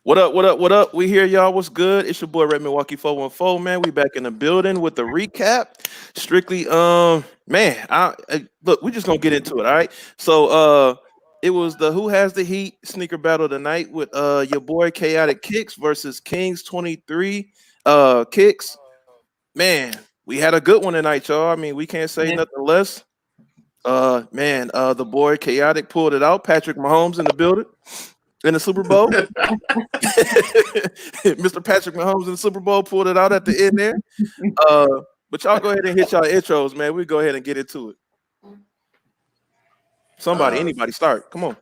What up? What up? What up? We here, y'all. What's good? It's your boy Red Milwaukee 414, man. We back in the building with the recap. Strictly, man. Look, we just gonna get into it. All right. So, it was the Who Has the Heat sneaker battle tonight with your boy Chaotic Kicks versus Kings 23 Kicks. Man, we had a good one tonight, y'all. I mean, we can't say Yeah. nothing less. Man, the boy Chaotic pulled it out. Patrick Mahomes in the building in the Super Bowl. Mr. Patrick Mahomes in the Super Bowl pulled it out at the end there. But y'all go ahead and hit y'all intros, man. We go ahead and get into it. Anybody start. Come on.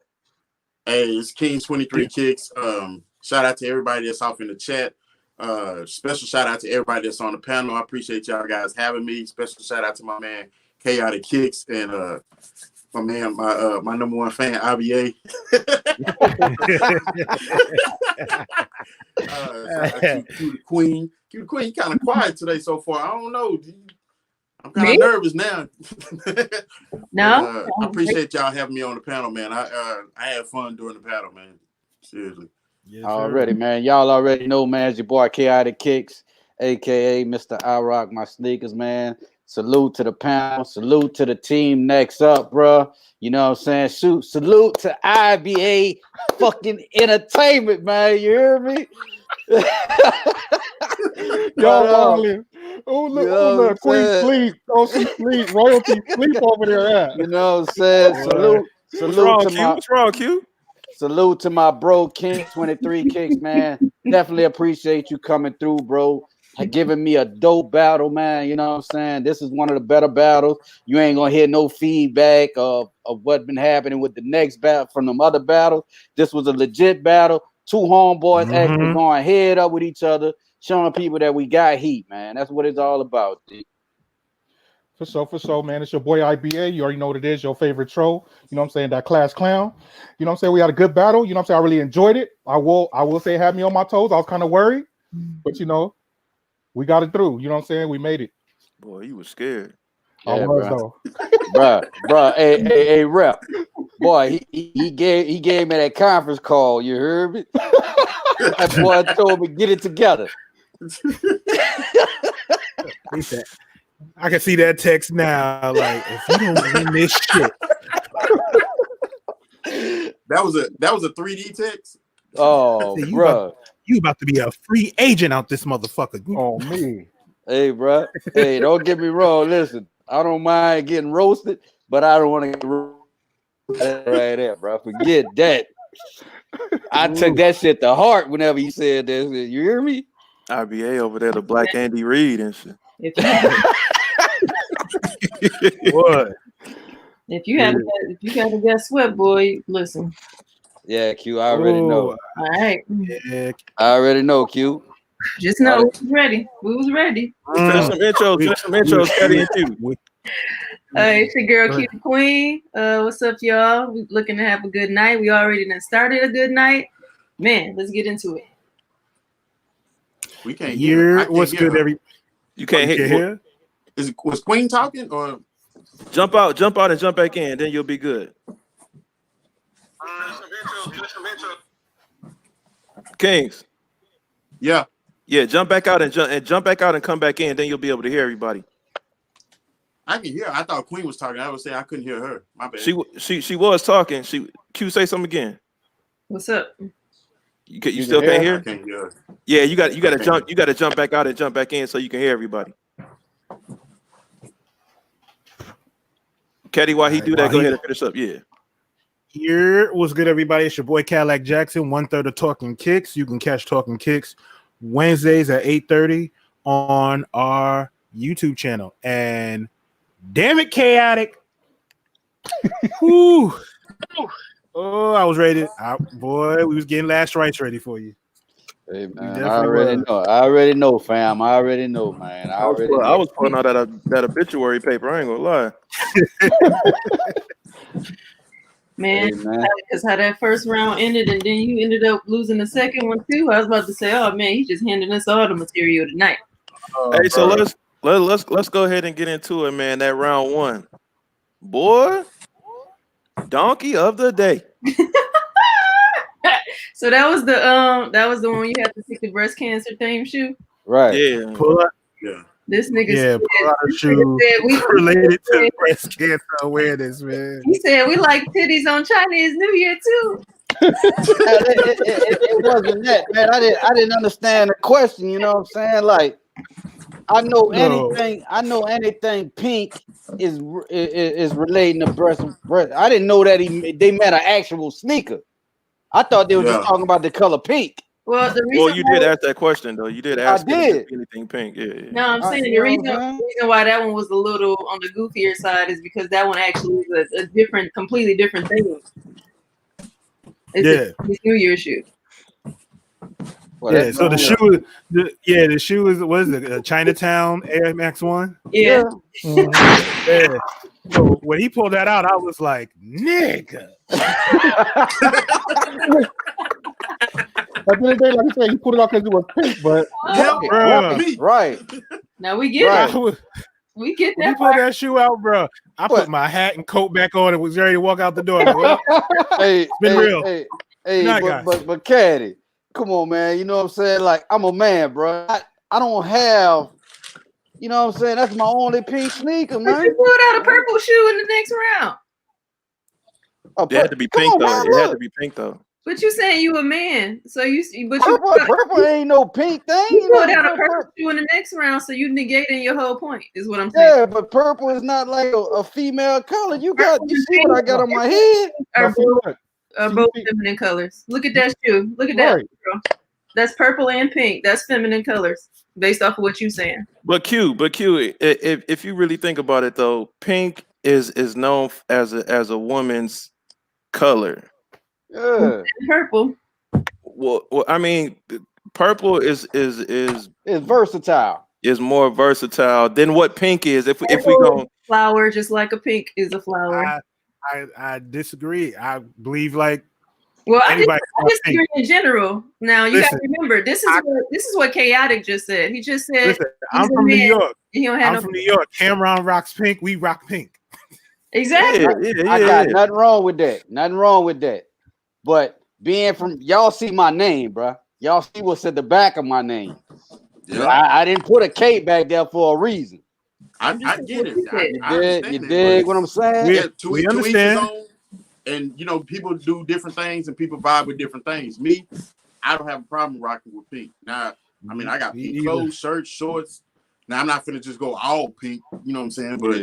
Hey, it's King 23 Kicks. Shout out to everybody that's off in the chat. Special shout out to everybody that's on the panel. I appreciate y'all guys having me. Special shout out to my man Chaotic Kicks and my man, my number one fan, IBA. Q the Queen. Q the Queen kind of quiet today so far. I don't know. I'm kind of nervous now. No, I appreciate y'all having me on the panel, man. I had fun during the panel, man. Seriously. Yes, already, man. Y'all already know, man. It's your boy Chaotic Kicks, aka Mr. I Rock My Sneakers, man. Salute to the panel. Salute to the team next up, bro. You know what I'm saying? Salute to IBA fucking entertainment, man. You hear me? Y'all live. Oh, look, Queen sleep. Oh, sleep. Royalty sleep over there. At. You know what I'm saying? Salute What's wrong, Q? Salute to my bro, King 23 Kicks, man. Definitely appreciate you coming through, bro. Giving me a dope battle, man. You know what I'm saying? This is one of the better battles. You ain't gonna hear no feedback of what's been happening with the next battle from them other battles. This was a legit battle. Two homeboys actually going head up with each other, showing people that we got heat, man. That's what it's all about, dude. For sure, man. It's your boy IBA. You already know what it is, your favorite troll. You know what I'm saying? That class clown. You know what I'm saying? We had a good battle. You know what I'm saying? I really enjoyed it. I will say it had me on my toes. I was kind of worried. But you know, we got it through. You know what I'm saying? We made it. Boy, you was scared. I was though. Bro. Hey, rep. Boy, he gave me that conference call. You heard me? That boy told me get it together. He said, I can see that text now. Like, if you don't win this shit. That was a 3D text. Oh, bro. You about to be a free agent out this motherfucker. Oh, me. Hey, bro. Hey, don't get me wrong. Listen, I don't mind getting roasted, but I don't want to get roasted right there, bro. Forget that. I took that shit to heart whenever you said this. You hear me? IBA over there, the Black Andy Reid and shit. What? If you had to get sweat, boy, listen. Yeah, Q, I already know. All right. Yeah. I already know, Q. Just know we was ready. We was ready. Finish some intros, Caddy and Q. It's your girl, Q the Queen. What's up, y'all? We looking to have a good night. We already done started a good night. Man, let's get into it. We can't hear. What's good, every? You can't hear. Was Queen talking or jump out and jump back in, then you'll be good. Kings. Yeah, jump back out and jump back out and come back in, then you'll be able to hear everybody. I can hear. I thought Queen was talking. I was saying I couldn't hear her. My bad. She was talking. Q, say something again. What's up? You still can't hear? I can't hear. Yeah, you got to jump back out and jump back in so you can hear everybody. Caddy, while he do that, go ahead and finish up. Yeah. Here, what's good, everybody? It's your boy Cadillac Jackson, 1/3 of Talking Kicks. You can catch Talking Kicks Wednesdays at 8:30 on our YouTube channel. And damn it, Chaotic. Whew. Oh, I was ready. Boy, we was getting last rights ready for you. Hey, man, I already know, fam. I already know, man. I was pulling out that obituary paper. I ain't gonna lie. Man, because how that first round ended, and then you ended up losing the second one too. I was about to say, oh man, he's just handing us all the material tonight. Hey, so let's go ahead and get into it, man. That round one, boy, donkey of the day. So that was the one you had to pick the breast cancer theme shoe. Right. Yeah. Pull out, Yeah. This nigga yeah, said, pull out a this shoe nigga said we related to breast cancer awareness, man. He said we like titties on Chinese New Year too. It wasn't that, man. I didn't understand the question. You know what I'm saying? Like, I know anything pink is relating to breast. I didn't know that they meant an actual sneaker. I thought they were just talking about the color pink. Well, the reason you did ask that question though. You did ask. I did. Anything pink? Yeah. No, I'm saying the reason why that one was a little on the goofier side is because that one actually is a different, completely different thing. It's a New Year's shoe. Well, yeah, so the shoe is what is it? A Chinatown Air Max 1? Yeah. Yeah. So when he pulled that out, I was like, nigga. At the end of the day, like you said, he put it out because it was pink, but right. Now we get it. We get that. When he pulled that shoe out, bro, I put my hat and coat back on and was ready to walk out the door. Like, well, it's been real. But Caddy, come on, man. You know what I'm saying? Like, I'm a man, bro. I don't have, you know what I'm saying? That's my only pink sneaker, man. You pulled out a purple shoe in the next round. It had to be pink though. It had to be pink though. But you saying you a man, so purple ain't no pink thing. You pulled out a purple shoe in the next round, so you negating your whole point, is what I'm saying. Yeah, but purple is not like a female color. You see what I got on my head? Are both feminine colors. Look at that shoe. Look at that. Girl. That's purple and pink. That's feminine colors, based off of what you're saying. But Q, if you really think about it though, pink is known as a woman's color. Yeah. Purple. Well, I mean, purple is versatile. Is more versatile than what pink is. If we go flower, just like a pink is a flower. I disagree. I believe like I disagree in general. Now you gotta remember this is what Chaotic just said. He just said, listen, I'm from New York. I'm from New York. Cameron rocks pink. We rock pink. Exactly. I got nothing wrong with that. Nothing wrong with that. But being from y'all see my name, bro. Y'all see what's at the back of my name. Yeah. I didn't put a K back there for a reason. I get it. You dig what I'm saying? We understand. And you know, people do different things and people vibe with different things. Me, I don't have a problem rocking with pink. Now, I mean, I got pink clothes, shirts, shorts. Now I'm not finna just go all pink, you know what I'm saying? But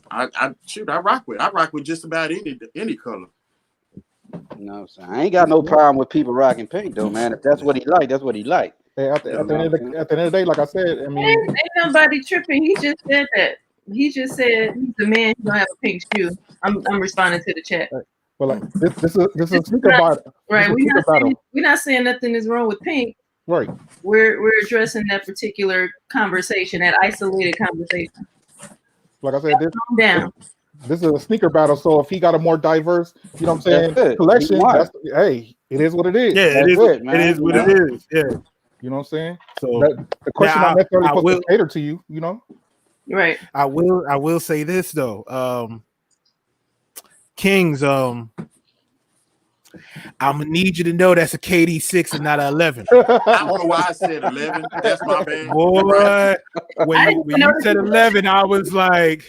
I rock with just about any color. You know what I'm saying? I ain't got no problem with people rocking pink though, man. If that's what he like, that's what he like. Hey, at the end of the day, like I said, I mean, ain't nobody tripping. He just said that. He just said he's the man who don't have a pink shoe. I'm responding to the chat. Right. Well, like this is a sneaker battle. Right. We're not saying nothing is wrong with pink. Right. We're addressing that particular conversation, that isolated conversation. Like I said, this is a sneaker battle. So if he got a more diverse, you know what I'm saying, collection, it is what it is. Yeah, it is what it is. Yeah. You know what I'm saying? So the question I'm necessarily supposed to cater to you, you know? Right. I will say this though. Kings, I'm gonna need you to know that's a KD 6 and not an 11. I don't know why I said 11. That's my bad. Boy, when you said 11, I was like,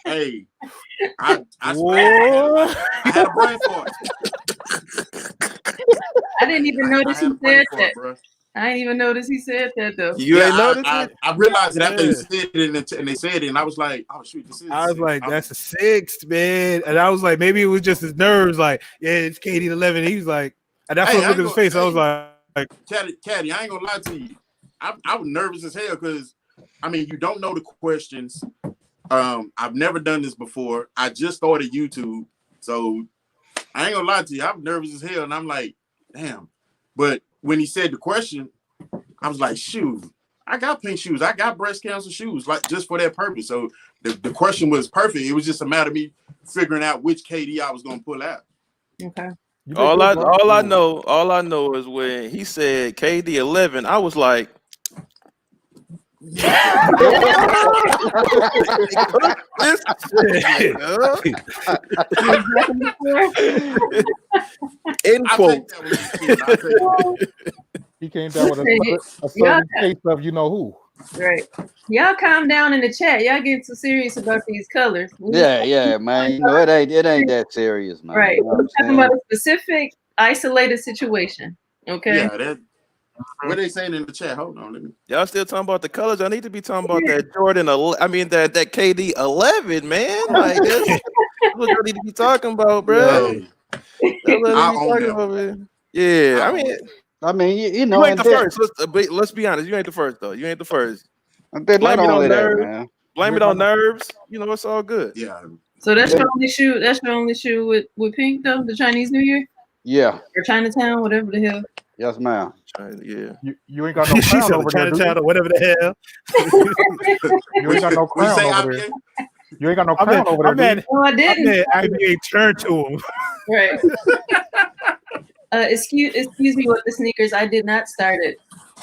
hey, I had a brain fart. I didn't even notice he said that. Bro. I didn't even notice he said that though. You ain't noticed it? I realized it after they said it and they said it, and I was like, oh shoot, this is. I was like, that's a 6, man. And I was like, maybe it was just his nerves. Like, yeah, it's KD 11. He was like, and that's what I looked at his face. I was like, Caddy, I ain't gonna lie to you. I was nervous as hell because, I mean, you don't know the questions. I've never done this before. I just started YouTube, so I ain't gonna lie to you. I'm nervous as hell, and I'm like, damn. But when he said the question, I was like, shoot, I got pink shoes. I got breast cancer shoes, like just for that purpose. So the question was perfect. It was just a matter of me figuring out which KD I was gonna pull out. Okay. All I know is when he said KD 11, I was like, End I quote. take that when you can. I take that. He came down with a Yeah. certain case of you know who. Right. Y'all calm down in the chat. Y'all getting too serious about these colors. Yeah, man. You know, it ain't that serious, man. Right. You know what We're I'm talking saying? about a specific isolated situation. Okay. Yeah, that. What they saying in the chat? Hold on, let me. Y'all still talking about the colors? I need to be talking about that Jordan. I mean that KD 11, man. Like that's what y'all need to be talking about, bro. Hey, That's what I you own talking that about, one. man. Yeah, I mean, you you know, ain't and the then, first. Let's be honest. You ain't the first though. You ain't the first. and then not Blame it on only that, nerves. man. Blame it on nerves. You know, it's all good. Yeah. So that's your only shoe. That's your only shoe with pink though. The Chinese New Year Yeah. or Chinatown, whatever the hell. Yes, ma'am. Yeah. You ain't got no She crown said over there, dude. Chinatown or whatever the hell. You ain't got no What you crown say, over there. IBA? You ain't got no I crown mean, over there, dude. No, I I didn't. mean, IBA turned to him. Right. Excuse me with the sneakers. I did not start it.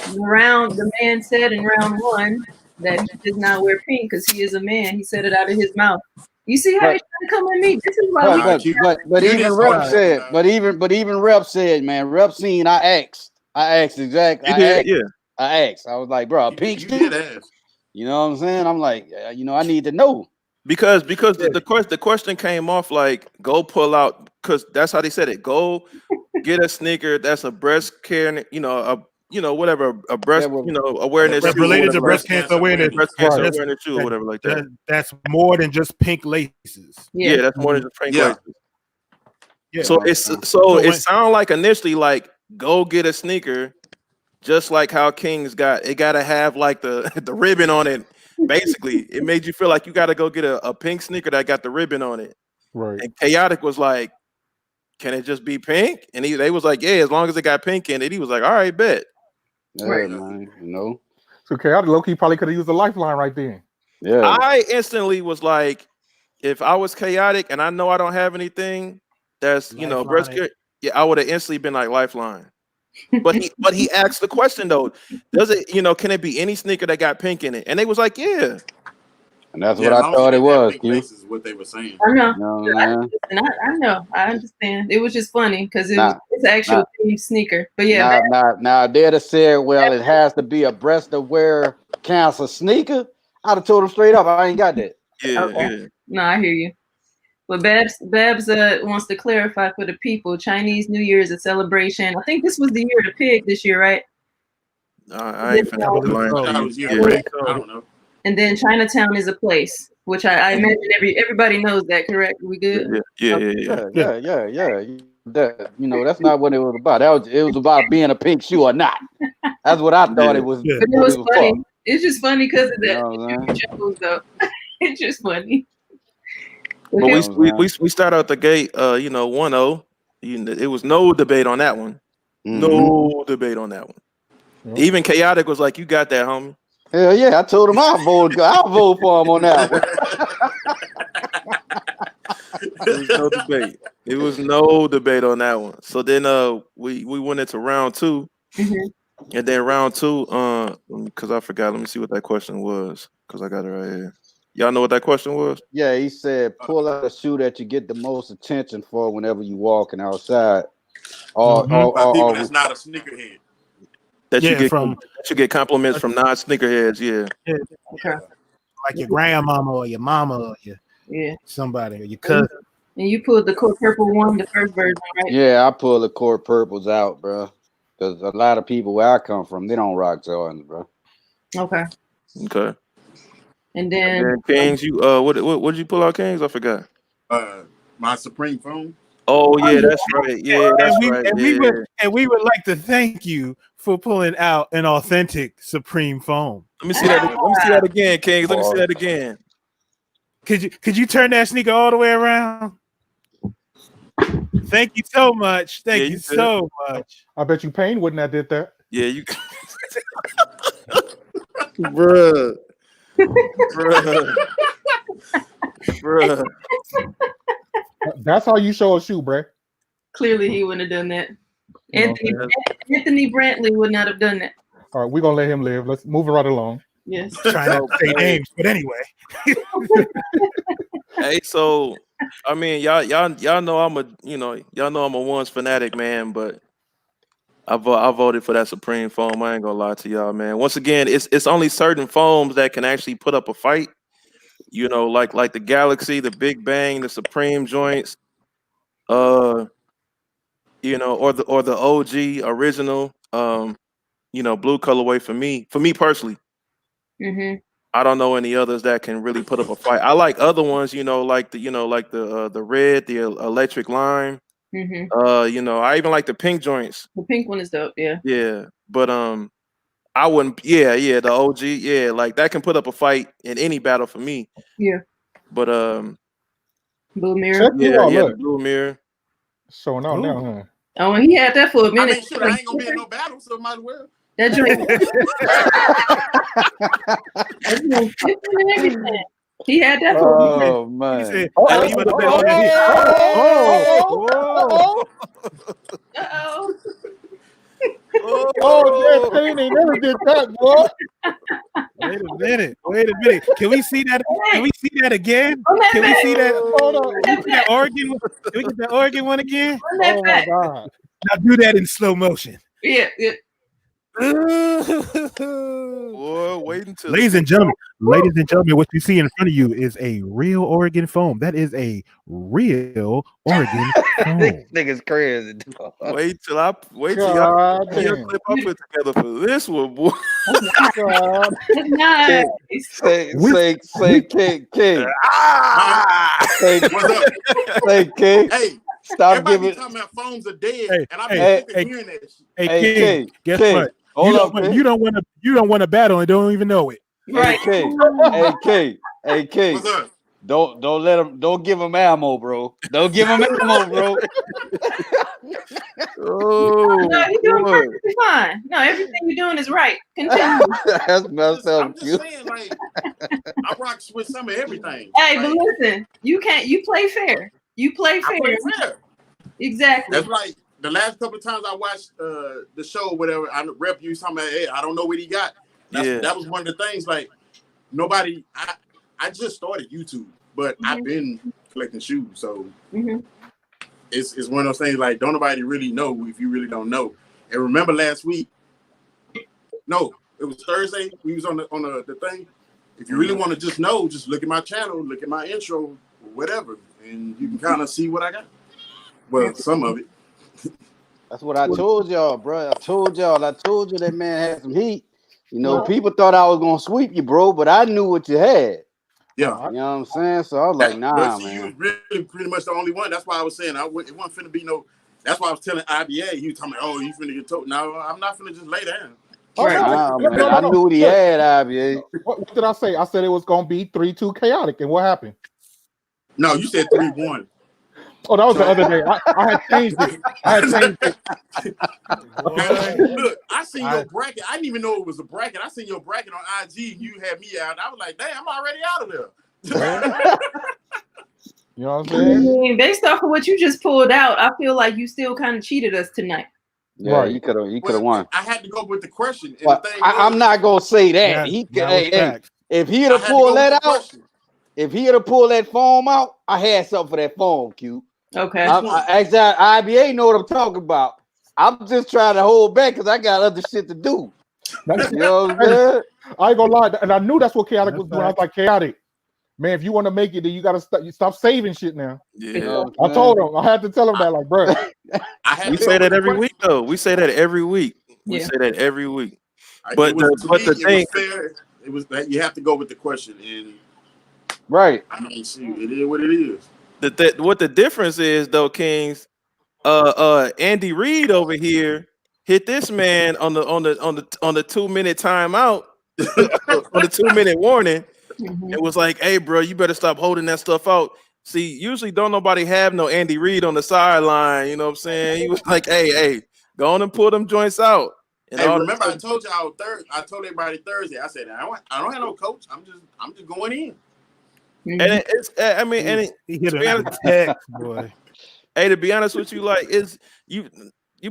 The man said in round one that he does not wear pink because he is a man. He said it out of his mouth. You see how he's trying to come at me? This is why we. But you even didn't Rep start said, that, but even Rep said, man, Rep seen. I asked exactly. You did, yeah. I asked. I was like, bro, a pink You shoe. did ask. You know what I'm saying? I'm like, you know, I need to know. Because the question came off like go pull out because that's how they said it. Go get a sneaker that's a breast care, whatever a breast, awareness That's shoe or related to whatever, breast cancer awareness. breast cancer Right. awareness shoe or whatever like that. That's more than just pink laces. Yeah, that's more than just pink Yeah. laces. Yeah. So it sounded like initially like go get a sneaker, just like how Kings got it. Got to have like the the ribbon on it. Basically, it made you feel like you got to go get a pink sneaker that got the ribbon on it. Right. And Chaotic was like, "Can it just be pink?" And they was like, "Yeah, as long as it got pink in it." He was like, "All right, bet." Yeah, Right. man. You know. So Chaotic Loki probably could have used a lifeline right then. Yeah. I instantly was like, if I was Chaotic and I know I don't have anything that's breast Lifeline. care, yeah, I would have instantly been like Lifeline. But he asked the question though, does it, can it be any sneaker that got pink in it? And they was like, yeah. And that's Yeah, what as I long as thought they it didn't have was. pink Q. laces is what they were saying. I know. You know what I'm saying? I know. I understand. It was just funny because it's an actual nah. themed sneaker. But yeah, Now they'd have said, well, it has to be a breast-aware cancer sneaker. I'd have told them straight up, I ain't got that. Yeah, okay. yeah. No, I hear you. But Babs wants to clarify for the people. Chinese New Year is a celebration. I think this was the year of the pig this year, right? I ain't finna put the line I thought it to was you. year Yeah. I don't know. And then Chinatown is a place, which I imagine everybody knows that, correct? We good? Yeah. That, that's not what it was about. It was about being a pink shoe or not. That's what I thought it was. Yeah. But it was funny. It's just funny because of that. You know what I'm saying? Though. It's just funny. But we start out the gate, 1-0. It was no debate on that one. No debate on that one. Yep. Even Chaotic was like, "You got that, homie." Hell yeah, I told him I'll vote for him on that one. There was no debate. It was no debate on that one. So then we went into round 2. Mm-hmm. And then round 2, because I forgot. Let me see what that question was, because I got it right here. Y'all know what that question was? Yeah, he said, pull out a shoe that you get the most attention for whenever you walking outside. By people that's not a sneakerhead. That you get compliments from non-sneakerheads, yeah. Okay. Like your grandmama or your mama or somebody or your cousin. And you pulled the Court Purple one, the first version, right? Yeah, I pull the Court Purples out, bro. Because a lot of people where I come from, they don't rock Jordans, bro. Okay. And then Kings, you what did you pull out, Kings? I forgot. My Supreme phone. Oh yeah, that's right. Yeah, that's right. We would like to thank you for pulling out an authentic Supreme foam. Let me see that. Let me see that again, Kings. Let me see that again. Could you turn that sneaker all the way around? Thank you so much. Thank you so much. I bet you Payne wouldn't have did that. Yeah, you bruh. That's how you show a shoe, bruh. Clearly he wouldn't have done that. Anthony Brantley would not have done that. All right, we're gonna let him live. Let's move right along. Yes. Trying not to say names, but anyway. Hey, so I mean, y'all know I'm a ones fanatic, man. But I voted for that Supreme foam. I ain't gonna lie to y'all, man. Once again, it's only certain foams that can actually put up a fight. You know, like the Galaxy, the Big Bang, the Supreme joints. Or the OG original. Blue colorway for me. For me personally. Mm-hmm. I don't know any others that can really put up a fight. I like other ones, like the red, the electric lime. Mm-hmm. I even like the pink joints. The pink one is dope. Yeah. Yeah, but I wouldn't. Yeah, the OG. Yeah, like that can put up a fight in any battle for me. Yeah. But Blue mirror. Check you out. the Look, blue mirr. showing out now, huh? Oh, and he had that for a I minute. mean, shit, I ain't gonna be in no battle, so might as well. That joint. That joint flipping and everything. He had that for a minute. Oh He man. said, I think you about to bet on it. Uh-oh. Oh, that thing, they never did that, boy. Wait a minute. Can we see that? Can we see that again? Run that Can we back. see that? Hold on. Can we see that Oregon? Can we get that Oregon one again? Run that Oh my back. God. Now do that in slow motion. Yeah. Boy, wait until Ladies and gentlemen, what you see in front of you is a real Oregon foam. That is a real Oregon foam. This nigga's crazy. wait till y'all God see a damn. clip I put together for this one, boy. God. That's nice. Say King. Say King. Hey, Stop everybody giving. talking about phones are dead, Hey, and I've hey, been sick of hearing that shit. Hey, Hey, King, King, guess King. what? Hold up, King. You don't want to battle and don't even know it. Right. Hey King. What's up? Don't give him ammo, bro. Don't give him ammo, bro. Oh, No, you're doing boy. perfectly fine. No, everything you're doing is right. Continue. That's messed I'm up, just Q. saying, like, I rock with some of everything. Hey, Like, but listen, you play fair. You play I fair. play fair. Exactly. That's like the last couple of times I watched the show, or whatever. I rep you talking about, hey, I don't know what he got. That was one of the things. Like nobody. I just started YouTube, but I've been collecting shoes, so it's one of those things. Like don't nobody really know if you really don't know. And remember last week? No, it was Thursday. We was on the thing. If you really want to just know, just look at my channel, look at my intro, whatever, and you can kind of see what I got. Well, some of it. That's what I told y'all, bro. I told you that man had some heat. You know, people thought I was gonna sweep you, bro, but I knew what you had. Yeah. You know what I'm saying? So I was like, nah, see, man. you was really pretty much the only one. That's why I was saying it wasn't finna be no. That's why I was telling IBA. He was telling me, "Oh, you finna get told." No, I'm not finna just lay down. Right. Nah, man. No. I knew what he had, IBA. What did I say? I said it was gonna be 3-2 chaotic, and what happened? No, you said 3-1. Oh, that was the other day. I had changed it. Look, I seen your bracket. I didn't even know it was a bracket. I seen your bracket on IG, and you had me out. I was like, "Damn, I'm already out of there." You know what I'm I saying? mean, based off of what you just pulled out, I feel like you still kind of cheated us tonight. Yeah, Right. you could have won. I had to go with the question. And But the thing I'm not gonna say that. If he'd have pulled that out, if he'd have pulled that foam out, I had something for that foam, Q. Okay. IBA know what I'm talking about. I'm just trying to hold back because I got other shit to do. You know what I'm saying? I ain't gonna lie, and I knew that's what chaotic was doing. I was like, chaotic, man. If you want to make it, then you gotta stop saving shit now. Yeah, I told him. I had to tell him that, like, bro. We say that every week, though. We say that every week. We say that every week. But the thing, it was that you have to go with the question, and right. I mean, see, it is what it is. What the difference is, though, Kings. Andy Reid over here hit this man on the 2-minute timeout, on the 2-minute warning. It was like, hey, bro, you better stop holding that stuff out. See, usually don't nobody have no Andy Reid on the sideline. You know what I'm saying? He was like, hey, go on and pull them joints out. And hey, remember I told y'all I told everybody Thursday. I said I don't have no coach. I'm just going in. And it's he hit an attack, boy. Hey, to be honest with you, like you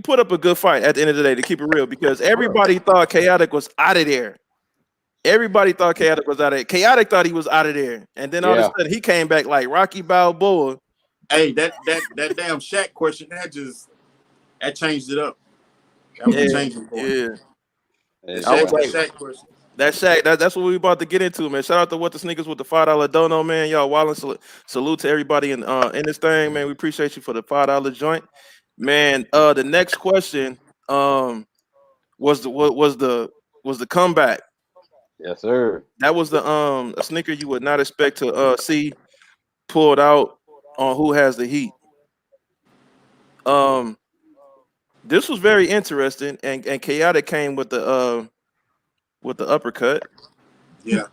put up a good fight at the end of the day, to keep it real, because everybody thought Chaotic was out of there. Everybody thought Chaotic was out of there. Chaotic thought he was out of there, and then all of a sudden he came back like Rocky Balboa. Hey, that damn Shaq question that changed it up. That was a changing point. Yeah. I was like, Shaq question. That's Shaq. That's what we about to get into, man. Shout out to What the Sneakers with the $5 dono, man. Y'all wildin' salute to everybody in this thing, man. We appreciate you for the $5 joint, man. The next question was the comeback. Yes, sir. That was the a sneaker you would not expect to see pulled out on Who Has the Heat. This was very interesting, and Chaotic came with the uppercut. Yeah.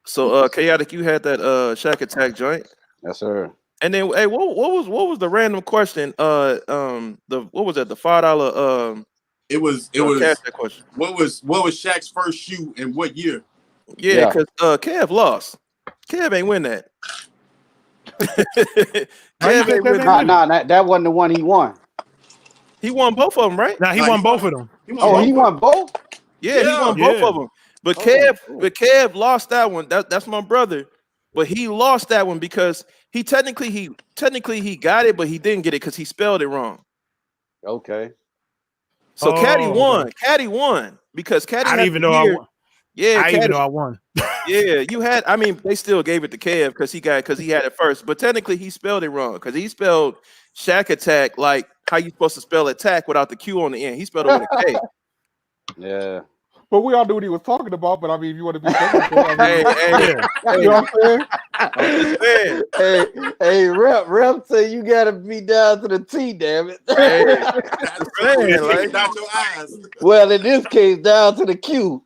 So Chaotic, you had that Shaq Attack joint. Yes, sir. And then hey, what was the random question? What was that? The $5 It was that question. What was Shaq's first shoe and what year? Yeah, because Kev lost. Kev ain't win that. Kev ain't win that. That wasn't the one he won. He won both of them, right? Nah, he won both of them. He won both? Yeah, he won both of them. But Kev lost that one. That's my brother. But he lost that one because he technically got it, but he didn't get it because he spelled it wrong. Okay. So Caddy won. Caddy won because Caddy. I didn't even know I won. Yeah, I even know I won. Yeah, you had. I mean, they still gave it to Kev because he had it first. But technically, he spelled it wrong because he spelled Shaq Attack like how you supposed to spell attack without the Q on the end. He spelled it with a K. Yeah. But we all knew what he was talking about. But I mean, if you want to be technical, I mean, you know what I'm saying? Hey, Rep say you gotta be down to the T, damn it. Like, not your eyes. Well, in this case, down to the Q.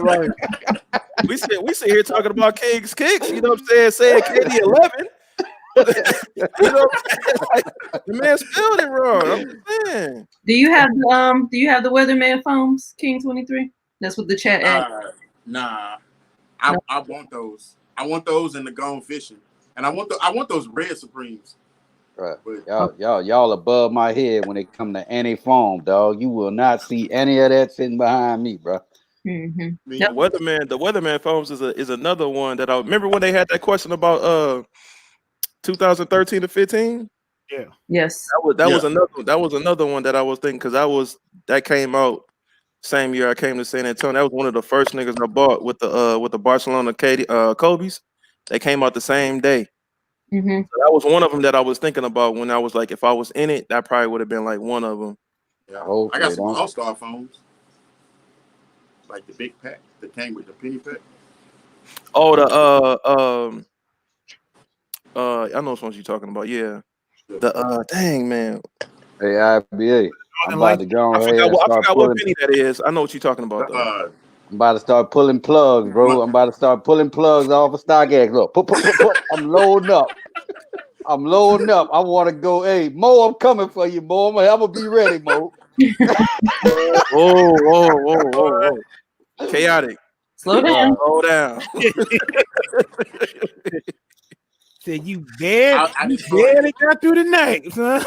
Right. we sit here talking about King's kicks. You know what I'm saying KD 11. You know what I'm saying? Like, the man spelled it wrong. I'm just saying. Do you have the Weatherman foams, King 23? That's what the chat asked. Nah. I want those. I want those in the Gone Fishing. And I want those red Supremes. Right. But y'all above my head when it come to any foam, dog. You will not see any of that sitting behind me, bro. Mm-hmm. The Weatherman foams is another one that I remember when they had that question about 2013 to 15. Yeah. Yes. That was another one that I was thinking because that came out same year I came to San Antonio. That was one of the first niggas I bought with the Barcelona Kobe's. They came out the same day. Mm-hmm. So that was one of them that I was thinking about when I was like, if I was in it, that probably would have been like one of them. Yeah. I got some All-Star phones, like the big pack that came with the penny pack. Oh, I know which ones you're talking about. Yeah, the dang man. Hey, IBA. I'm about to go I forgot what penny that is. I know what you're talking about though. I'm about to start pulling plugs, bro. I'm about to start pulling plugs off of StockX. Look, put. I'm loading up. I want to go. Hey, Mo, I'm coming for you, Mo. I'm gonna be ready, Mo. Whoa. Chaotic. Slow down. Slow down. Said you barely got through the night, son.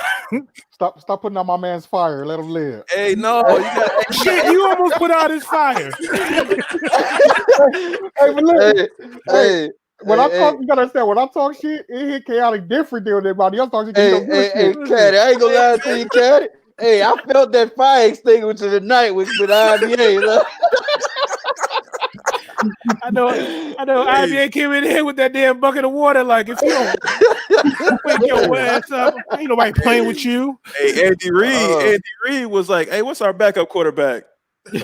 Stop putting out my man's fire. Let him live. Hey, no, you got shit. You almost put out his fire. Hey, when I talk, you gotta understand. When I talk shit, it hit Chaotic different than everybody else talking shit. Hey, Caddy, I ain't gonna lie to you, Caddy. Hey, I felt that fire extinguisher tonight with IBA. I know. IBA came in here with that damn bucket of water. Like, if you don't wake your ass up, ain't nobody playing with you. Hey, Andy Reid was like, "Hey, what's our backup quarterback?"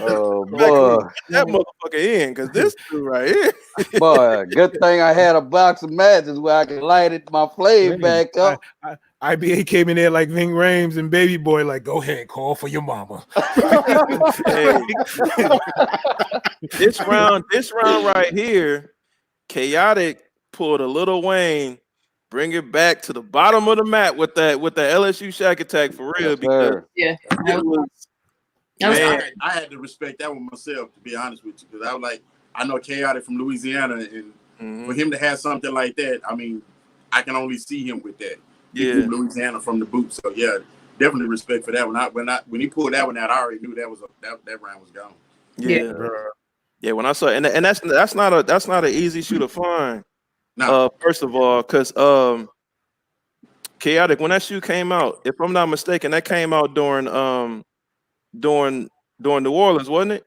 Oh boy, that motherfucker in because this dude right here. Boy, good thing I had a box of matches where I could light it my flame back up. IBA came in there like Ving Rhames and Baby Boy, like, go ahead, call for your mama. This round right here, Chaotic pulled a Lil Wayne, bring it back to the bottom of the map with the LSU Shaq Attack for real. Because it was. I had to respect that one myself, to be honest with you, because I was like, I know Chaotic from Louisiana, and for him to have something like that, I mean, I can only see him with that. Yeah, Louisiana from the boot. So yeah, definitely respect for that one. When he pulled that one out, I already knew that round was gone. Yeah. Yeah, when I saw and that's not an easy shoe to find. No, First of all, because chaotic when that shoe came out, if I'm not mistaken, that came out during during New Orleans, wasn't it?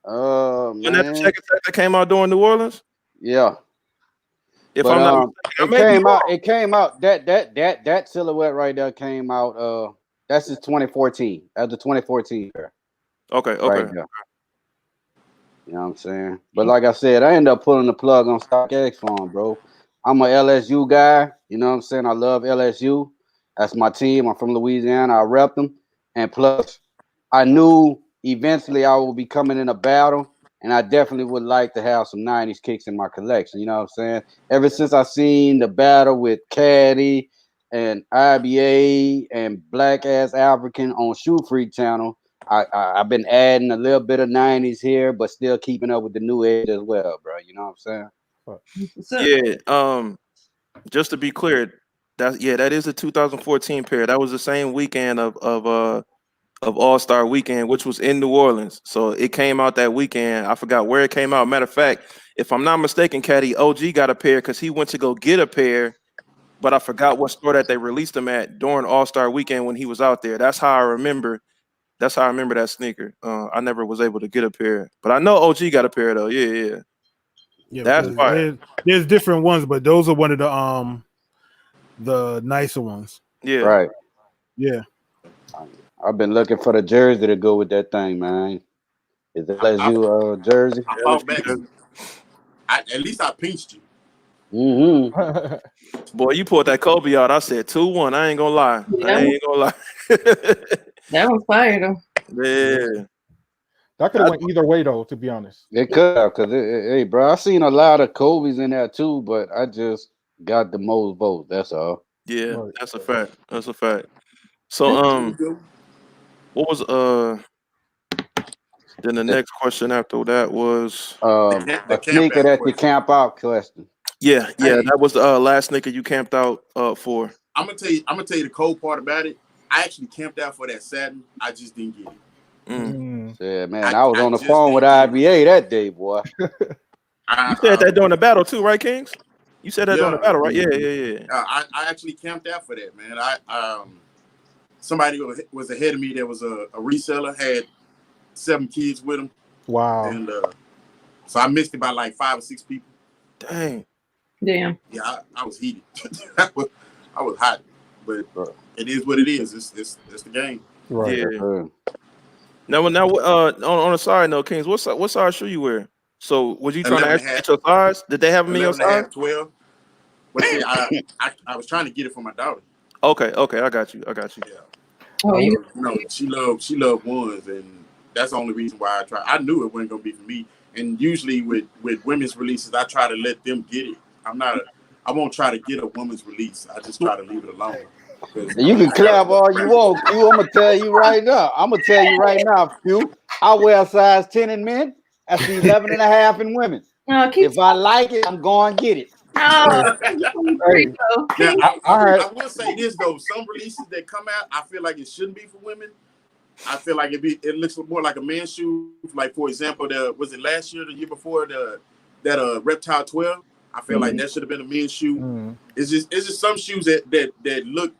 Wasn't that the Man, check attack that came out during New Orleans? yeah. If But I'm not mistaken, I it may be came out. wrong. It came out. That silhouette right there came out. That's just 2014. That's the 2014 pair Okay, right okay. there. You know what I'm saying? But like I said, I ended up pulling the plug on StockX for him, bro. I'm a LSU guy. You know what I'm saying? I love LSU. That's my team. I'm from Louisiana. I rep them. And plus, I knew eventually I would be coming in a battle, and I definitely would like to have some 90s kicks in my collection. You know what I'm saying? Ever since I seen the battle with Caddy and IBA and Black Ass African on Shoe Freak channel, I've been adding a little bit of 90s here, but still keeping up with the new age as well, bro. You know what I'm saying? What's up? Yeah. Just to be clear, that is a 2014 pair. That was the same weekend of All Star Weekend, which was in New Orleans. So it came out that weekend. I forgot where it came out. Matter of fact, if I'm not mistaken, Caddy, OG got a pair because he went to go get a pair, but I forgot what store that they released them at during All Star Weekend when he was out there. That's how I remember. That's how I remember that sneaker. I never was able to get a pair, but I know OG got a pair though. Yeah, yeah. Yeah, That's because fire. there's different ones, but those are one of the nicer ones. Yeah. Right. Yeah. I've been looking for the jersey to go with that thing, man. Is the LSU jersey? I fought back. At least I pinched you. Mm-hmm. Boy, you pulled that Kobe out. I said 2-1. I ain't gonna lie. Yeah, I ain't gonna lie. that one's fire though. Yeah. That could have went either way though, to be honest. It could have, because hey, bro, I seen a lot of Kobe's in there too, but I just got the most votes. That's all. Yeah, Right. that's a fact. That's a fact. So what was then the next question after that was A sneaker that you camp out question. yeah, that was the last sneaker you camped out for. I'm gonna tell you the cold part about it. I actually camped out for that satin. I just didn't get it. Yeah, man, I was on the phone with IBA that day, boy. You said that during the battle too, right, Kings? You said that during the battle, right? Yeah. I actually camped out for that, man. Somebody was ahead of me that was a reseller, had 7 kids with him. Wow. And so I missed it by like 5 or 6 people. Dang. Damn. Yeah, I was heated. I was hot, but it is what it is. It's the game. Right. Yeah. Now, on a side note, Kings, what size shoe you wear? So, was you trying to actually get your size? Did they have them in your size? 12. But see, I was trying to get it for my daughter. Okay, I got you. Yeah. Oh, you know, she loved ones, and that's the only reason why I tried. I knew it wasn't gonna be for me. And usually with women's releases, I try to let them get it. I won't try to get a woman's release. I just try to leave it alone. You can clap all you want, Q. I'm gonna tell you right now, Q. I wear a size 10 in men. That's 11 and a half in women. If I like it, I'm going to get it. Now, I will say this though: some releases that come out, I feel like it shouldn't be for women. I feel like it looks more like a man's shoe. Like for example, was it last year, or the year before, that Reptile 12? I feel like that should have been a men's shoe. It's just some shoes that look.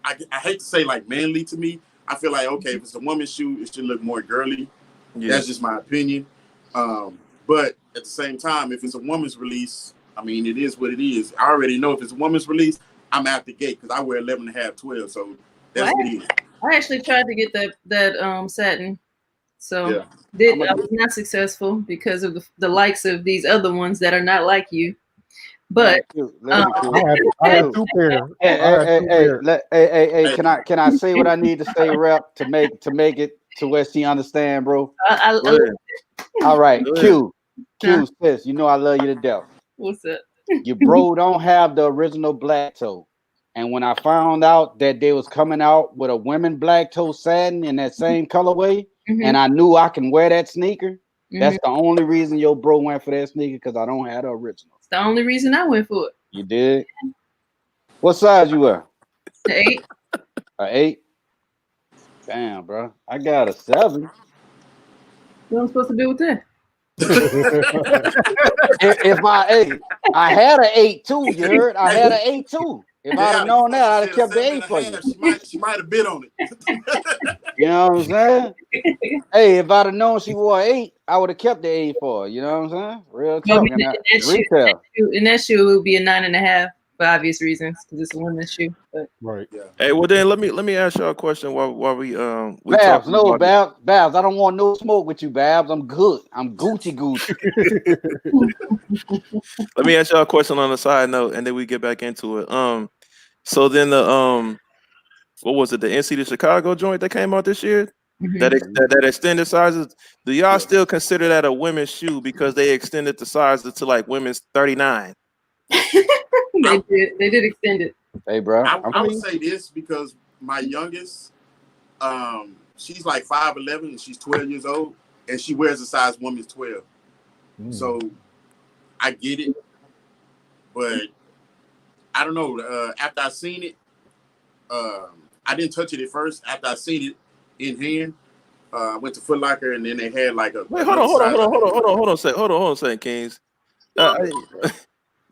I hate to say like manly to me. I feel like okay, if it's a woman's shoe, it should look more girly. Yeah. That's just my opinion. But at the same time, if it's a woman's release, I mean, it is what it is. I already know if it's a woman's release, I'm out the gate because I wear 11 and a half, 12. So that's what it is. I actually tried to get that satin. So I was not successful because of the likes of these other ones that are not like you. But I had 2 pairs. Hey, can I say what I need to say, rep, to make it to where she understand, bro? All right, Q, sis, you know I love you to death. What's up? Your bro don't have the original black toe. And when I found out that they was coming out with a women black toe satin in that same colorway, and I knew I can wear that sneaker, that's the only reason your bro went for that sneaker, because I don't have the original. It's the only reason I went for it. You did? What size you wear? 8. An 8? Damn, bro. I got a 7. What am I supposed to do with that? I had an 8 too. You heard? I had an 8 too. If I'd have known that, I'd have kept the 8 for you. She might have bid on it. You know what I'm saying? Hey, if I'd have known she wore 8, I would have kept the 8 for her. You know what I'm saying? Real talk. Retail. In that shoe, it would be a 9.5 for obvious reasons because it's a women's shoe. But Right. Yeah. Hey, well then let me ask y'all a question while we Babs, talking no, about Babs, I don't want no smoke with you, Babs. I'm good. I'm Gucci. Let me ask y'all a question on the side note, and then we get back into it. So then the what was it? The NC to Chicago joint that came out this year. That extended sizes. Do y'all still consider that a women's shoe because they extended the sizes to like women's 39? they did extend it. Hey, bro. I would say this because my youngest, she's like 5'11" and she's 12 years old, and she wears a size women's 12. So I get it, but I don't know. After I seen it, I didn't touch it at first. After I seen it in hand, I went to Foot Locker, and then they had like a. Wait, hold on a second, Kings.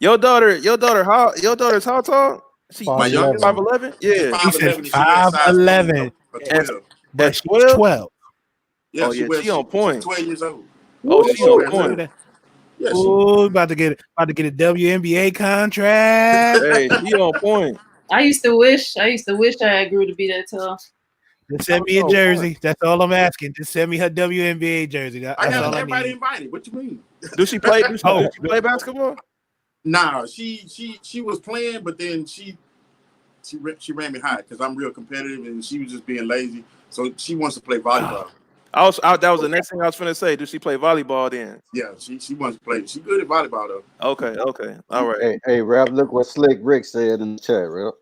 Your daughter's how tall? My youngest 5'11"? Yeah. He said 5'11". 5'11". That's She's 12? 12. Yeah, Oh, yeah, she on point. She's 12 years old. Oh, she on point. Yeah, Oh, about to get a WNBA contract. Hey, she on point. I used to wish I grew to be that tall. Just send me a jersey. That's all I'm asking. Just send me her WNBA jersey. That's I got all I everybody need. invited. What you mean? Does she play? Does she play basketball? Nah, she was playing, but then she ran me hot because I'm real competitive, and she was just being lazy. So she wants to play volleyball. That was the next thing I was finna say. Does she play volleyball then? Yeah, she wants to play. She's good at volleyball though. Okay, all right. Hey, Rap, look what Slick Rick said in the chat, Rap.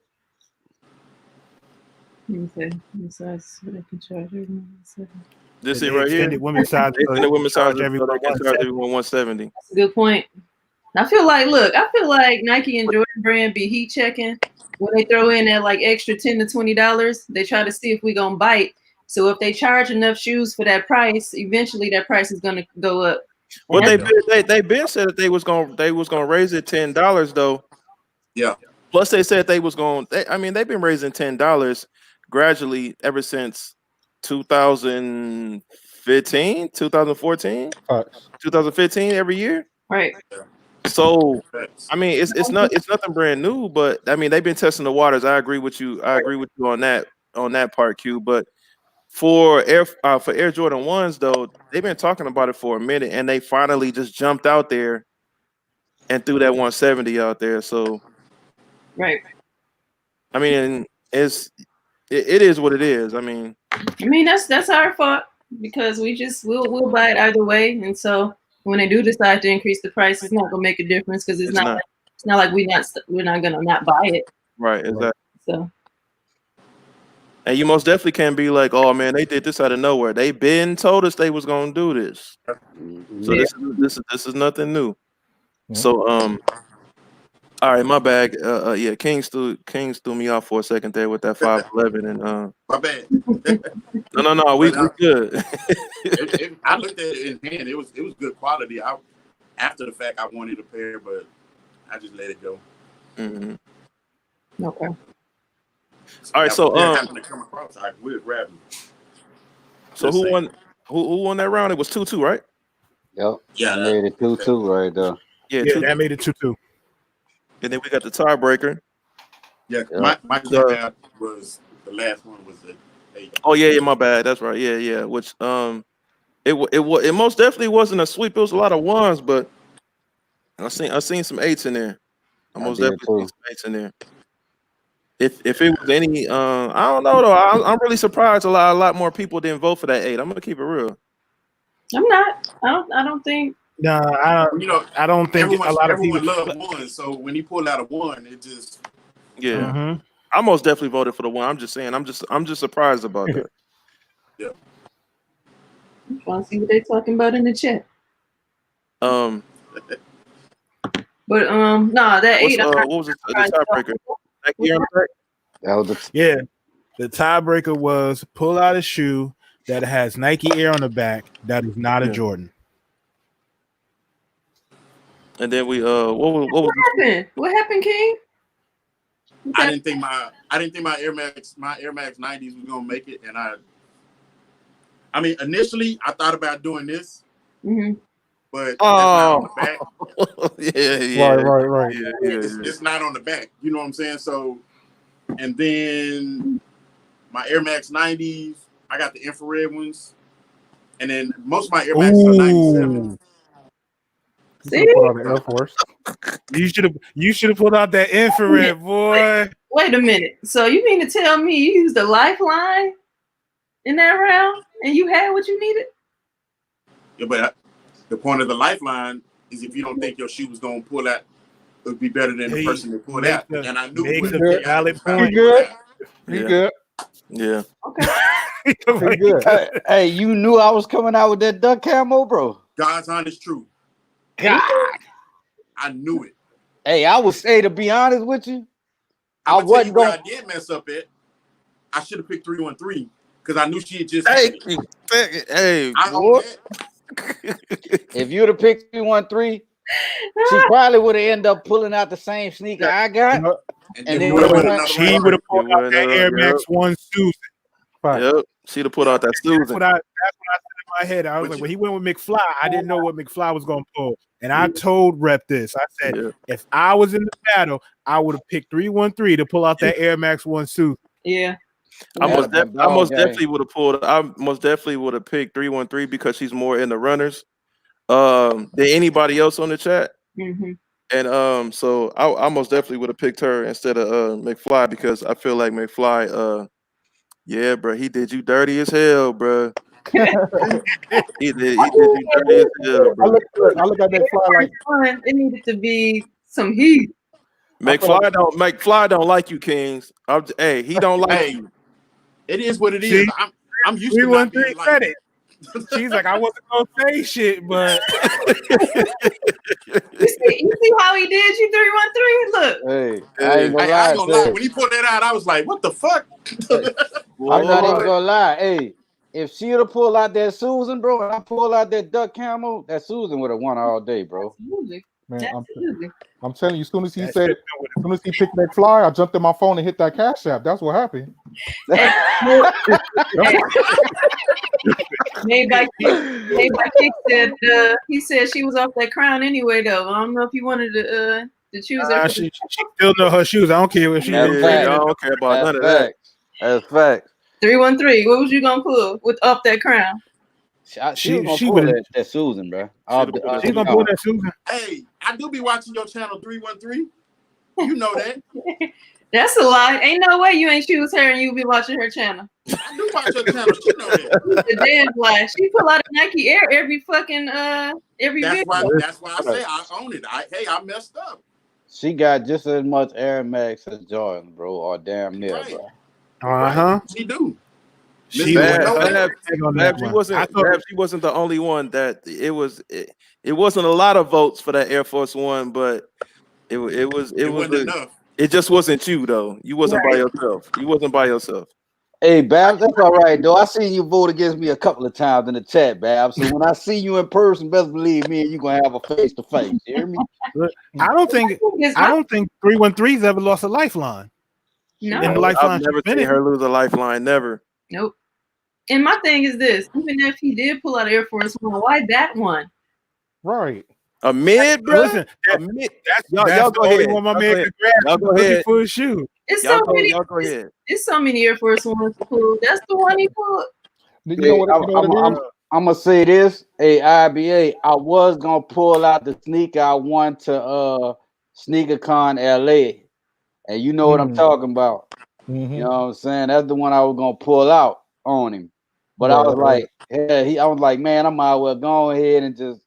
This is right here. Women's size. The women's size everyone they can charge everyone 170. That's a good point. I feel like Nike and Jordan Brand be heat checking when they throw in that like extra $10 to $20. They try to see if we gonna bite. So if they charge enough shoes for that price, eventually that price is gonna go up. Well, they been said that they was gonna raise it $10 though. Yeah. Plus they said they was going. They've been raising $10 gradually ever since 2015, 2014, 2015 every year. Right. So it's nothing brand new, but they've been testing the waters. I agree with you on that part, Q. But for Air Jordan 1s though, they've been talking about it for a minute, and they finally just jumped out there and threw that 170 out there. So right. It is what it is. That's our fault because we'll buy it either way, and so when they do decide to increase the price, it's not gonna make a difference because it's not like we're not gonna not buy it. Right, exactly. So, and you most definitely can't be like, oh man, they did this out of nowhere. They been told us they was gonna do this. So this is nothing new. So all right, my bad. Kings threw me off for a second there with that 5'11" and My bad. No, we good. I looked at it in hand. It was good quality. After the fact, I wanted a pair, but I just let it go. Mm-hmm. Okay. All right, so happened to come across, I will grab them. So who won? Who won that round? It was 2-2, right? Yep. Yeah, made it 2-2 right there. Yeah, that made it 2-2. And then we got the tiebreaker. Yeah, my was the last one was the 8. Oh yeah, my bad. That's right. Yeah. Which it most definitely wasn't a sweep. It was a lot of 1s, but I seen some 8s in there. I most definitely seen some 8s in there. If it was any, I don't know though. I'm really surprised a lot more people didn't vote for that 8. I'm gonna keep it real. I'm not. I don't think. No, I don't think a lot of people love 1. So when he pulled out a 1, it just I most definitely voted for the 1. I'm just saying. I'm just surprised about that. Yeah. I'm trying to see what they're talking about in the chat. But that 8. What was it? The tiebreaker. The tiebreaker was pull out a shoe that has Nike Air on the back that is not a Jordan. And then we what was happened? What happened, King? I didn't think my Air Max 90s was gonna make it, and I mean initially I thought about doing this, but that's not on the back. Right. It's not on the back. You know what I'm saying? So, and then my Air Max 90s, I got the infrared ones, and then most of my Air Maxes are 97. See? Put on the Air Force. You should have pulled out that infrared, boy. Wait a minute. So you mean to tell me you used the Lifeline in that round and you had what you needed? Yeah, but the point of the Lifeline is if you don't think your shoe was gonna pull out, it would be better than the person that pulled out. And I knew it was a valid point. He good. Yeah. Okay. He good. Hey, you knew I was coming out with that duck camo, bro. God's honest truth. God. I knew it. Hey, I would say, to be honest with you, I wasn't wasn't going. going. I did mess up at. I should have picked 313 because I knew she had just. Hey, I own that. If you'd have picked 313, she probably would have ended up pulling out the same sneaker I got. And then she would have pulled out that Air Max 1 Susan. Yep. She'd have put out that Susan. That's what I said in my head. I was like, when he went with McFly, I didn't know what McFly was going to pull. And I told Rep this. I said, if I was in the battle, I would have picked 313 to pull out that Air Max 1 Susan. Yeah. I most definitely would have pulled. I most definitely would have picked 313 because she's more in the runners than anybody else on the chat. And so I most definitely would have picked her instead of McFly because I feel like McFly, yeah, bro, he did you dirty as hell, bro. he did you dirty as hell, bro. I look at McFly like it needed to be some heat. McFly don't like you, Kings. Hey, he don't like you. It is what it is. I'm used to not being like it. She's like, I wasn't gonna say shit, but you see how he did you 313? Look. Hey, I ain't gonna lie. When he pulled that out, I was like, what the fuck? I'm not even gonna lie. Hey, if she would have pulled out that Susan, bro, and I pulled out that duck camo, that Susan would have won all day, bro. Absolutely. Man, I'm telling you, as soon as he picked McFly, I jumped in my phone and hit that Cash App. That's what happened. Made by Kick said he said she was off that crown anyway, though. I don't know if you wanted to choose her. She still know her shoes. I don't care what she is. I don't care about none of that. That's fact. 313. What was you gonna pull with off that crown? She would have that Susan, bro. She's gonna pull that Susan. Hey, I do be watching your channel 313. You know that. That's a lie. Ain't no way you ain't choose her and you be watching her channel. I do watch your channel. She know that. The damn lie. She pull out a Nike Air every fucking every that's video. That's why I say I own it. I messed up. She got just as much Air Max as Jordan, bro, or damn near, Right. bro. Right. She do. She wasn't the only one that it wasn't a lot of votes for that Air Force One, but it wasn't enough. It just wasn't you though. You wasn't by yourself. You wasn't by yourself. Hey, Babs, that's all right, though. I seen you vote against me a couple of times in the chat, Babs. So when I see you in person, best believe me and you gonna have a face to face. You hear me? I don't think 313's ever lost a lifeline. No, in the Lifeline. I've never seen her lose a lifeline. Never. Nope. And my thing is this: even if he did pull out Air Force One, why that one? Right. A mid, bro. Listen, a mid. Y'all go ahead. One my man y'all go ahead for a shoe. It's y'all so many. Y'all go ahead. It's so many Air Force Ones to pull. That's the one he pulled. I'm gonna say this. Hey, IBA, I was gonna pull out the sneaker I won to SneakerCon LA, and you know what I'm talking about. You know what I'm saying? That's the one I was gonna pull out on him. But I was like, I was like, man, I might as well go ahead and just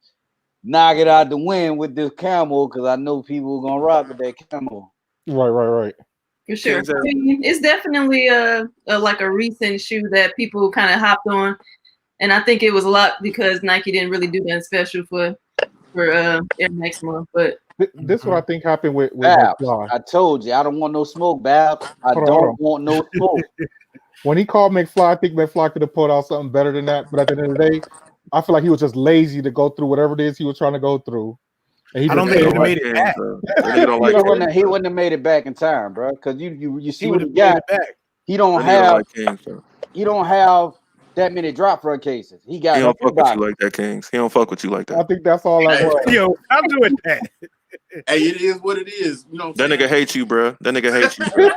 knock it out the wind with this camo because I know people are gonna rock with that camo. Right. For sure. I mean, it's definitely like a recent shoe that people kind of hopped on, and I think it was a lot because Nike didn't really do that special for Air Max month. But this is what I think happened with Babs. I told you I don't want no smoke, Babs. I don't want no smoke. When he called McFly, I think McFly could have pulled out something better than that. But at the end of the day, I feel like he was just lazy to go through whatever it is he was trying to go through. And he I don't just think said he it made it back. That nigga don't He like wouldn't, Kings. he wouldn't have made it back in time, bro. Because you see He what would he have made got. it back. He don't That nigga don't have like Kings, bro. he don't have that many drop run cases. He He got don't two fuck with you boxes. like that, Kings. He don't fuck with you like I that. think that's all I Hey, want. Yo, I'm doing that. Hey, it is what it is. You know what That I'm nigga saying? hates you, bro. That nigga hates you, bro.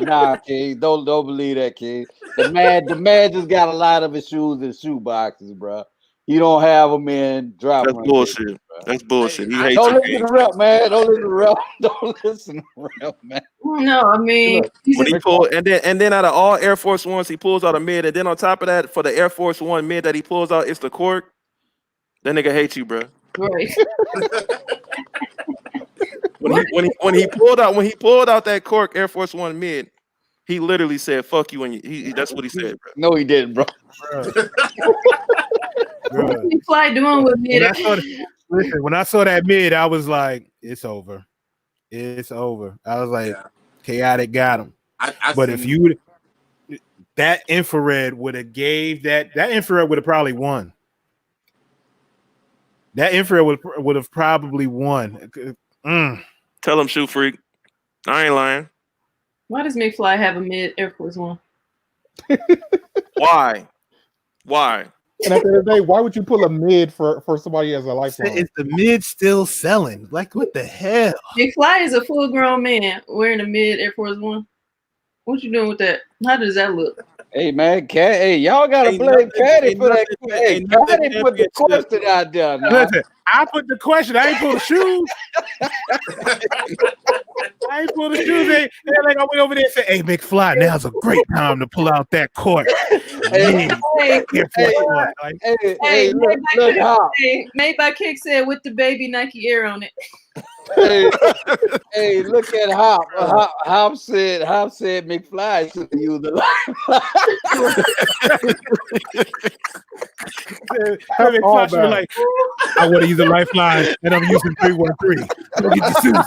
Nah, King. Don't believe that, King. The man just got a lot of his shoes in shoe boxes, bro. He don't have them in drop That's run bullshit. cases, bro. That's bullshit. He Hey, hates Don't you, listen King. to rep, man. Don't listen to rep. Don't listen to rep, man. No, I mean, Look, he's When a, he pulled, and then out of all Air Force Ones, he pulls out a mid, and then on top of that, for the Air Force One mid that he pulls out, it's the cork. That nigga hates you, bro. right. When he pulled out that cork Air Force One mid, he literally said "fuck you," and that's what he said, bro. No, he didn't, bro. What's McFly doing with me? When I saw that mid, I was like, it's over. It's over. I was like, Yeah. Chaotic got him. But if you would, that infrared would have gave that infrared would have probably won. That infrared would have probably won. Tell him, shoot freak. I ain't lying. Why does McFly have a mid Air Force One? Why? Why? And at the end of the day, why would you pull a mid for somebody as a lifeline? Is the mid still selling? Like, what the hell? McFly is a full grown man wearing a mid Air Force One. What you doing with that? How does that look? Hey, man, Cat. Hey, y'all gotta Ain't blame nothing- Caddy ain't for that. nothing- Hey, ain't nothing Caddy put the championship. question out there, man. Listen, I put the question. I ain't pull the shoes. I ain't pull the shoes. They like I went over there and said, "Hey, McFly, now's a great time to pull out that court." Hey, Hey, Air Force One. Like, hey, look how. Made by Kick said with the baby Nike Air on it. Hey, look at Hop. Hop said McFly should have used the McFly should be like, I want to use a lifeline, and I'm using 313. Look at the shoes.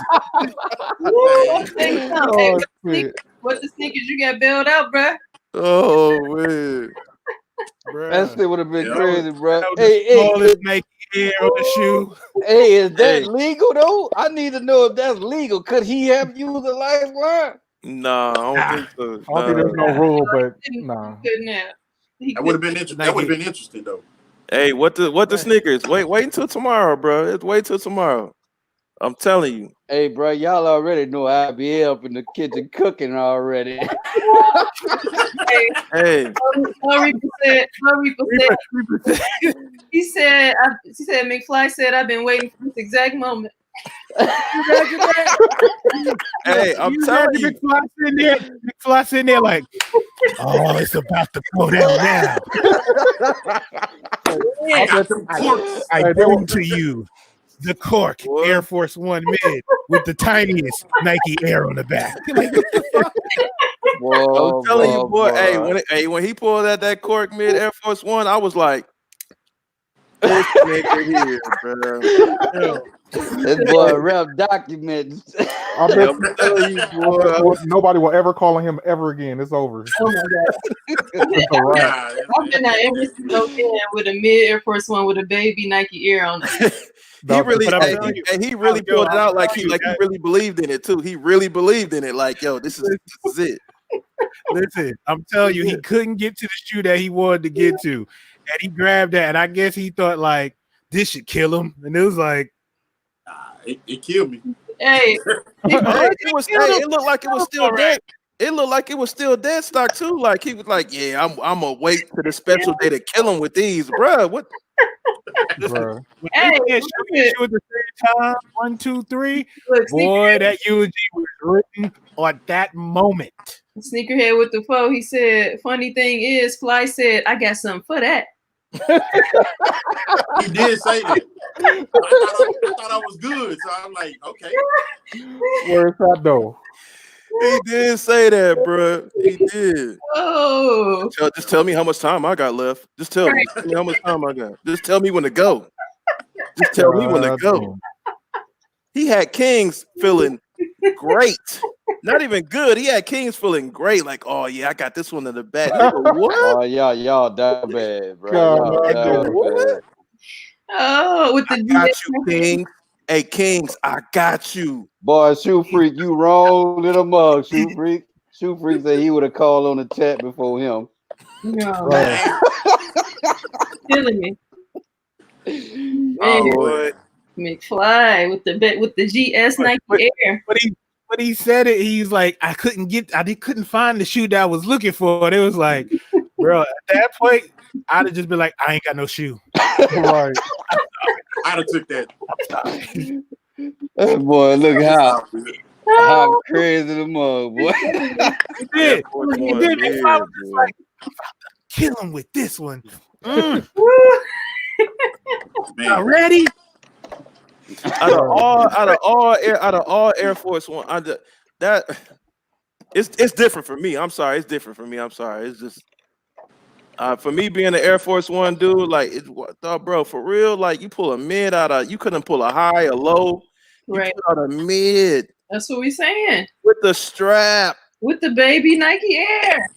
I'm saying something. Oh, shit. What the sneakers you got bailed out, bruh? Oh man. That shit would have been crazy, bro. That was Hey, the smallest Nike Air on the shoe. Hey, is that Hey. legal though? I need to know if that's legal. Could he have used a lifeline? Nah, I don't think so. I don't think there's no rule, but nah. Couldn't have. He That would have been interesting. That would have been interesting though. Hey, what the Snickers? Wait until tomorrow, bro. Wait till tomorrow. I'm telling you. Hey, bro, y'all already know I be up in the kitchen cooking already. Hey, he said, McFly said, I've been waiting for this exact moment. hey, I'm telling you. McFly sitting there like, oh, it's about to go down now. I got them corks. I bring to you the Cork What? Air Force One mid with the tiniest Nike Air on the back. Whoa, I'm telling you, boy. boy. When he pulled out that cork mid Air Force One, I was like, this nigga here, bro. This boy rep documents. I'm I'm telling you, boy. Nobody will ever call on him ever again. It's over. Oh my God. It's a wrap. I've been out every single weekend with a mid Air Force One with a baby Nike Air on it. He really, But I'm hey, telling you, and he really yo, pulled it out like I'm he telling you, really believed in it too. He really believed in it. Like, yo, this is it. Listen, I'm telling you, he couldn't get to the shoe that he wanted to get to. And he grabbed that, and I guess he thought, like, this should kill him. And it was like, It killed me. Hey, It looked like it was still dead. It looked like it was still dead stock too. Like he was like, yeah, I'm gonna wait to the special day to kill him with these, bruh. What? Bro. when Hey, they can't shoot you at the same time, 1, 2, 3, look, boy, that eulogy was written on that moment. Sneakerhead with the foe. He said, funny thing is, Fly said, I got something for that. He did say that. I thought I was good, so I'm like, okay. Where's that though? He did say that, bruh. He did. Oh, Just tell me how much time I got left. Just tell me. Tell me how much time I got. Just tell me when to go. Just tell me when to go. He had Kings feeling great. Not even good. He had Kings feeling great. Like, oh yeah, I got this one in the back. Nigga, what? Oh, y'all that bad, bro. God, Y'all that what? bad. Oh, with the Got you, Kings. Hey, Kings, I got you. Boy, Shoe Freak, you wrong little mug, Shoe Freak. Shoe Freak said he would have called on the chat before him. No, Right. killing me. Oh, Man, boy. McFly with the GS Nike Air. But he said it. He's like, I couldn't find the shoe that I was looking for. And it was like, bro, at that point, I'd have just been like, I ain't got no shoe. Right. I'd have took that. Boy, look how Oh, crazy the mug, boy. He did. Force He One did. weird, McFly was just boy. like, I'm about to kill him with this one. Man. Already? Out of all Air Force One, it's different for me. I'm sorry, it's different for me. I'm sorry. It's just for me being an Air Force One dude, like bro, for real, like you pull a mid out of, you couldn't pull a high, a low, you right. pull out a mid That's what we're saying. with the strap. With the baby Nike Air.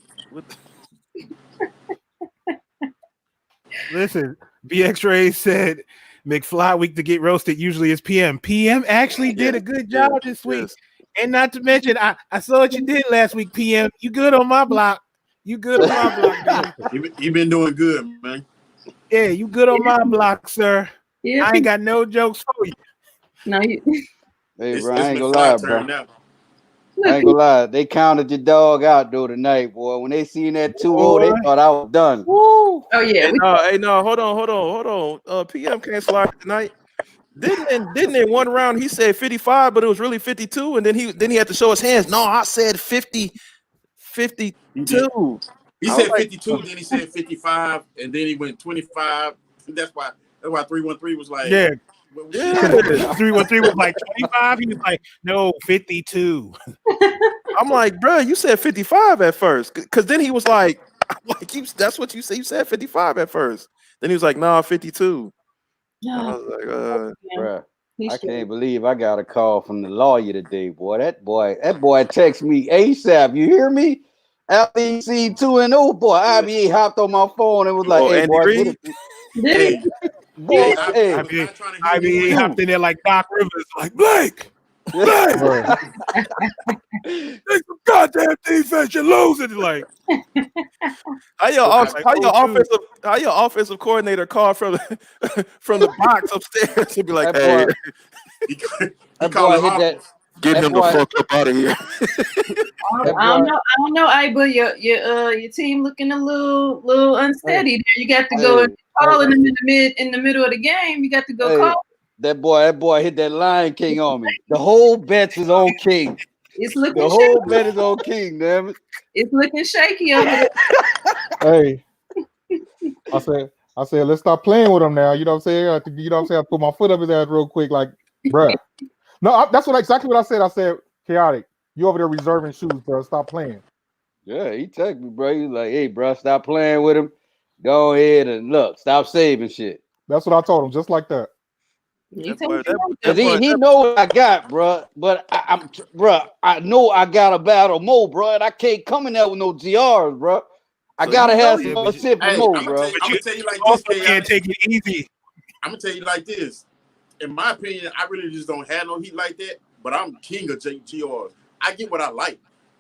Listen, BX-Ray said McFly week to get roasted usually is PM. PM actually did a good job this week. Yes. And not to mention, I saw what you did last week, PM. You good on my block. You good on my block, dude. You been doing good, man. Yeah, you good on my block, sir. Yeah. I ain't got no jokes for you. No, you. Hey, It's bro, I ain't gonna McFly lie, turn bro. now. I ain't gonna lie. They counted your dog out though tonight, boy. When they seen that 2-0, they thought I was done. Woo. Oh yeah. Hey, no, hold on. PM can't slide tonight. Didn't in one round he said 55, but it was really 52, and then he had to show his hands. No, I said 50, 52. He said 52, then he said 55, and then he went 25. That's why 313 was like, Yeah. Yeah. 313 was like 25. He was like, no, 52. I'm like, bro, you said 55 at first, because then he was like, that's what you said. You said 55 at first. Then he was like, nah, 52. I No. was like, Bruh, He I should. can't believe I got a call from the lawyer today, boy. That boy text me ASAP. You hear me? After he seen 2-0, boy, IBA hopped on my phone and was like, "Hey, Andy boy, Reid? hey, boy, hey, I was not trying to I hear mean, he you. hopped in there like Doc Rivers, like, Blake, Right. take some goddamn defense, you're losing. Like, how your offensive coordinator called from the box upstairs to be like, that hey, boy, He that called boy him hit off. that. get that him boy- the fuck up out of here. I don't know, Iba. Your team looking a little unsteady there. You got to go and call in the middle of the game. You got to go call. That boy hit that Lion King on me. The whole bet is on King. It's looking The shaky. whole bet is on King, damn it. It's looking shaky over there. Hey, I said, let's stop playing with him now. You know what I'm saying? I put my foot up his ass real quick, like, bruh. No, that's exactly what I said. I said, chaotic. You over there reserving shoes, bro. Stop playing. Yeah, he texted me, bro. He's like, hey, bro, stop playing with him. Go ahead and look, stop saving shit. That's what I told him, just like that. Cause he know what I got, bro. But I know I got a battle more, bro. And I can't come in there with no GRs, bro. I gotta have some shit for more, bro. I'm gonna tell you like also this, can't take it easy. I'm gonna tell you like this. In my opinion, I really just don't have no heat like that. But I'm king of GRs. I get what I like,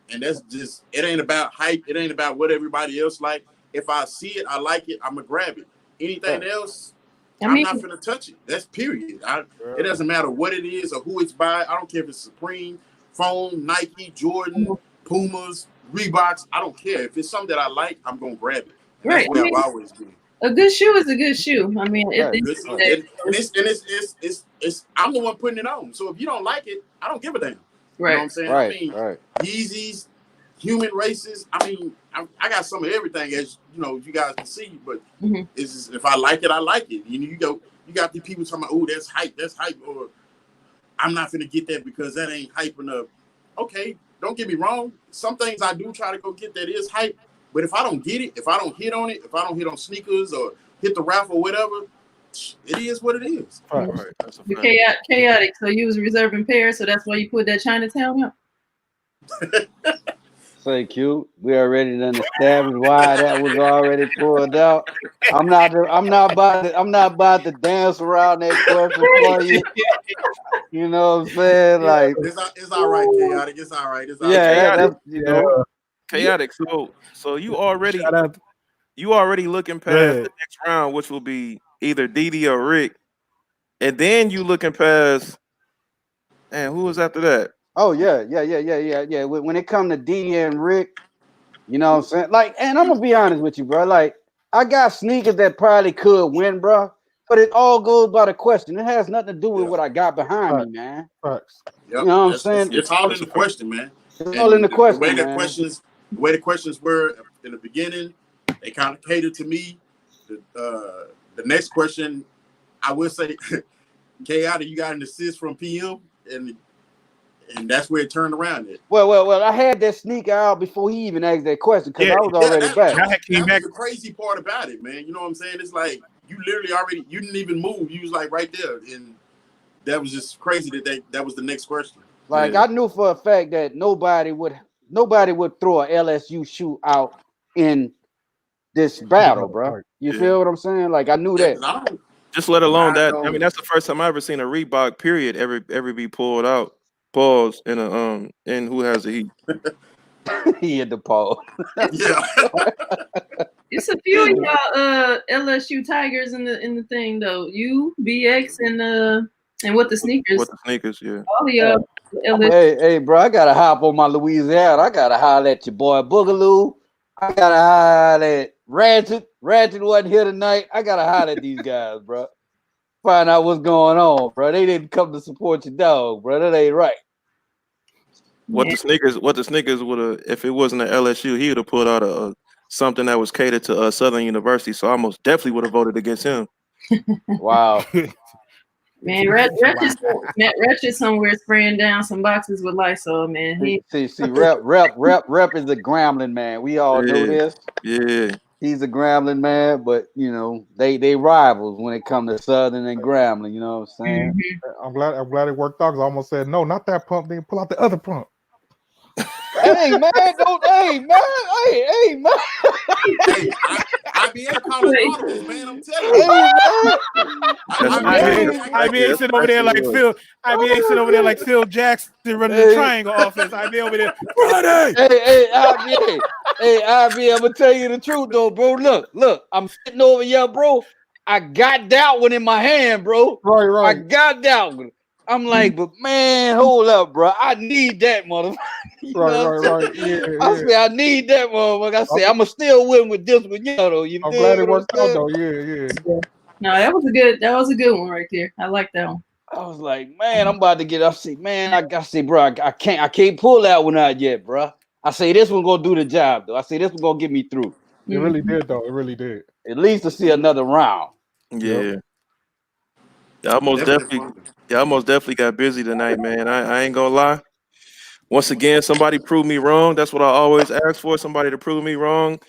and that's just it. Ain't about hype. It ain't about what everybody else like. If I see it, I like it. I'm gonna grab it. Anything else, I'm not gonna touch it. That's period. It doesn't matter what it is or who it's by. I don't care if it's Supreme, Phone, Nike, Jordan, Pumas, Reeboks. I don't care. If it's something that I like, I'm gonna grab it. And that's where I've always been. A good shoe is a good shoe. I mean, I'm the one putting it on. So if you don't like it, I don't give a damn. Right. You know what I'm saying? Right. I mean, right. Yeezys, human races. I mean, I got some of everything, as you know, you guys can see. But it's just, if I like it, I like it. You got the people talking about, oh, that's hype, or I'm not gonna get that because that ain't hype enough. Okay, don't get me wrong. Some things I do try to go get that is hype. But if I don't get it, if I don't hit on it, if I don't hit on sneakers or hit the raffle or whatever, it is what it is. Right. Chaotic. So you was reserving pairs, so that's why you put that Chinatown up. say, Q. We already done established why that was already pulled out. I'm not about to dance around that question for you. You know what I'm saying? Like, It's all right, chaotic. It's all right. It's all yeah, right. Chaotic, that's chaotic. So Shout out. you already looking Go past ahead. the next round, which will be either Didi or Rick, and then you looking past. And who was after that? Oh yeah. When it come to D and Rick, you know what I'm saying? Like, and I'm gonna be honest with you, bro. Like, I got sneakers that probably could win, bro. But it all goes by the question. It has nothing to do with Yeah. what I got behind me, Facts. man. Facts. You Yep. know what I'm saying? It's all in the question, man. It's all in And the the way question, man. the way the questions were in the beginning, they kind of catered to me. The next question, I will say, chaotic, you got an assist from PM, and that's where it turned around. Well, I had that sneaker out before he even asked that question because Yeah, I was already back. Came back. was the crazy part about it, man. You know what I'm saying? It's like you literally already, you didn't even move. You was like right there, and that was just crazy that was the next question. Like, Yeah. I knew for a fact that nobody would throw a LSU shoe out in this battle, bro. You Yeah. feel what I'm saying? Like, I knew Yeah, that. 'cause I don't. Just let alone I that. I mean, don't. that's the first time I ever seen a Reebok period ever be pulled out. Pause in a in who has the heat. He had the pause. Yeah. It's a few of y'all LSU Tigers in the thing though. You, BX, and what the sneakers. What the sneakers, yeah. All of y'all LSU. Hey, bro, I gotta hop on my Louisiana. I gotta holler at your boy Boogaloo. I gotta holler at Ratchet. Ratchet wasn't here tonight. I gotta holler at these guys, bro. Find out what's going on, bro. They didn't come to support your dog, bro. That ain't right. What the sneakers would have, if it wasn't an LSU, he would have put out a something that was catered to Southern University. So I most definitely would have voted against him. Wow. Man, Ratchet somewhere spraying down some boxes with Lysol, man. See, rep is a gremlin, man. We all know Yeah. this. Yeah. He's a gremlin, man, but you know, they rivals when it comes to Southern and Grambling, you know what I'm saying? Mhm. I'm glad it worked out because I almost said no, not that pump. Then pull out the other pump. Hey man, hey man. Hey, IBA calling audibles, man. I'm telling Hey you. man. IBA sitting over there like Phil. IBA sitting over there like Phil Jackson running the triangle offense. IBA over there. Friday. Hey, IBA. Hey, IBA, I'm gonna tell you the truth though, bro. Look, I'm sitting over here, bro. I got that one in my hand, bro. Right. I got that one. I'm like, but man, hold up, bro. I need that motherfucker. Right. Yeah. I say I need that motherfucker. I say I'ma still win with this one, you know. Though you I'm dig glad it what I'm worked out saying? though. Yeah. No, that was a good one right there. I like that one. I was like, man, I'm about to get. I say, man, I say, bro, I can't pull that one out yet, bro. I say this one gonna do the job though. I say this one gonna get me through. It really did though. It really did. At least to see another round. Yeah. I most definitely got busy tonight, man. I ain't gonna lie. Once again, somebody proved me wrong. That's what I always ask for. Somebody to prove me wrong.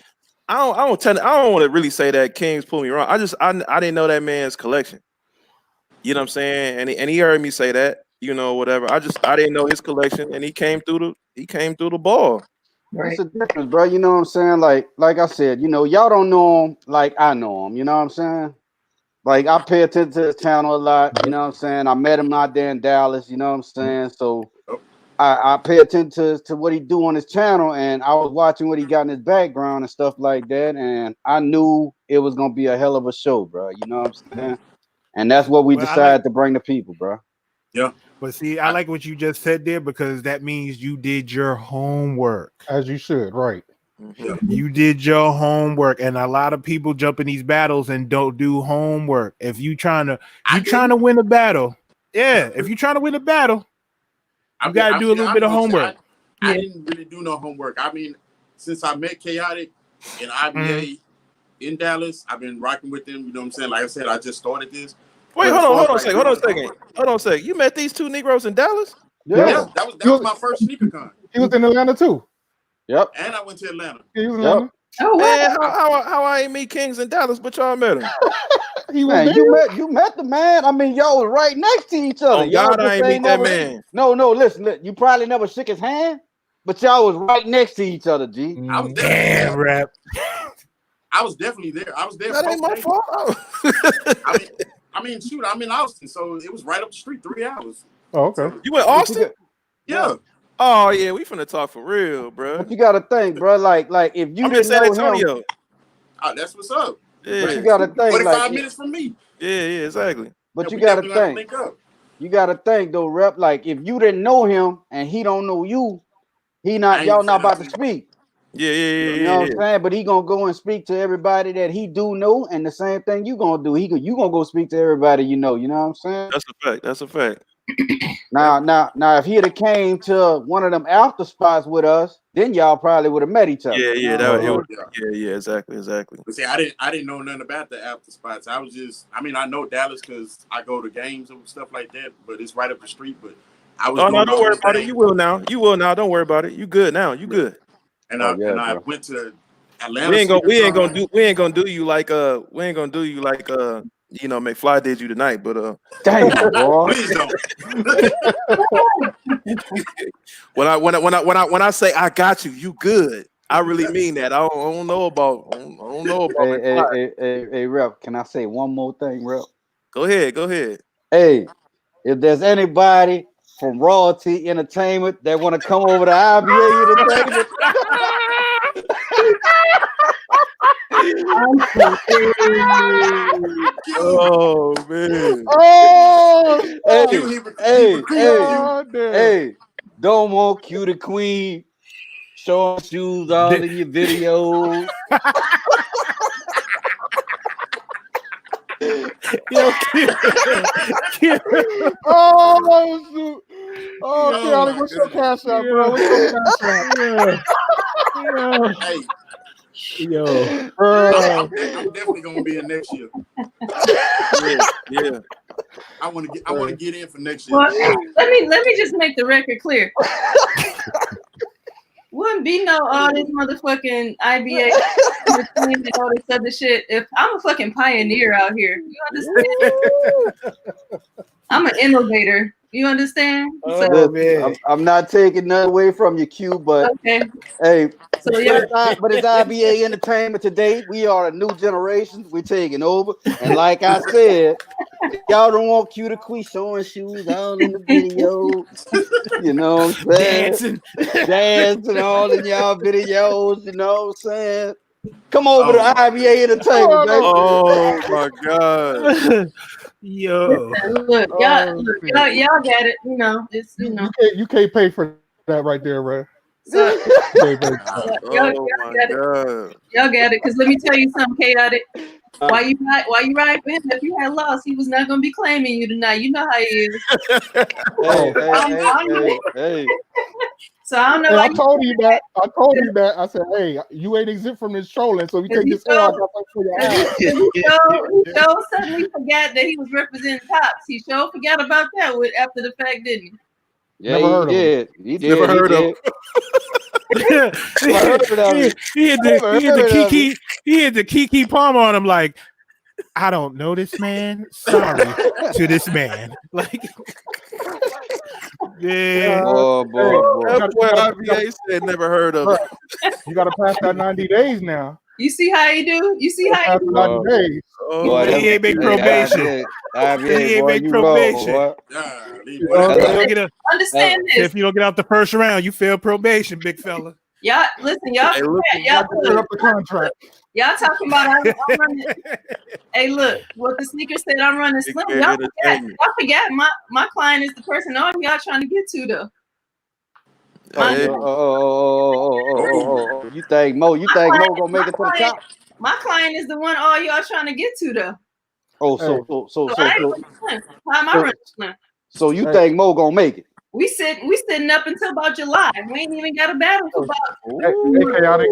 I don't want to really say that Kings pulled me wrong. I didn't know that man's collection. You know what I'm saying? And he heard me say that, you know, whatever. I didn't know his collection, and he came through the ball. Right. It's a difference, bro. You know what I'm saying? Like I said, you know, y'all don't know him like I know him. You know what I'm saying? Like I pay attention to his channel a lot. You know what I'm saying? I met him out there in Dallas. You know what I'm saying? So I pay attention to what he do on his channel, and I was watching what he got in his background and stuff like that, and I knew it was gonna be a hell of a show, bro. You know what I'm saying? And that's what we decided to bring to people, bro. Yeah. But see, I like what you just said there because that means you did your homework. As you should, right. You did your homework, and a lot of people jump in these battles and don't do homework. If you trying to win a battle, if you're trying to win a battle, you got to do a little bit of homework. I didn't really do no homework. I mean, since I met Chaotic and IBA in Dallas, I've been rocking with them. You know what I'm saying? Like I said, I just started this. Wait, hold on a second. You met these two Negroes in Dallas? Yeah, that was my first sneaker con. He was in Atlanta too. Yep. And I went to Atlanta. He was in Atlanta. Oh, man, how I ain't meet Kings in Dallas, but y'all met him. He was man, there. you met the man. I mean, y'all was right next to each other. Oh, God, I ain't meet that man. No, listen. You probably never shook his hand. But y'all was right next to each other, G. I was Damn, definitely rap. I was definitely there. I was there. That ain't my both fault. days. I mean, shoot, I'm in Austin, so it was right up the street, 3 hours. Oh, okay. So, You in Austin? yeah. Oh yeah, we finna talk for real, bro. But you gotta think, bro. Like if you I'm in didn't San know him, Antonio. Oh, that's what's up. Yeah, but you gotta think, 45 like, minutes from me. yeah, exactly. but Yeah, you we gotta definitely have to think. link up. You gotta think though, rep. Like if you didn't know him and he don't know you, I y'all ain't not about to saying speak. Yeah, You know what I'm saying? But he gonna go and speak to everybody that he do know, and the same thing you gonna do. You gonna go speak to everybody you know. You know what I'm saying? That's a fact. That's a fact. Now, if he'd have came to one of them after spots with us, then y'all probably would have met each other. Yeah, You yeah, know what that I'm would. saying? Yeah, exactly. But see, I didn't know nothing about the after spots. I was just, I mean, I know Dallas because I go to games and stuff like that, but it's right up the street. But I was Oh doing no, my don't worry own about it. thing. You will now. You will now. Don't worry about it. You good now. You Yeah. good. And Oh, yeah, I bro. went to Atlanta. We ain't gonna Sneaker do you like McFly did you tonight, but Damn, boy. Please don't. when I say I got you, you good. I really mean that. I don't know about McFly. Hey, Rep, can I say one more thing, Rep? Go ahead. Hey, if there's anybody from Royalty Entertainment that want to come over to IBA Entertainment, Oh man. Oh, hey, don't want cutie queen showing shoes all in your videos. Yo, oh, shoot. Oh, Yo, Kelly, my what's your goodness. cash out, bro? What's your cash out? Hey, yo. Bro. I'm definitely gonna be in next year. Yeah. I want to get in for next year. Well, let me just make the record clear. Wouldn't be no all this motherfucking IBA and all this other shit if I'm a fucking pioneer out here. You understand? I'm an innovator. You understand? Oh, man. I'm not taking nothing away from you, Q, but Okay. hey, So yeah, but it's IBA Entertainment today. We are a new generation. We're taking over. And like I said, y'all don't want Q to quit showing shoes all in the video. You know what I'm saying? Dancing all in y'all videos. You know what I'm saying? Come over to IBA Entertainment, baby. Oh my god. Yo. look, y'all got it. You know, it's You can't pay for that right there, bro. So, Y'all Oh my god. y'all got it. Cause let me tell you something, chaotic. Why you ride for him? If you had lost, he was not gonna be claiming you tonight. You know how he is. Hey. So I don't know. And Why I told you that. I said, hey, you ain't exempt from this trolling, so you take this L. I got something for your ass. he suddenly forgot that he was representing Tops. He sure forgot about that after the fact, didn't he? Yeah, Never heard of him. He did. Never heard of him. He had the Kiki Palmer on him like, I don't know this man. Sorry to this man. Like, yeah. Boy. That boy IBA said never heard of it. You got to pass that 90 days now. You see how he do? You see how Pass he the do? 90 days. Oh, He ain't make probation. IBA, He ain't boy, make you probation. wrong, boy. Understand this. If you don't get out the first round, you fail probation, big fella. Y'all listen, y'all. Hey, look, Y'all Put up the contract. Y'all talking about I'm running. Hey, look, what the sneaker said. I'm running Big slim. man Y'all entertainment. forget my client is the person all y'all trying to get to though. Hey, You think Mo gonna make it to the top? My client is the one all y'all trying to get to though. Oh, So I ain't running slim. How am I running slim? So you think Mo gonna make it? We sitting up until about July. We ain't even got a battle for about. Hey, Chaotic,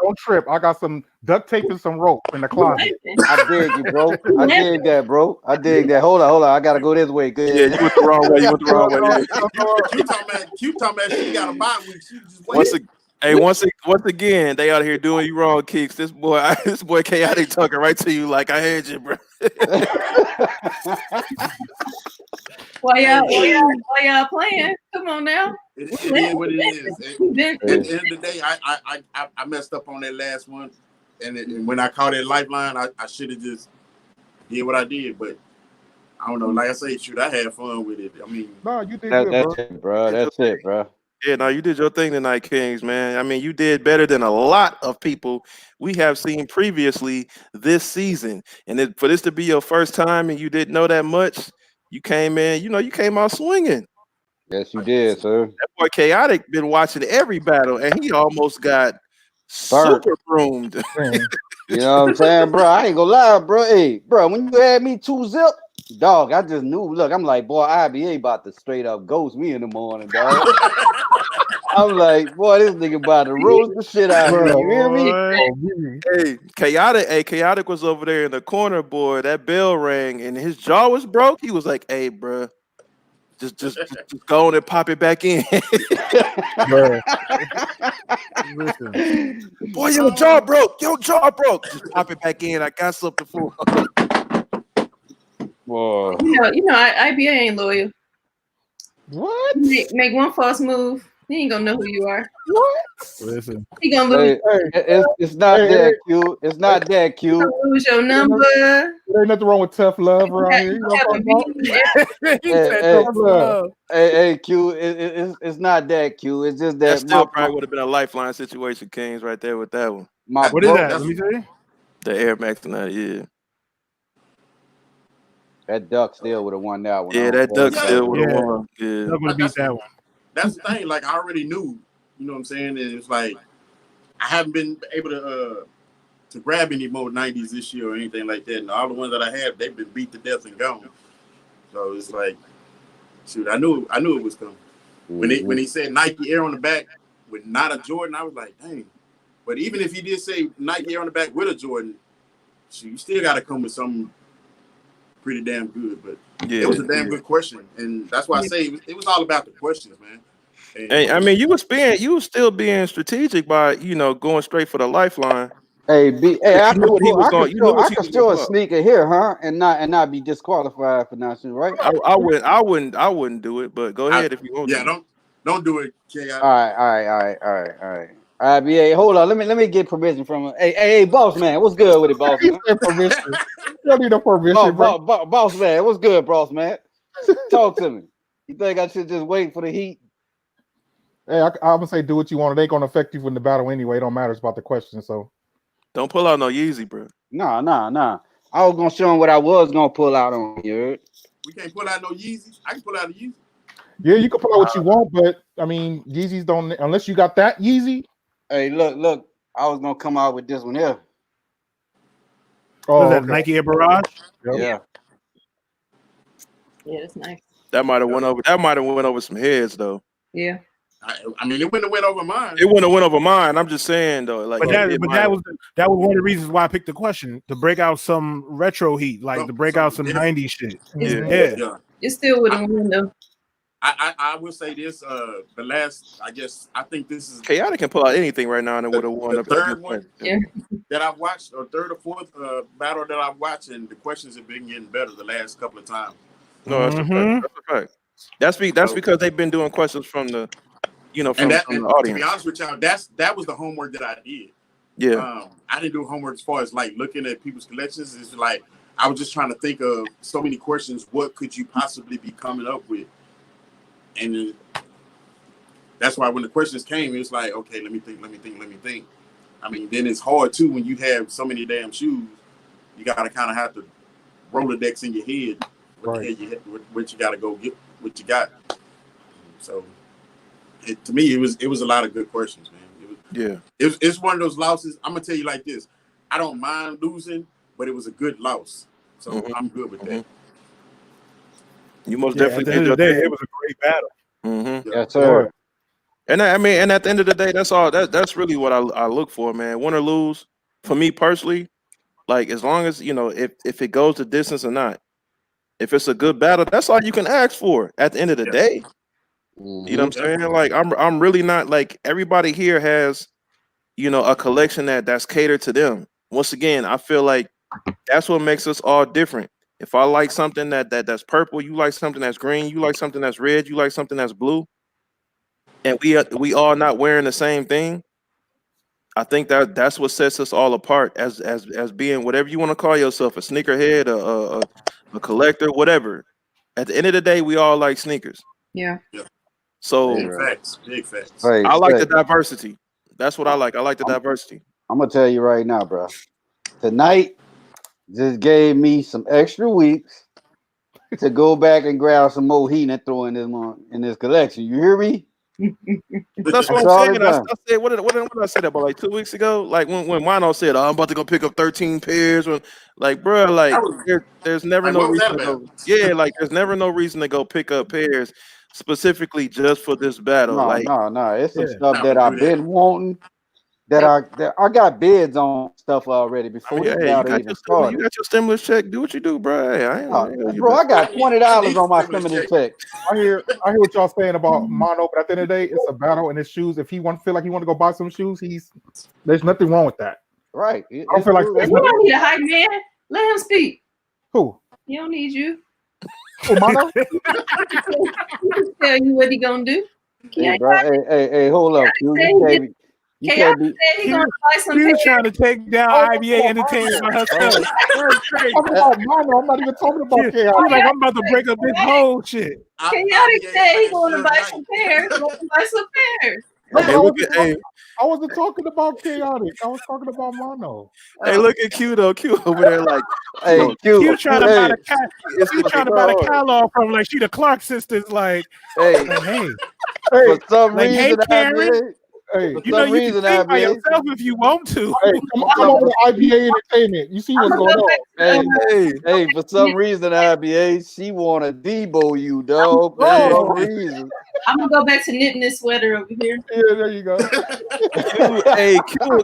don't trip. I got some duct tape and some rope in the closet. I dig you, bro. I dig that, bro. I dig that. Hold on. I gotta go this way. Good. yeah, you went the wrong way. You went the wrong way. Q talking about she got a bye week. She just wait. Once again, they out here doing you wrong, Kicks. This boy Chaotic talking right to you like I had you, bro. Why y'all playing? Come on now. It is what it is. At the end of the day, I messed up on that last one, and when I caught that lifeline, I should have just did what I did. But I don't know. Like I say, shoot, I had fun with it. I mean, No, you did good, bro. That's it, bro. That's it, bro. Yeah, no, you did your thing tonight, Kings, man. I mean, you did better than a lot of people we have seen previously this season. And for this to be your first time and you didn't know that much, you came in, you came out swinging. Yes, you did, sir. That boy Chaotic been watching every battle, and he almost got Burnt. super broomed. You know what I'm saying, bro? I ain't gonna lie, bro. Hey, bro, when you had me 2-zip, dog, I just knew. Look, I'm like, boy, IBA about to straight up ghost me in the morning, dog. I'm like, boy, this nigga about to roast the shit out of me. You hear me? Chaotic was over there in the corner, boy. That bell rang, and his jaw was broke. He was like, "Hey, bro, just go on and pop it back in." Listen, Boy, your jaw broke. Just pop it back in. I got something for him. Boy. IBA ain't loyal. What? Make one false move, he ain't gonna know who you are. What? listen. He gonna lose. It's not that cute. It's not that He cute. gonna lose your number. There ain't nothing wrong with tough love around here. You know what I'm talking about? He said tough love. Hey, Q, it's not that cute. It's just That that still probably would have been a lifeline situation, Kings, right there with that one. What is that? Let me see. The Air Max tonight, yeah. That duck still would have won that one. Yeah, that duck still would have Yeah. won. Yeah. Duck would have beat that one. that's the thing. Like I already knew, you know what I'm saying? And it's like I haven't been able to grab any more 90s this year or anything like that. And all the ones that I have, they've been beat to death and gone. So it's like, shoot, I knew it was coming. When he said Nike Air on the back with not a Jordan, I was like, dang. But even if he did say Nike Air on the back with a Jordan, shoot, you still got to come with something pretty damn good. But it was a damn good question, and that's why I say it was all about the questions, man. And, Hey, I mean, you was still being strategic by going straight for the lifeline. Hey, I You knew what he was going. You knew what he can was still a going. sneaker here, huh? And not be disqualified for not shooting, right? I wouldn't do it, but go ahead if you want. Yeah, to. don't do it, K. All right. IBA, hold on. Let me get permission from him. Hey, boss man, what's good with it, boss He man? said permission. You don't need no permission, bro. Boss man, what's good, boss man? Talk to me. You think I should just wait for the heat? Hey, I'm gonna say do what you want. It ain't gonna affect you in the battle anyway. It don't matter. It's about the question. So Don't pull out no Yeezy, bro. Nah. I was gonna show him what I was gonna pull out on you. We can't pull out no Yeezys. I can pull out a Yeezy. yeah, you can pull out what you want, but I mean, Yeezys don't unless you got that Yeezy. Hey, look. I was gonna come out with this one here. Oh, What is that, okay. Nike Air Barrage? Yep. Yeah, that's nice. That might have went over. That might have went over some heads though. Yeah. I mean, it wouldn't have went over mine. It wouldn't have went over mine. I'm just saying though. Like, But that was one of the reasons why I picked the question to break out some retro heat, like to break out some 90s shit. Yeah. It still wouldn't win though. I will say this. The last, I think this is Chaotic can pull out anything right now and it would have won. the third one Yeah. that I've watched, or third or fourth battle that I've watched, and the questions have been getting better the last couple of times. No, that's a fact. That's because they've been doing questions from the, from the To audience. be honest with y'all, that was the homework that I did. Yeah. I didn't do homework as far as like looking at people's collections. It's like I was just trying to think of so many questions. What could you possibly be coming up with? And that's why when the questions came, it's like, okay, let me think. I mean, then it's hard too when you have so many damn shoes. You gotta kind of have to Rolodex in your head. What you gotta go get? What you got? So, to me, it was a lot of good questions, man. It's one of those losses. I'm gonna tell you like this: I don't mind losing, but it was a good loss, so I'm good with that. You most definitely at the end of the day, it was a great battle. Mm-hmm. Yes, sir. And I mean, and at the end of the day, that's all. That's really what I look for, man. Win or lose, for me personally, like as long as if it goes the distance or not, if it's a good battle, that's all you can ask for. At the end of the day, you know what I'm saying? Like I'm really not like everybody here has, a collection that's catered to them. Once again, I feel like that's what makes us all different. If I like something that's purple, you like something that's green, you like something that's red, you like something that's blue. and we all not wearing the same thing, I think that's what sets us all apart as being whatever you want to call yourself, a sneakerhead, a collector, whatever. At the end of the day, we all like sneakers. Yeah. So Big facts. Big facts. Hey, I like the hey, diversity. That's what I like. I like the diversity. I'm gonna tell you right now, bro. Tonight just gave me some extra weeks to go back and grab some more heat and throw in this collection. You hear me? That's what That's I'm all saying. it I done. said, what did I say that about like 2 weeks ago? Like when Wino said, oh, I'm about to go pick up 13 pairs. When, like, bro, like That was, there's never like, no what was reason that to about? go. Yeah, like there's never no reason to go pick up pairs specifically just for this battle. No, Like, no. It's some Yeah. stuff I that would I've do that. been wanting. That I got bids on stuff already I before mean, this hey, battle even you started. got your stimulus check. Do what you do, bro. Hey, I ain't No, gonna you bro, I got I $20 need on my stimulus stimulus check. check. I hear what y'all saying about Mono, but at the end of the day, it's a battle in his shoes. If he feel like he want to go buy some shoes, there's nothing wrong with that. Right. I don't feel like We don't need a hype man. Let him speak. Who? He don't need you. Oh, Mono? He can tell you what he gonna do. Hey, bro. Hey, hold up. You can't be. Said he gonna buy some She was pairs. trying to take down Oh, IBA Entertainment by herself. That's crazy. I'm talking about Mono. I'm not even talking about She chaos. was like, I'm about to break up this whole shit. Chaotic said he gonna buy some pairs. Buy some pairs. No, Hey, but look at I wasn't talking about chaotic. I was talking about Mono. hey, look at Q though. Q over there, like, Hey, yo, She Q. was trying to buy the it's she was trying to buy the catalog from like she the Clark sisters, like Hey, hey, Hey, for some like, hey, reason, Karen. IBA. hey, For you know some you can reason, think by IBA. yourself if you want to. hey, come over to IBA Entertainment. You see what's going on. Hey, hey, for some reason, IBA, she want to debo you, dog. For Hey. some reason. I'm gonna go back to knitting this sweater over here. Yeah, there you go.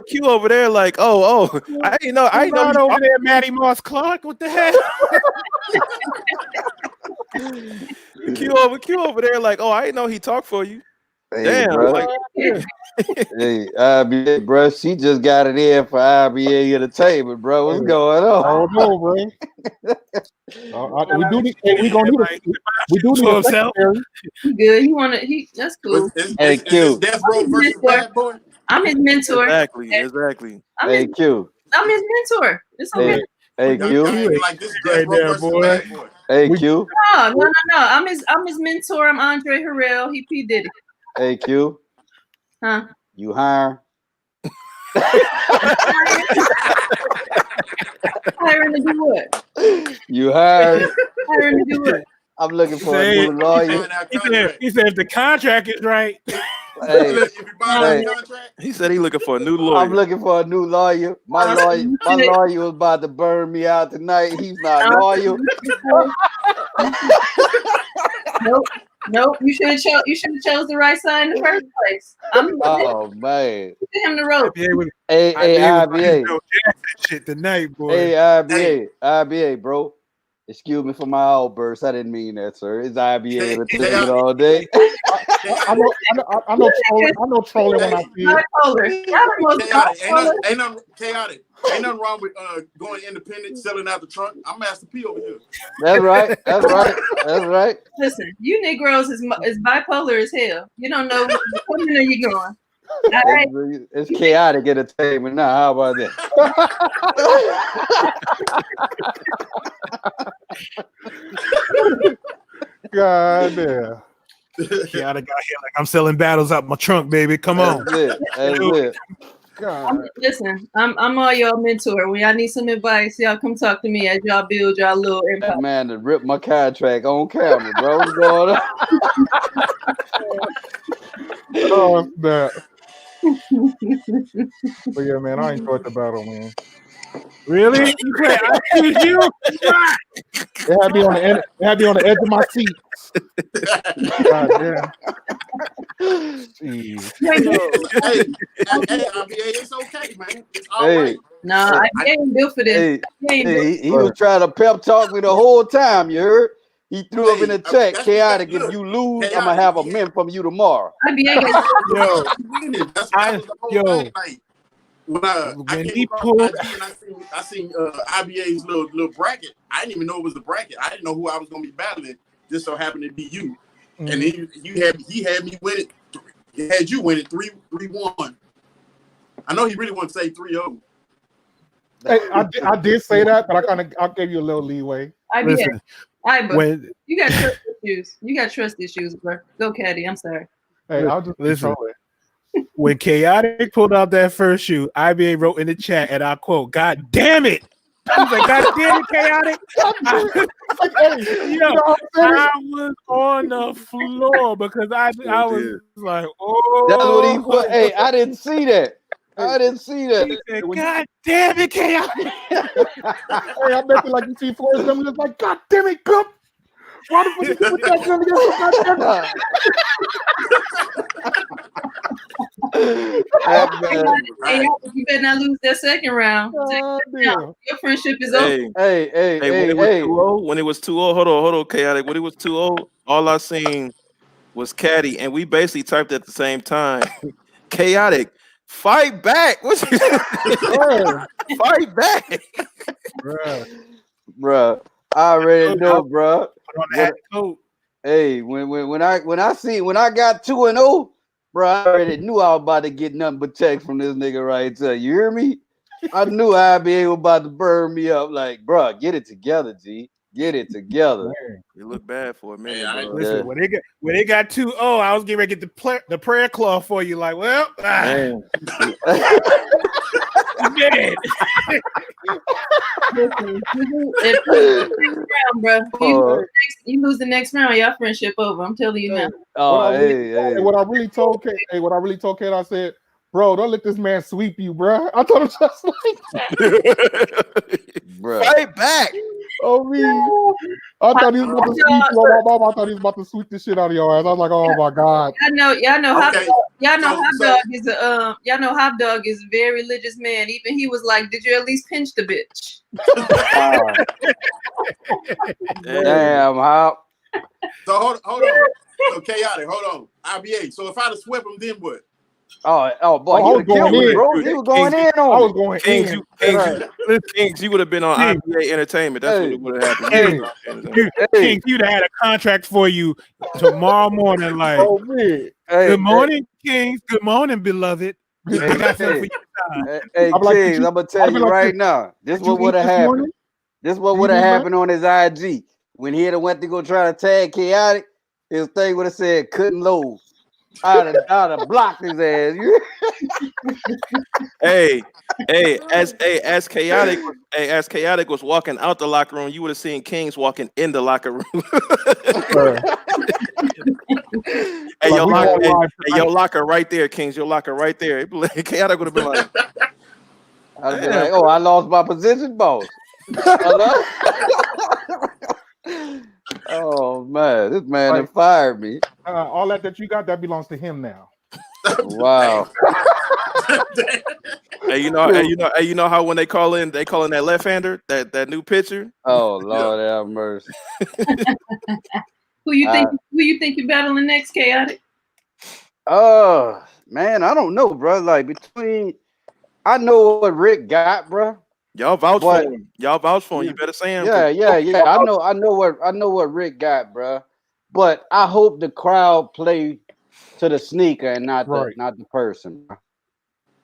Q over there, like, oh, I ain't know I'm not you over there, Maddie Moss Clark. What the hell? Q over there, like, oh, I didn't know he talked for you. Hey, Damn, bro. like, Hey, IBA, bro. She just got it in for IBA Entertainment, bro. What's going I on? don't know, bro. We do need. Hey, we gonna need. We do need To a himself. secretary. He good. That's cool. Is Hey, this Q. Death Row versus Bad Boy? I'm his mentor. exactly. Hey, Q. I'm his mentor. It's okay. Hey, Y'all Q. acting like this is Death Right Row there, versus boy. Bad Boy. Hey, Q. No. I'm his mentor. I'm Andre Harrell. He P Diddy. Hey, Q. Huh? You hire? Hiring to do what? You hired? Hiring to do what? I'm looking for a Say- new lawyer. Sign that He contract. said if the contract is right, Hey, Look, if you buy Hey. that contract, He said he looking for a new I'm lawyer. looking for a new lawyer. My lawyer was about to burn me out tonight. He's not loyal. Nope. You should have chose the right side in the first place. I'm Oh man. him the rope. IBA was Hey, IBA. Joe Jackson shit tonight, boy. Hey, IBA, bro. Excuse me for my outburst. I didn't mean that, sir. It's IBA Entertainment all day. I know trolling when I see it. Bipolar. Y'all the most chaotic. bipolar. Ain't nothing chaotic. Ain't nothing wrong with going independent, selling out the trunk. I'm Master P over here. That's right. Listen, you Negroes is bipolar as hell. You don't know what minute you going. All right. It's chaotic entertainment now. How about that? God damn. Yeah, I got here like I'm selling battles out my trunk, baby. Come on. That's it. God. Listen, I'm all y'all mentor. When y'all need some advice, y'all come talk to me as y'all build y'all little empire. That man that ripped my contract on camera, bro. What's going on? Oh, that. But yeah, man, I enjoyed the battle, man. Really? You play I choose you? It had me on the end. It had me on the edge of my seat. God damn. Jeez. Hey, IBA, it's okay, man. It's all Hey. right. No, I ain't built for this. He was trying to pep talk me the whole time, you heard? He threw up in the chat, chaotic. If you lose, I'm gonna have a mint from you tomorrow. Yo, Like, when I came across IG and I seen IBA's little bracket, I didn't even know it was the bracket. I didn't know who I was gonna be battling. Just so happened to be you, and he had me win it. He had you win it 3-1. I know he really wanted to say 3-0. Hey, I did say that, but I gave you a little leeway. Listen, when you got trust issues. You got trust issues, bro. Go, Caddy. I'm sorry. Hey, I'll just listen. control it. When Chaotic pulled out that first shoe, IBA wrote in the chat, and I quote, "God damn it!" He was like, "God damn it, Chaotic!" I was on the floor because I was like, "Oh." That's what he put. Hey, I didn't see that. I didn't see that. He said, "God damn it, Chaotic!" Hey, I bet you like you see Forrest Gump, just like, God damn it, Gump. Why the fuck you put that gun against Hey, you better not lose that second round. Your friendship is over. Hey, when it was 2-0, hold on, Chaotic. When it was 2-0, all I seen was Caddy, and we basically typed at the same time. Chaotic, fight back. What's fight back, bro? I already know, bro. Hey, when I got 2-0, bro, I already knew I was about to get nothing but text from this nigga right there. You hear me? I knew I'd be able about to burn me up. Like, bro, get it together, G. Get it together. You look bad for a minute. Hey, listen, when they got 2-0, I was getting ready to get the prayer cloth for you. Like, well, man. You lose the next round, your friendship over. I'm telling you now. What I really told Kate, I said, bro, don't let this man sweep you, bro. I told him just like that. Bro. Fight back. Oh me. I thought he was about to sweep you. My mom, I thought he was about to sweep the shit out of your ass. I was like, oh my God. Y'all know Hot Dog is a very religious man. Even he was like, did you at least pinch the bitch? Damn, Hop. So hold on. So Chaotic, hold on. IBA. So if I'd have swept him, then what? Oh boy, he was going in, bro. He was going in on. I was going in. Kings, you would have been on IBA Entertainment. That's what would have happened. Kings, you'd have had a contract for you tomorrow morning. Like, good morning, Kings. Good morning, beloved. I got something for you. Hey, Kings, I'm gonna tell you right now. This is what would have happened. This is what would have happened on his IG when he had went to go try to tag Chaotic. His thing would have said couldn't load. I'd have blocked his ass. As Chaotic was walking out the locker room, you would have seen Kings walking in the locker room. Your locker right there, Kings. Your locker right there. Chaotic would have been like, I'd be like, oh, I lost my position, boss. Oh man, this man has fired me. All that you got, that belongs to him now. Wow. Hey, you know how when they call in that left-hander, that new pitcher. Oh Lord, have mercy. Who you think you're battling next, Chaotic? Man, I don't know, bro. Like I know what Rick got, bro. Y'all vouch for him. Y'all vouch for him. You better say him. Yeah. I know what Rick got, bro. But I hope the crowd play to the sneaker and not the person.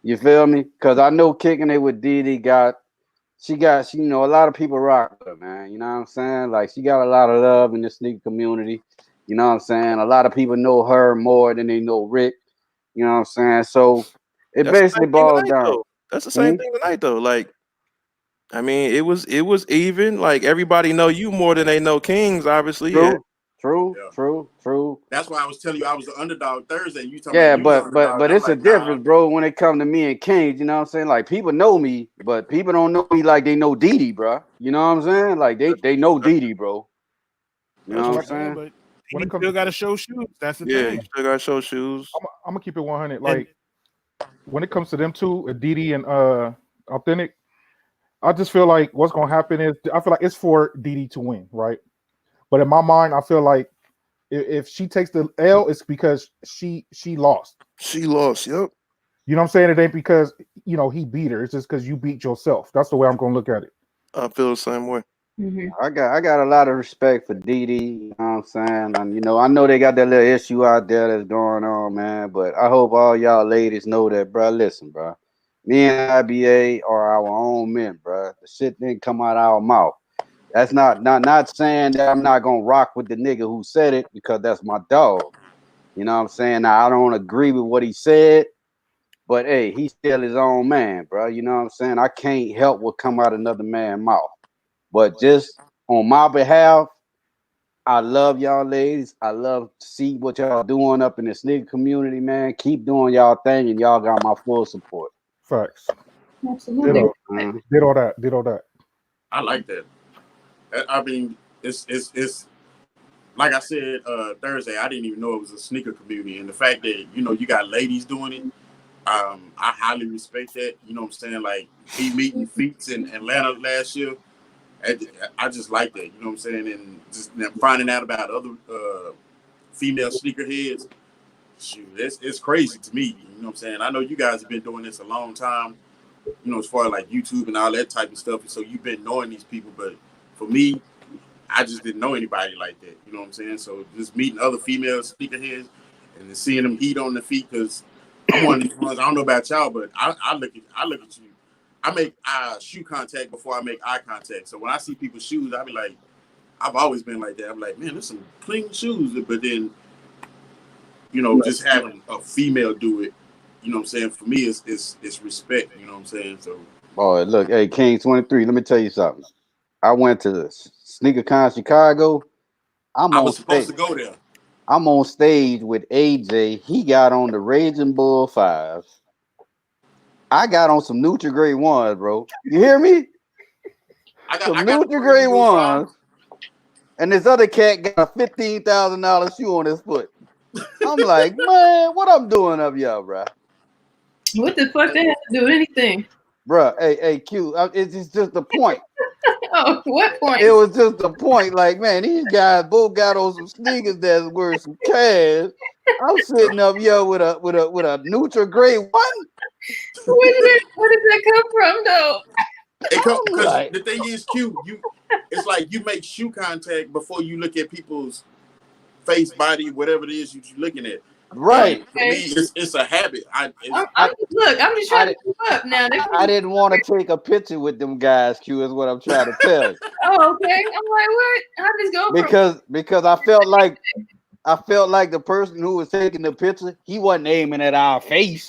You feel me? Because I know kicking it with Didi she a lot of people rock her, man. You know what I'm saying? Like she got a lot of love in the sneaker community. You know what I'm saying? A lot of people know her more than they know Rick. You know what I'm saying? So it basically boils down. That's the same thing tonight, though. Like, I mean, it was even. Like everybody know you more than they know Kings, obviously. True. That's why I was telling you I was the underdog Thursday. You talking but it's a difference, bro, when it comes to me and Kings. You know what I'm saying? Like people know me, but people don't know me like they know Didi, bro. You know what I'm saying? Like they know Didi, bro. You know what I'm saying? But when it still got to show shoes. That's the thing. You still got to show shoes. I'm gonna keep it 100. Like when it comes to them two, Didi and Authentic, I just feel like what's gonna happen is I feel like it's for Didi to win, right? But in my mind, I feel like if she takes the L, it's because she lost. She lost, yep. You know what I'm saying? It ain't because he beat her. It's just because you beat yourself. That's the way I'm gonna look at it. I feel the same way. Mm-hmm. I got a lot of respect for Didi. You know what I'm saying? And I know they got that little issue out there that's going on, man. But I hope all y'all ladies know that, bro. Listen, bro. Me and IBA are our own men, bro. The shit didn't come out our mouth. That's not saying that I'm not gonna rock with the nigga who said it because that's my dog. You know what I'm saying? Now I don't agree with what he said, but hey, he's still his own man, bro. You know what I'm saying? I can't help what come out another man's mouth. But just on my behalf, I love y'all ladies. I love to see what y'all doing up in the sneaker community, man. Keep doing y'all thing, and y'all got my full support. Facts. Absolutely. Did all that. Did all that. I like that. I mean, it's like I said Thursday. I didn't even know it was a sneaker community, and the fact that you got ladies doing it, I highly respect that. You know what I'm saying? Like me meeting Feats in Atlanta last year, I just like that. You know what I'm saying? And just finding out about other female sneakerheads, shoot, it's crazy to me. You know what I'm saying? I know you guys have been doing this a long time. As far as like YouTube and all that type of stuff, and so you've been knowing these people, but for me, I just didn't know anybody like that. You know what I'm saying? So just meeting other female sneakerheads and then seeing them heat on the feet, because I'm one of these ones. I don't know about y'all, but I look at you. I make shoe contact before I make eye contact. So when I see people's shoes, I be like, I've always been like that. I'm like, man, there's some clean shoes. But then, just having a female do it, you know what I'm saying? For me, it's respect. You know what I'm saying? So. Boy, look, hey, King 23. Let me tell you something. I went to the SneakerCon Chicago. I was supposed to go there. I'm on stage with AJ. He got on the Raging Bull 5s. I got on some Nutri-Grade 1s, bro. You hear me? I got some Nutri-Grade 1s. And this other cat got a $15,000 shoe on his foot. I'm like, man, what I'm doing up y'all, bro? What the fuck they have to do with anything? Bro, hey, Q, it's just the point. Oh, what point? It was just the point. Like, man, these guys both got on some sneakers that's worth some cash. I'm sitting up here with a Nutri-Grade 1. Where did that come from, though? Because the thing is, Q, it's like you make shoe contact before you look at people's face, body, whatever it is you're looking at. Right. And for me, it's a habit. I'm just trying to keep up now. I didn't want to take a picture with them guys, Q, is what I'm trying to tell you. Oh, okay. I'm like, what? How did this go? Because I felt like the person who was taking the picture, he wasn't aiming at our face.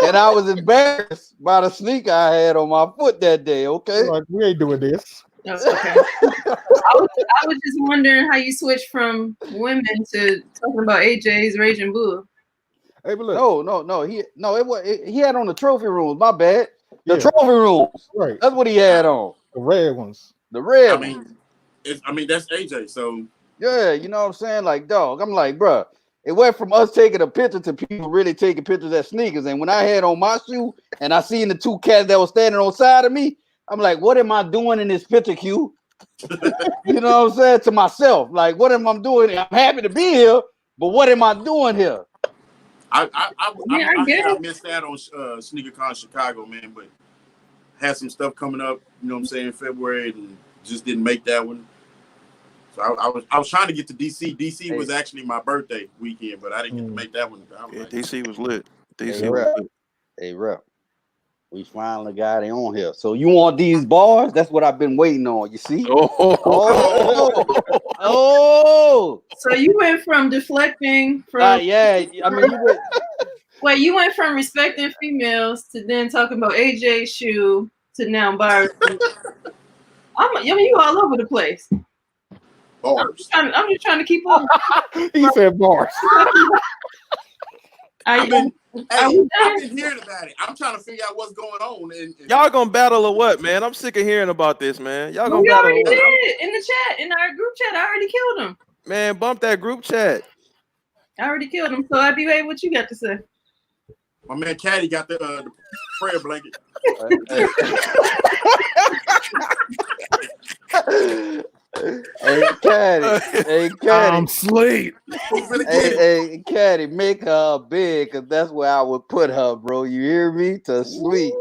And I was embarrassed by the sneaker I had on my foot that day. Okay, like, we ain't doing this. Okay. I was just wondering how you switched from women to talking about AJ's Raging Bull. Hey, but look. No. He had on the trophy rooms. My bad. The trophy rooms. Right. That's what he had on. The red ones. The red ones. That's AJ. So yeah, you know what I'm saying? Like, dog. I'm like, bro. It went from us taking a picture to people really taking pictures at sneakers. And when I had on my shoe and I seen the two cats that were standing on side of me, I'm like, what am I doing in this picture, Q? You know what I'm saying? To myself, like, what am I doing? I'm happy to be here, but what am I doing here? I missed that on SneakerCon Chicago, man, but had some stuff coming up, you know what I'm saying, in February, and just didn't make that one. So I was trying to get to DC. DC was actually my birthday weekend, but I didn't get to make that one. DC was lit. Hey, rep. We finally got it on here. So you want these bars? That's what I've been waiting on. You see? Oh. So you went from deflecting from Wait, you went from respecting females to then talking about AJ's shoe to now bars. You all over the place. Bars. I'm just trying to keep up. He said bars. I've been hearing about it. I'm trying to figure out what's going on. And y'all gonna battle or what, man? I'm sick of hearing about this, man. Y'all gonna we battle already or what? did in the chat, in our group chat. I already killed him. Man, bump that group chat. I already killed him. So IBA, what you got to say? My man Caddy got the prayer blanket. Hey, Caddy. I'm asleep. Hey, Caddy, make her big, because that's where I would put her, bro. You hear me? To sleep.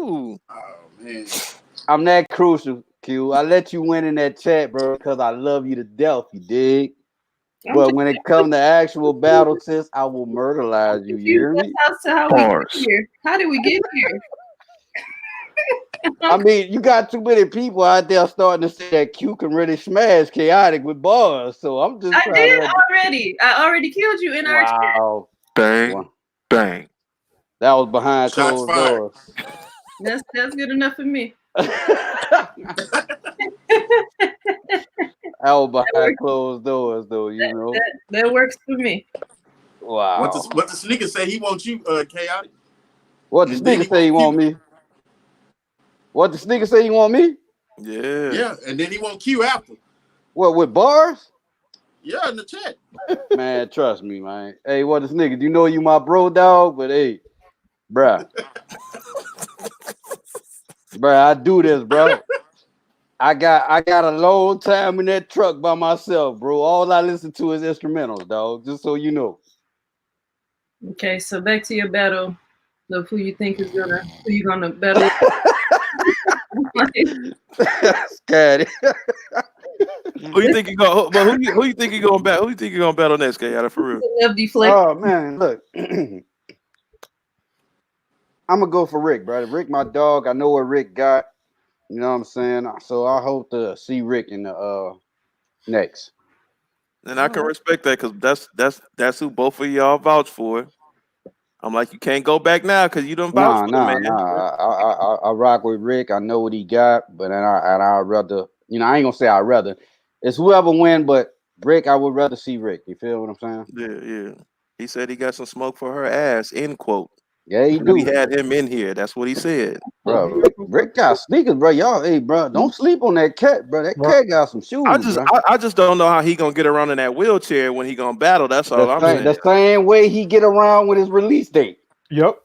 Ooh. Oh man. I'm that crucial, Q. I let you win in that chat, bro, because I love you to death, you dig? I'm But just when it comes to actual battle, sis, I will murderize you. You confused hear me? as to how we Bars. get here. How did we get here? I mean, you got too many people out there starting to say that Q can really smash chaotic with bars. So I'm just I trying did to. already. I already killed you in our chat. Wow. Bang. Wow. Bang. That was behind Shots closed fired. doors. That's good enough for me. That was behind closed doors, though, you know. That works for me. Wow. What the sneaker say? He wants you, chaotic. What the And then sneaker he say you want won't me? What the sneaker say you want me? Yeah. Yeah, and then he won't Q after. What, with bars? Yeah, in the chat. Man, trust me, man. Hey, what the sneaker? You know you my bro, dog, but hey, bruh. Bruh, I do this, bro. I got a long time in that truck by myself, bro. All I listen to is instrumentals, dog. Just so you know. Okay, so back to your battle of who you think is who you gonna battle. Scared. Who you think you go? But who you think you gonna battle? Who you think you gonna battle next, Chaotic, for real? Love deflect. Oh man, look. I'm gonna go for Rick, bro. Rick, my dog. I know what Rick got. You know what I'm saying? So I hope to see Rick in the next. And I can respect that because that's who both of y'all vouch for. I'm like, you can't go back now because you done vouch for the man. I rock with Rick. I know what he got, but I'd rather, I ain't gonna say I'd rather. It's whoever win, but Rick, I would rather see Rick. You feel what I'm saying? Yeah. He said he got some smoke for her ass. End quote. Yeah, he We do. had him in here. That's what he said. Bro, Rick got sneakers, bro. Y'all, hey, bro, don't sleep on that cat, bro. That cat got some shoes, bro. I just don't know how he gonna get around in that wheelchair when he gonna battle. That's all I'm saying. The same way he get around with his release date. Yep.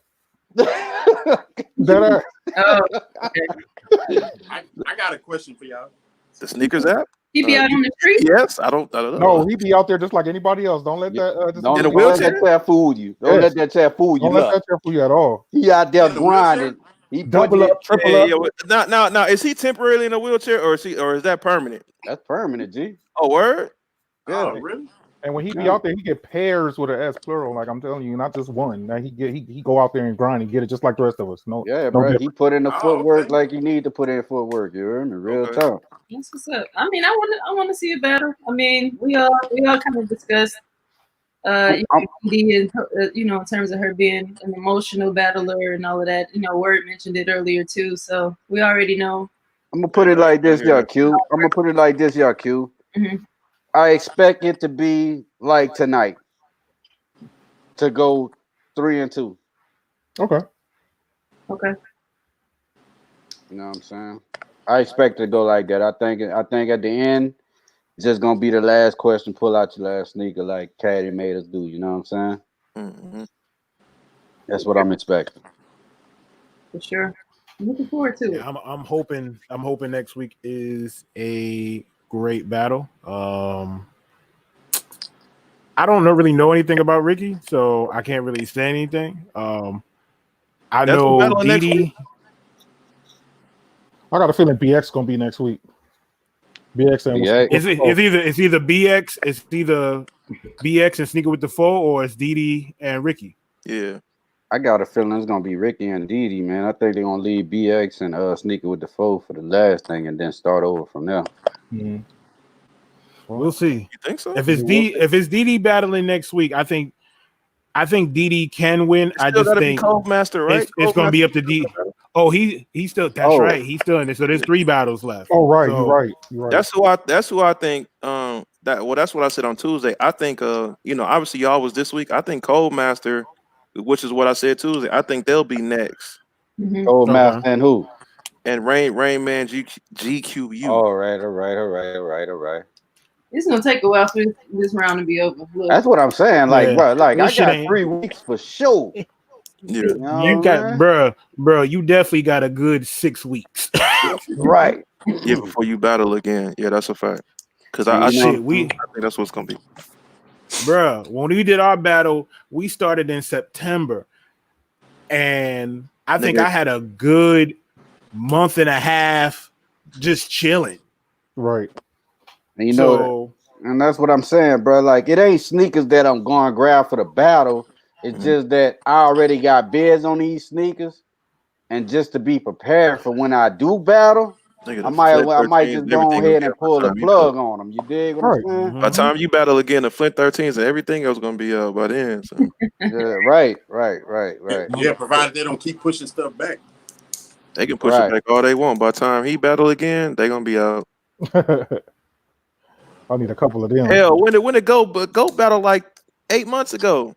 Oh, okay. I got a question for y'all. The sneakers app? He be out on the street? Yes, I don't know. No, he be out there just like anybody else. Don't let that. Don't in a let wheelchair? that chat fool you. Don't let that chat fool you. Don't let that chat fool you at all. He out there In a grinding. wheelchair? He Double up, triple up. Now, is he temporarily in a wheelchair or is that permanent? That's permanent, G. Oh, word? Yeah. Oh, really? And when he be out there, he get pairs with an S plural. Like I'm telling you, not just one. Now he go out there and grind and get it just like the rest of us. No, Yeah, bro. different. He put in the footwork okay. like you need to put in footwork. You heard me? Real time. That's what's up. I mean, I want to see a battle. I mean, we all kind of discussed, in terms of her being an emotional battler and all of that. Word mentioned it earlier too, so we already know. I'm gonna put it like this, y'all, Q. I'm gonna put it like this, y'all, Q. Mhm. I expect it to be like tonight, to go 3-2. Okay. Okay. You know what I'm saying? I expect it to go like that. I think at the end, it's just gonna be the last question. Pull out your last sneaker, like Caddy made us do. You know what I'm saying? Mm-hmm. That's what I'm expecting. For sure. Looking forward to it. Yeah, I'm hoping next week is a great battle. I don't really know anything about Ricky, so I can't really say anything. I know Didi. I got a feeling BX gonna be next week. BX and It's either BX, it's either BX and Sneaker with the Foe, or it's Didi and Ricky. Yeah. I got a feeling it's gonna be Ricky and Didi, man. I think they're gonna leave BX and Sneaker with the Foe for the last thing, and then start over from there. Mm-hmm. We'll see. You think so? If it's Didi battling next week, I think Didi can win. I just think Cold Master, right? It's going to be up to Didi. Oh, he's still. That's right. He's still in it. So there's 3 battles left. Oh, right. So, You're right. That's who I think. That's what I said on Tuesday. I think. Obviously y'all was this week. I think Cold Master, which is what I said Tuesday. I think they'll be next. Mm-hmm. Cold Master and who? And Rain Man GQU. All right. It's gonna take a while for this round to be over. Look. That's what I'm saying. Like, bro, like this I got 3 weeks for sure. Yeah. You got, bro. You definitely got a good 6 weeks. Right. Yeah, before you battle again. Yeah, that's a fact. Because I think that's what's gonna be. Bro, when we did our battle, we started in September, and I think Nigga. I had a good month and a half just chilling. Right. And you know, So and that's what I'm saying, bro. Like, it ain't sneakers that I'm going to grab for the battle. It's just that I already got bids on these sneakers, and just to be prepared for when I do battle, Nigga, I the might Flint just 13s, go everything gonna ahead be and out by pull the the time you battle. plug on them. You dig what Right. I'm saying? By the time you battle again, the Flint 13s and everything else gonna be out by then. So. Yeah, right. Right. Yeah, provided they don't keep pushing stuff back. They can push it Right. back all they want. By the time he battle again, they gonna be out. I need a couple of them. Hell, when it go battle like 8 months ago.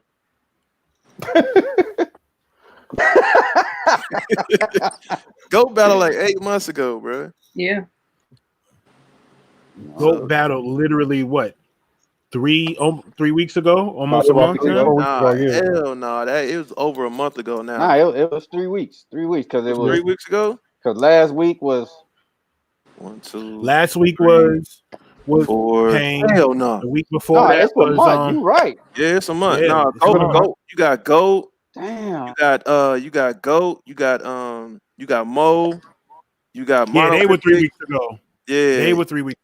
Go battle like 8 months ago, bro. Yeah. GOAT battle literally what? 3 weeks ago, almost a About month 3 now. 4 weeks Nah, ago, yeah. hell no. That it was over a month ago now. Nah, it was 3 weeks. 3 weeks because It it was 3 was weeks ago. because last week was 1, 2, Last week 3, was 4. Pain. Hell no. The week before that it's a was month. You right. Yeah, it's a month. Yeah, Nah, it's a month. Goat. You got Goat. Damn. You got Goat. You got Mo. You got Yeah, they were 3 Monolithic. weeks ago. Yeah. They were 3 weeks.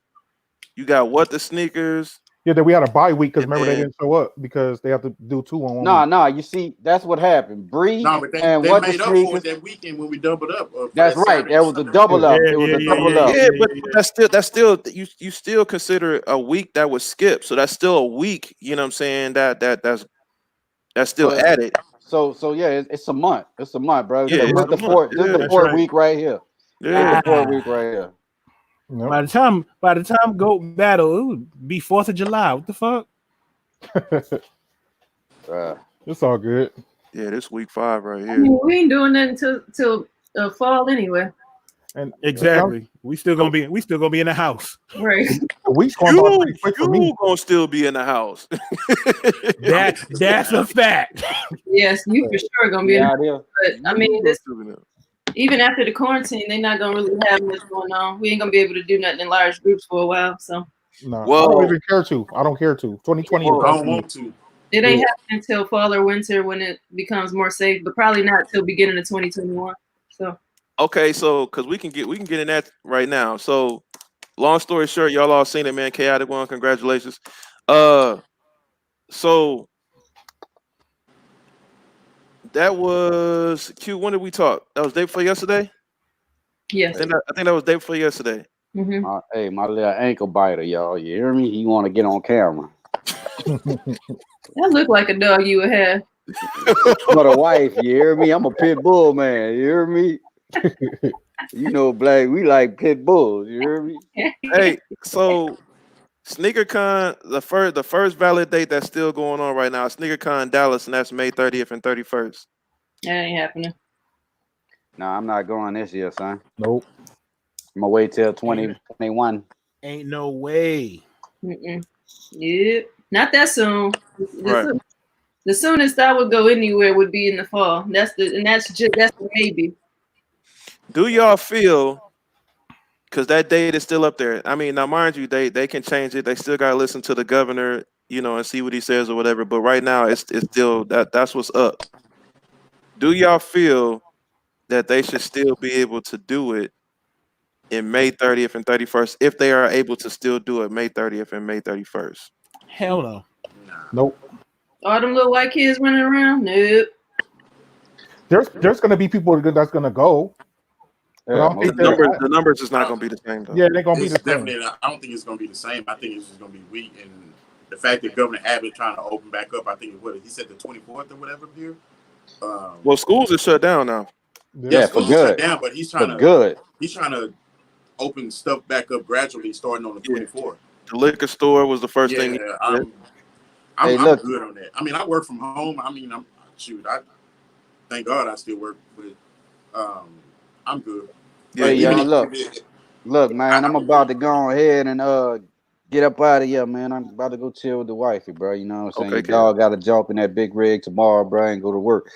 You got What the Sneakers. Yeah, that we had a bye week because And remember they then- didn't show up because they have to do 2 on 1 Nah, week. nah. You see, that's what happened. Bree No, but they and made what the up for sneakers. it that weekend when we doubled up. For That's that right. Saturday There and was a Sunday. double up. Yeah, It was a yeah, double yeah, up. Yeah, but that's still you still consider it a week that was skipped. So that's still a week. You know what I'm saying? That's still But- added. So yeah, it's a month. It's a month, bro. Yeah, This it's is a the month. fourth. This is Yeah. the That's fourth right. week right here. This is Yeah. the fourth week right here. Yep. By the time GOAT battle, it would be 4th of July. What the fuck? It's all good. Yeah, this week 5 right I here. mean, we ain't doing nothing till fall anyway. And Exactly. We still gonna be in the house. Right. the week's going by pretty quick for me. You gonna still be in the house. That's a fact. Yes, you for sure gonna be in Yeah, it is. but I mean this even after the quarantine, they're not gonna really have much going on. We ain't gonna be able to do nothing in large groups for a while. So No, I Whoa. don't even care to. I don't care to. 2020 is I done don't for me. want to. it ain't happening until fall or winter when it becomes more safe, but probably not till beginning of 2021. So Okay, so because we can get in that right now. So long story short, y'all all seen it, man. Chaotic one, congratulations. So that was Q. When did we talk? That was day before yesterday. yes. I think that was day before yesterday. hmm Hey, my little ankle biter, y'all. You hear me? He want to get on camera. That looked like a dog you would have. For the wife, you hear me? I'm a pit bull man. You hear me? You know, Black, we like pit bulls. You hear me? Hey, so SneakerCon, the first valid date that's still going on right now, SneakerCon Dallas, and that's May 30th and 31st. That ain't happening. No, I'm not going this year, son. Nope. I'm gonna wait till 2021. Ain't no way. Mm-mm. Yep. Not that soon. Right. The soonest I would go anywhere would be in the fall. That's the maybe. Do y'all feel? Because that date is still up there. I mean, now mind you, they can change it. They still gotta listen to the governor, you know, and see what he says or whatever. But right now, it's still that's what's up. Do y'all feel that they should still be able to do it in May 30th and 31st if they are able to still do it May 30th and May 31st? Hell no. Nope. All them little white kids running around? Nope. There's gonna be people that's gonna go. But I Yeah, don't think The numbers is not gonna be the same though. yeah, they're gonna be It's the same. definitely. I don't think it's going to be the same. I think it's just going to be weak. And the fact that Governor Abbott trying to open back up, I think what he said the 24th or whatever here. Well, schools are shut down now. Yeah, for schools are shut good. down, but he's trying For to good. he's trying to open stuff back up gradually, starting on the 24th. The liquor store was the first Yeah, thing. I'm Hey, look. good on that. I mean, I work from home. I mean, I thank God I still work, but I'm good. Hey, Even y'all, if- look, man. I'm about to go ahead and get up out of here, man. I'm about to go chill with the wifey, bro. You know what I'm saying? Okay, Your kid. dog got to jump in that big rig tomorrow, bro, and go to work.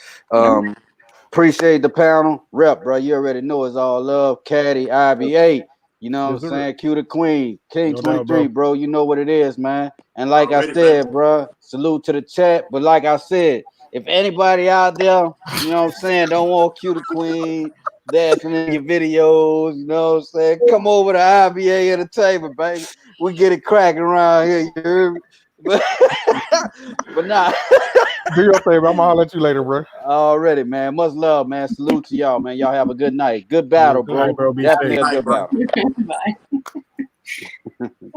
Appreciate the panel. Rep, bro. You already know it's all love. Caddy, IBA. You know what I'm saying? Q the Queen. King No doubt, 23, bro. You know what it is, man. And like I said, bro, salute to the chat. But like I said, if anybody out there, you know what I'm saying, don't want Q the Queen dancing in your videos, you know what I'm saying, come over to IBA Entertainment, baby. We get it cracking around here, you hear me? But nah. Do your thing, I'm gonna holler at you later, bro. Already, man. Much love, man. Salute to y'all, man. Y'all have a good night. Good battle, Good night, bro. bro. Be Definitely safe. a good battle. Bye.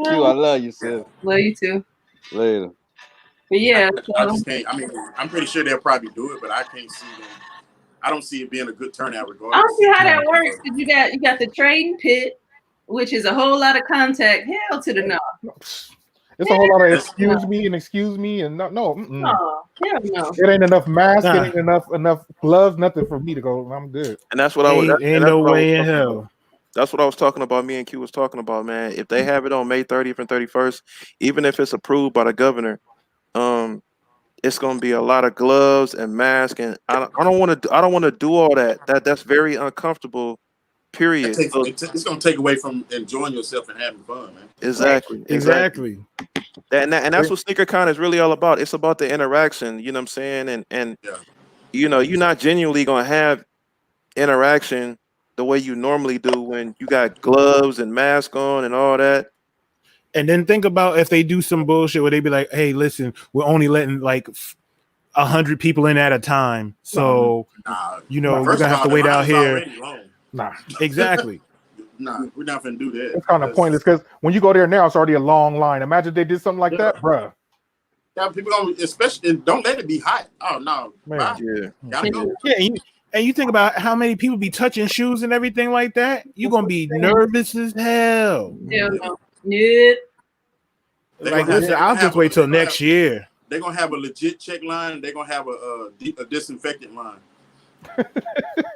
Q, I love you, sis. Love you too. Later. But yeah, I so just can't. I mean, I'm pretty sure they'll probably do it, but I can't see them. I don't see it being a good turnout I regardless. don't see how that works because you got the trading pit, which is a whole lot of contact. Hell to the no. It's a whole lot of That's- excuse me and no. Oh, hell no. It ain't enough masks. Nah. It ain't enough gloves. Nothing for me to go. I'm good. And that's what I was. Ain't and that's no what I was way in talking hell. about. That's what I was talking about. Me and Q was talking about, man. If they have it on May 30th and 31st, even if it's approved by the governor, it's going to be a lot of gloves and masks, and I don't want to. I don't want to do all that. That's very uncomfortable. Period. So, it's going to take away from enjoying yourself and having fun, man. exactly. And that's what SneakerCon is really all about. It's about the interaction. You know what I'm saying? And Yeah. you know, you're not genuinely going to have interaction the way you normally do when you got gloves and mask on and all that. And then think about if they do some bullshit where they be like, "Hey, listen, we're only letting like 100 people in at a time, so you know you're First gonna of have to all, the wait out line's here." already long. Nah, Exactly. Nah, we're not gonna do that. it's kind of pointless because when you go there now, it's already a long line. Imagine they did something like that, bruh. Yeah, people gonna, especially don't let it be hot. Oh no, Man. bye. Yeah. Gotta go. Yeah, and you think about how many people be touching shoes and everything like that. You're gonna be nervous as hell. Hell no. Nope. Like, listen, I'll just wait till next year. They're gonna have a legit check line. They're gonna have a disinfectant line.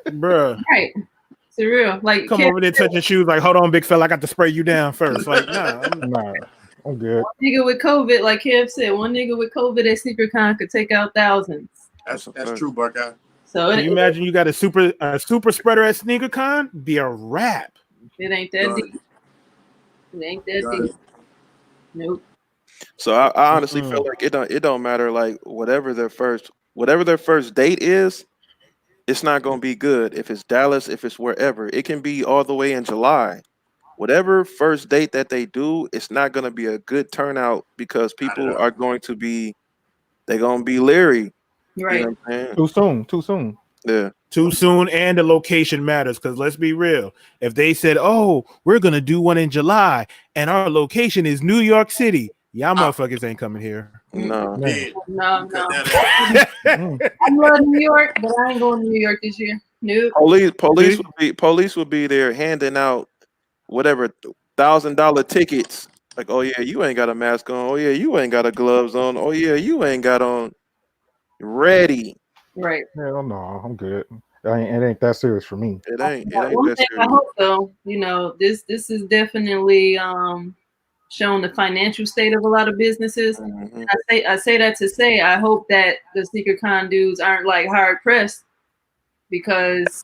Bruh. Right. It's real. Like Come over there touching shoes, like, hold on, big fella, I got to spray you down first. Like, nah. I'm good. One nigga with COVID, like Kev said, one nigga with COVID at SneakerCon could take out thousands. That's true, Buckeye. So Can you imagine you got a super spreader at SneakerCon? Be a wrap. it ain't that deep. It ain't that deep. Nope. So I honestly feel like it don't matter, like whatever their first date is, it's not gonna be good. If it's Dallas, if it's wherever, it can be all the way in July. Whatever first date that they do, it's not gonna be a good turnout because people are going to be leery. Right. You know what I'm saying? Too soon. Yeah. Too soon, and the location matters, because let's be real. If they said, "Oh, we're gonna do one in July," and our location is New York City, y'all motherfuckers ain't coming here. No. No. I love New York, but I ain't going to New York this year. Nope. Police would be there handing out whatever $1,000 tickets. Like, oh yeah, you ain't got a mask on. Oh yeah, you ain't got a gloves on. Oh yeah, you ain't got on. Ready. Right. Hell no, I'm good. It ain't that serious for me. It ain't One that thing serious. I hope though, you know, this is definitely showing the financial state of a lot of businesses. Mm-hmm. I say that to say I hope that the SneakerCon dudes aren't like hard pressed, because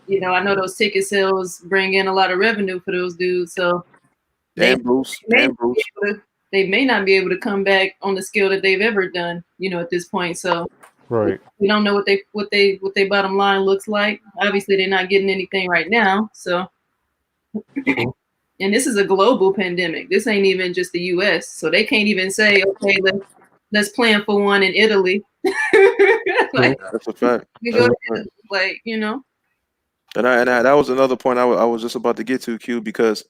you know I know those ticket sales bring in a lot of revenue for those dudes. So they may not be able to come back on the scale that they've ever done, you know, at this point. So right, we don't know what they bottom line looks like. Obviously, they're not getting anything right now. So, and this is a global pandemic. This ain't even just the U.S. So they can't even say, okay, let's plan for one in Italy. Like, that's a fact. you go to, like, you know. And that was another point I was just about to get to, Q, because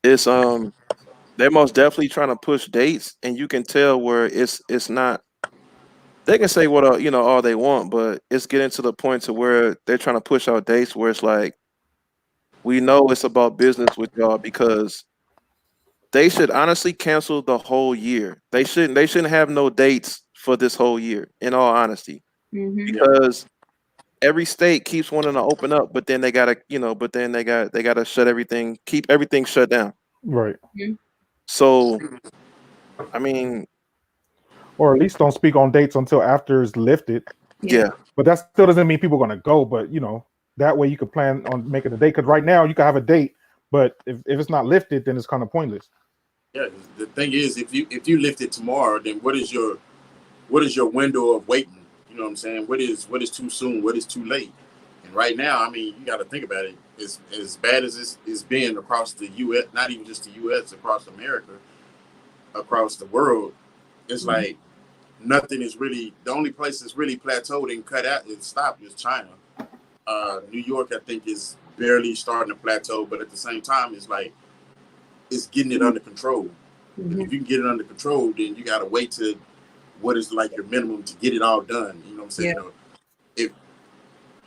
it's they're most definitely trying to push dates, and you can tell where it's not. They can say what all they want, but it's getting to the point to where they're trying to push out dates where it's like, we know it's about business with y'all, because they should honestly cancel the whole year. They shouldn't have no dates for this whole year, in all honesty, because every state keeps wanting to open up, but then they gotta shut everything, keep everything shut down. right. So, I mean, or at least don't speak on dates until after it's lifted. Yeah. But that still doesn't mean people are going to go. But, you know, that way you could plan on making a date. Because right now you can have a date, but if it's not lifted, then it's kind of pointless. Yeah. The thing is, if you lift it tomorrow, then what is your window of waiting? You know what I'm saying? What is too soon? What is too late? And right now, I mean, you got to think about it. As bad as it's been across the U.S., not even just the U.S., across America, across the world, it's like nothing is really. The only place that's really plateaued and cut out and stopped is China. New York, I think, is barely starting to plateau, but at the same time, it's like it's getting it under control. And if you can get it under control, then you got to wait to what is like your minimum to get it all done. You know what I'm saying? If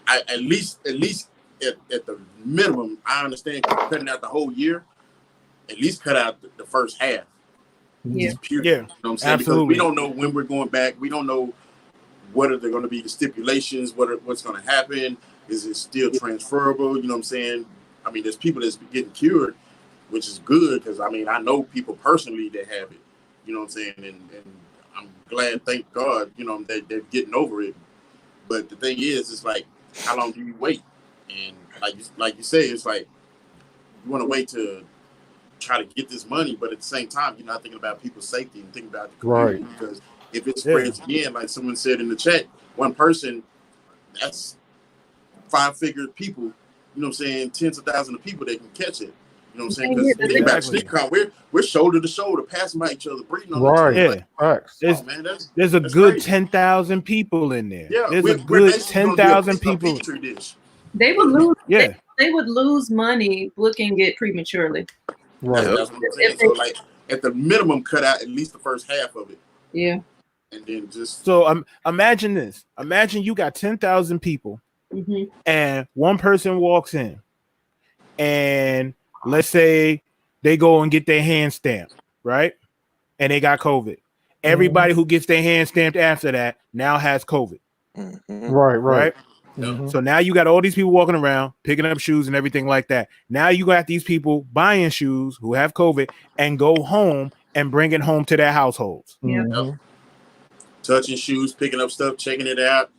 I at least at the minimum, I understand cutting out the whole year. At least cut out the first half. Yeah. Period. Yeah, you know what I'm saying? absolutely. Because we don't know when we're going back. We don't know what are there going to be the stipulations. What's going to happen? Is it still transferable? You know what I'm saying? I mean, there's people that's getting cured, which is good because I mean I know people personally that have it. You know what I'm saying? And I'm glad, thank God, you know, that they're getting over it. But the thing is, it's like, how long do you wait? And like you say, it's like you want to wait to try to get this money, but at the same time, you're not thinking about people's safety and thinking about the community because if it spreads again, like someone said in the chat, one person, that's 5-figure people. You know what I'm saying? Tens of thousands of people that can catch it. You know what I'm saying? Because think about SNEAKERHEADS, we're shoulder to shoulder, passing by each other, breathing on each other. Right. Like, man, there's a that's good crazy. 10,000 people in there. Yeah, there's we're a good basically gonna be 10,000 people. a petri dish. They would lose. Yeah. They would lose money booking it prematurely. Right. That's what I'm saying. So, like, at the minimum, cut out at least the first half of it. Yeah. And then just so imagine this. Imagine you got 10,000 people, and one person walks in, and let's say they go and get their hand stamped, right? And they got COVID. Everybody who gets their hand stamped after that now has COVID. Right. So now you got all these people walking around picking up shoes and everything like that. Now you got these people buying shoes who have COVID and go home and bring it home to their households. touching shoes, picking up stuff, checking it out,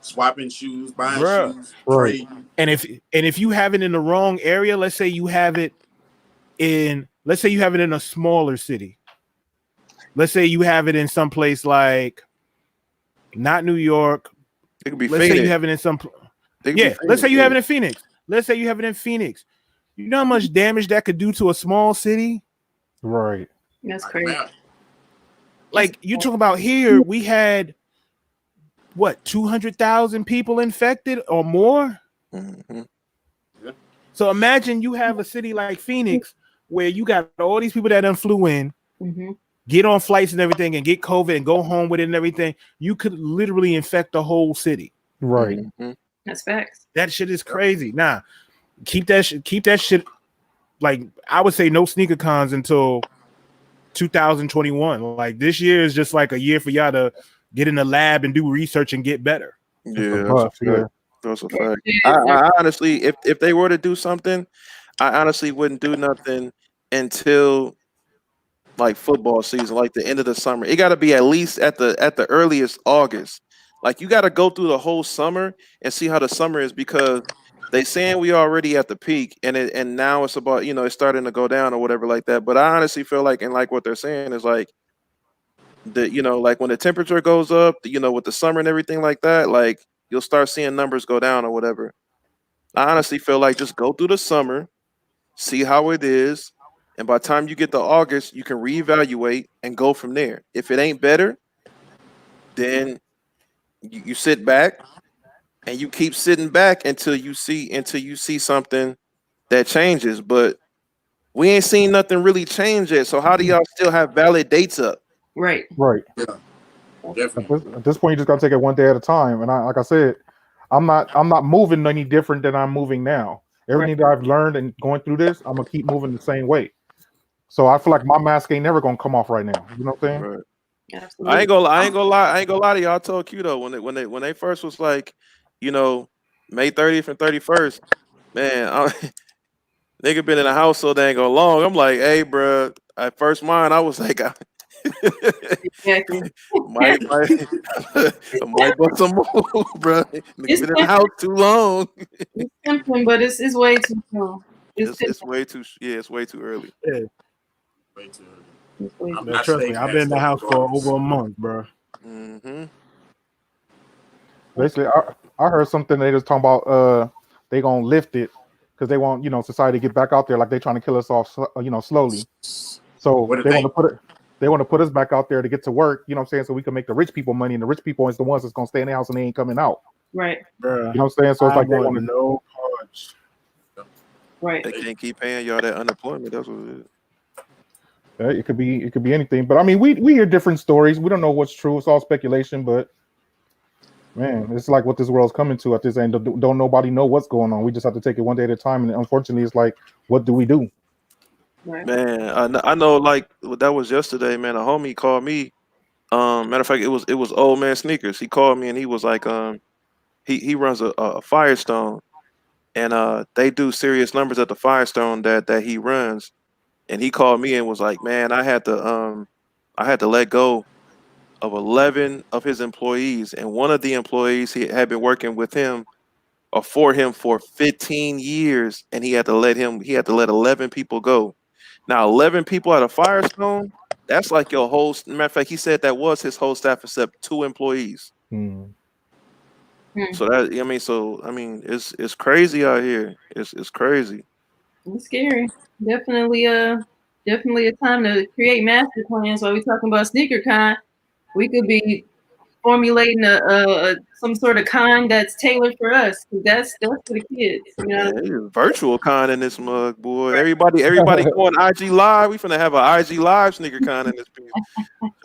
swapping shoes, buying shoes, right. trading. And if you have it in the wrong area, let's say you have it in a smaller city. Let's say you have it in some place like not New York. It could be let's Phoenix. say you have it in some let's say you have it in Phoenix. Let's say you have it in Phoenix. You know how much damage that could do to a small city? Right. That's crazy. Like you talk about here, we had what 200,000 people infected or more. So imagine you have a city like Phoenix where you got all these people that done flew in, get on flights and everything, and get COVID and go home with it and everything. You could literally infect the whole city. Right. That's facts. That shit is crazy. Nah, keep that shit. Like I would say, no sneaker cons until 2021. Like this year is just like a year for y'all to get in the lab and do research and get better. That's a fact. I honestly, if they were to do something, I honestly wouldn't do nothing until like football season, like the end of the summer. It got to be at least at the earliest August. Like you got to go through the whole summer and see how the summer is, because they saying we already at the peak and now it's about, it's starting to go down or whatever like that. But I honestly feel like, and like what they're saying is like like when the temperature goes up, with the summer and everything like that, like you'll start seeing numbers go down or whatever. I honestly feel like just go through the summer, see how it is, and by the time you get to August, you can reevaluate and go from there. If it ain't better, then you sit back and you keep sitting back until you see something that changes. But we ain't seen nothing really change yet. So how do y'all still have valid dates up? Right. Yeah. Definitely. At this point, you just gotta take it one day at a time. And like I said, I'm not moving any different than I'm moving now. Everything that I've learned and going through this, I'm gonna keep moving the same way. So I feel like my mask ain't never gonna come off right now. You know what I'm saying? Right. Absolutely. I ain't gonna lie to y'all. I told Q though when they first was like, May 30th and 31st, man, nigga been in the house so dang long. I'm like, hey, bro. At first mine, I was like, Exactly. might bust some move, bro. Nigga been in the house too long. It's something, but it's way too long. It's way too it's way too early. Yeah. Way too early. Trust me, I've been in the house for over a month, bro. Basically, I heard something they just talking about. They gonna lift it because they want society to get back out there like they trying to kill us off slowly. So What do they want they? to put it. They want to put us back out there to get to work. You know what I'm saying? So we can make the rich people money, and the rich people is the ones that's gonna stay in the house and they ain't coming out. Right. You know what I'm saying? So it's I like they want want to. no parts. Right. They can't keep paying y'all that unemployment. That's what it is. It could be anything. But I mean, we hear different stories. We don't know what's true. It's all speculation. But man, it's like what this world's coming to at this end. Don't nobody know what's going on. We just have to take it one day at a time. And unfortunately, it's like, what do we do? Right. Man, I know. Like that was yesterday. Man, a homie called me. Matter of fact, it was old man Sneakers. He called me and he was like, he runs a Firestone, and they do serious numbers at the Firestone that he runs. And he called me and was like, man, I had to let go of 11 of his employees, and one of the employees he had been working with him or for him for 15 years, and he had to let 11 people go. Now 11 people at a Firestone, that's like your whole. Matter of fact, he said that was his whole staff except 2 employees. So it's crazy out here. It's crazy. It's scary. Definitely a time to create master plans. While we talking about SneakerCon, we could be formulating a some sort of con that's tailored for us. That's for the kids. You know. Man, virtual con in this mug, boy. Everybody going IG live. We finna have an IG live sneaker con in this piece.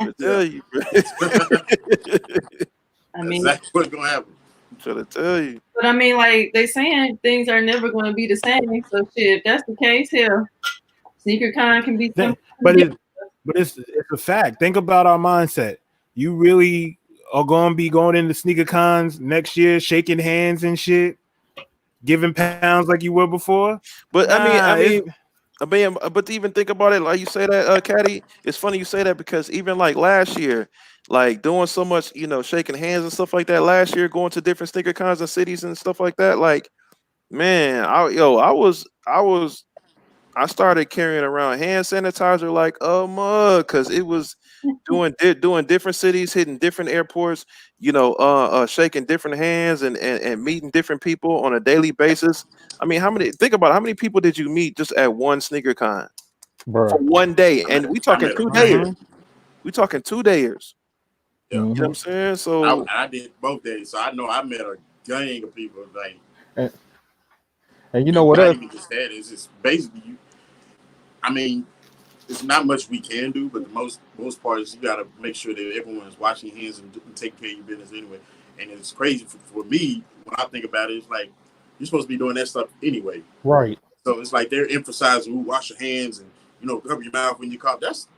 I tell you, bro. I mean, exactly what's gonna happen. I'm trying to tell you. But I mean, like they saying, things are never going to be the same. So shit, if that's the case, hell, SneakerCon can be something. But it's a fact. Think about our mindset. You really are going to be going into sneaker cons next year, shaking hands and shit, giving pounds like you were before. But but to even think about it, like you say that, Caddy, it's funny you say that because even like last year, like doing so much, shaking hands and stuff like that last year, going to different sneaker cons and cities and stuff like that, like, man, I started carrying around hand sanitizer like a mug because it was doing different cities, hitting different airports, shaking different hands and meeting different people on a daily basis. I mean, think about it, how many people did you meet just at one sneaker con for one day? And we talking 2 days. We talking 2 days. Yeah. You know what I'm saying? So I did both days, so I know I met a gang of people. Like, and you know what else? Even just that is just basically you. I mean, it's not much we can do, but the most part is you got to make sure that everyone is washing your hands and taking care of your business anyway. And it's crazy for me when I think about it. It's like you're supposed to be doing that stuff anyway, right? So it's like they're emphasizing wash your hands and cover your mouth when you cough. That's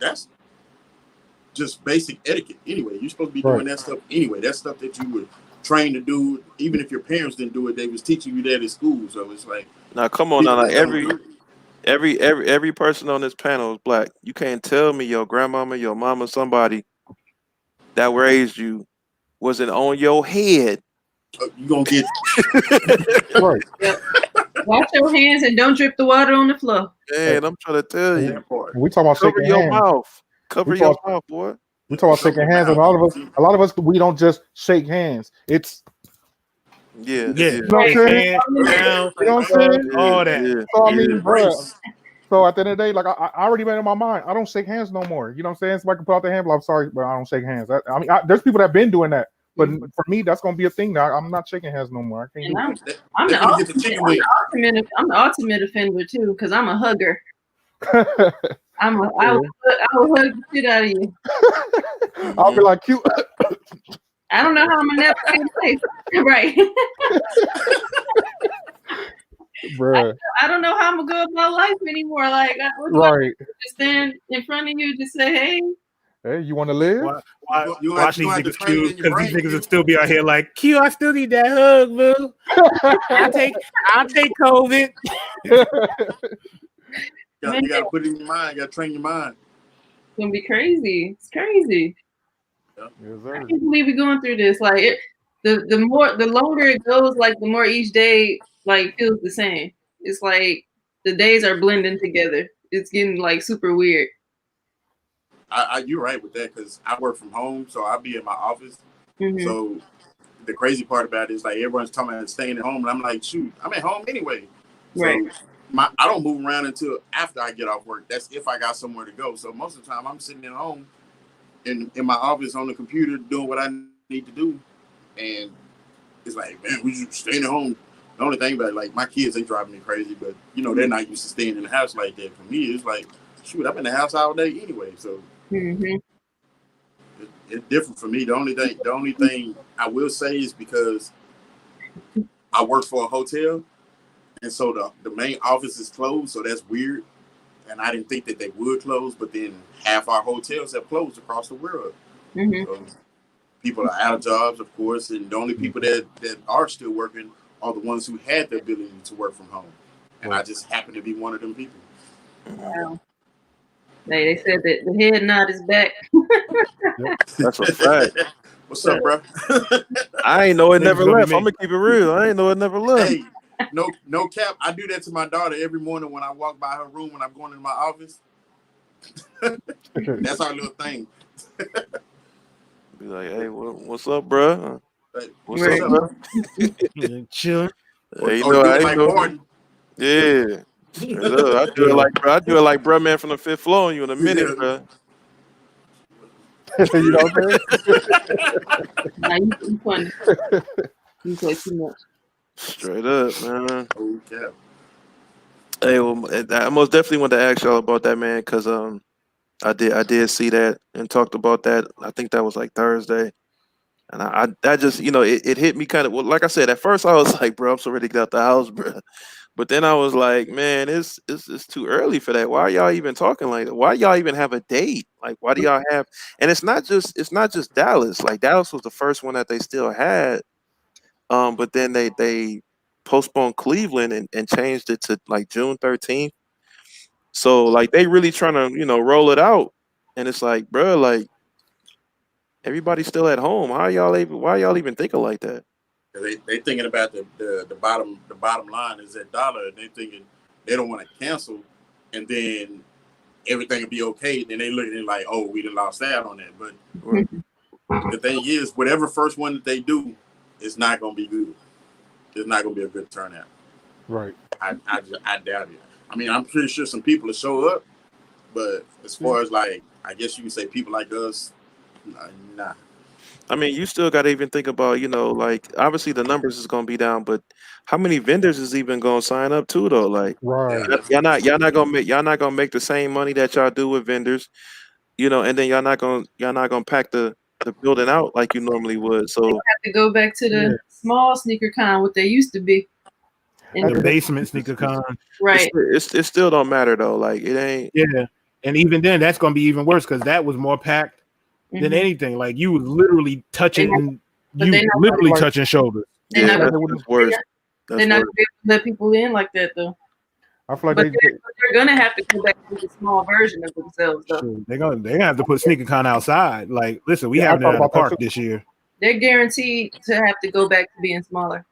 just basic etiquette anyway. You're supposed to be doing that stuff anyway. That's stuff that you were trained to do. Even if your parents didn't do it, they was teaching you that at school. So it's like, now come on, now like every person on this panel is black. You can't tell me your grandmama, your mama, somebody that raised you wasn't on your head. You gonna get right. Yep. Wash your hands and don't drip the water on the floor. Man, I'm trying to tell you. We talk about cover shaking your hands. mouth. Cover your mouth, boy. We talk about shaking hands, and a lot of us, we don't just shake hands. It's yeah. You know what I'm saying? You know what I'm saying? All that. Yeah. So I mean, bro. So at the end of the day, like I already made in my mind, I don't shake hands no more. You know what I'm saying? So I can put out the hand, but I'm sorry, but I don't shake hands. I mean, there's people that have been doing that, but for me, that's gonna be a thing now. I'm not shaking hands no more. I can't do it. I'm the ultimate offender too, because I'm a hugger. I will hug the shit out of you. I'll be like cute. I don't know how I'm gonna never say right. Bruh. I don't know how I'm gonna go about life anymore. Like, right. Just stand in front of you, just say, "Hey, hey, you want to live?" Watch these niggas, Q, because these niggas will still be out here like, Q, I still need that hug, boo. I'll take COVID. You gotta put it in your mind. You gotta train your mind. It's gonna be crazy. It's crazy. Yeah. Yes, I can't believe we're going through this. Like, the longer it goes, like the more each day like feels the same. It's like the days are blending together. It's getting like super weird. You're right with that because I work from home, so I'll be in my office. So the crazy part about it is like everyone's talking about staying at home, and I'm like, shoot, I'm at home anyway. Right. So I don't move around until after I get off work. That's if I got somewhere to go. So most of the time I'm sitting at home in my office on the computer doing what I need to do. And it's like, man, we just staying at home. The only thing about it, like my kids, they drive me crazy, but you know, they're not used to staying in the house like that. For me, it's like, shoot, I'm in the house all day anyway. So it's different for me. The only thing I will say is because I work for a hotel, and so the main office is closed, so that's weird. And I didn't think that they would close, but then half our hotels have closed across the world. So people are out of jobs, of course, and the only people that are still working are the ones who had the ability to work from home. And I just happen to be one of them people. Wow. They said that the head nod is back. That's a fact. What's up, bro? I ain't know it never gonna be left. me. I'm gonna keep it real. I ain't know it never left. Hey, no cap. I do that to my daughter every morning when I walk by her room when I'm going into my office. That's our little thing. Be like, hey, what's up, bro? Like, What's Right. up, bro? Chilling. Hey, or do it like Martin. Yeah. Straight up. I do it like bro, man, from the 5th floor on you in a minute, bro. You know what I'm saying? Nah, you funny. You play too much. Straight up, man. Oh, yeah. Hey, well, I most definitely want to ask y'all about that, man, because I did see that and talked about that. I think that was like Thursday, and I that just it hit me kind of, well, like I said, at first I was like, bro, I'm so ready to get out the house, bro. But then I was like, man, it's too early for that. Why are y'all even talking like that? Why y'all even have a date? Like, why do y'all have? And it's not just Dallas. Like Dallas was the first one that they still had. But then they postponed Cleveland and changed it to like June 13th. So like they really trying to roll it out, and it's like, bro, like everybody's still at home. Why y'all even thinking like that? They thinking about the bottom line is that dollar, and they thinking they don't want to cancel, and then everything will be okay. Then they look at it like, oh, we done lost out on that. But the thing is, whatever first one that they do, it's not gonna be good. It's not gonna be a good turnout. Right. I doubt it. I mean, I'm pretty sure some people will show up, but as far as like, I guess you can say people like us, nah. I mean, you still got to even think about, like obviously the numbers is gonna be down, but how many vendors is even gonna sign up too though? Like, Right. y'all not gonna make the same money that y'all do with vendors, and then y'all not gonna pack the building out like you normally would. So Have to go back to the small sneaker con, what they used to be. And The basement sneaker con. right. it still don't matter though. Like it ain't. Yeah. And even then, that's going to be even worse because that was more packed than anything. Like you was literally touching, touching shoulders. They're not That's worse. They're not gonna be able to let people in like that though. I feel like But they're gonna have to go back to the small version of themselves though. Sure. They're gonna have to put sneaker con outside. Like, listen, we having it at the park this year. They're guaranteed to have to go back to being smaller.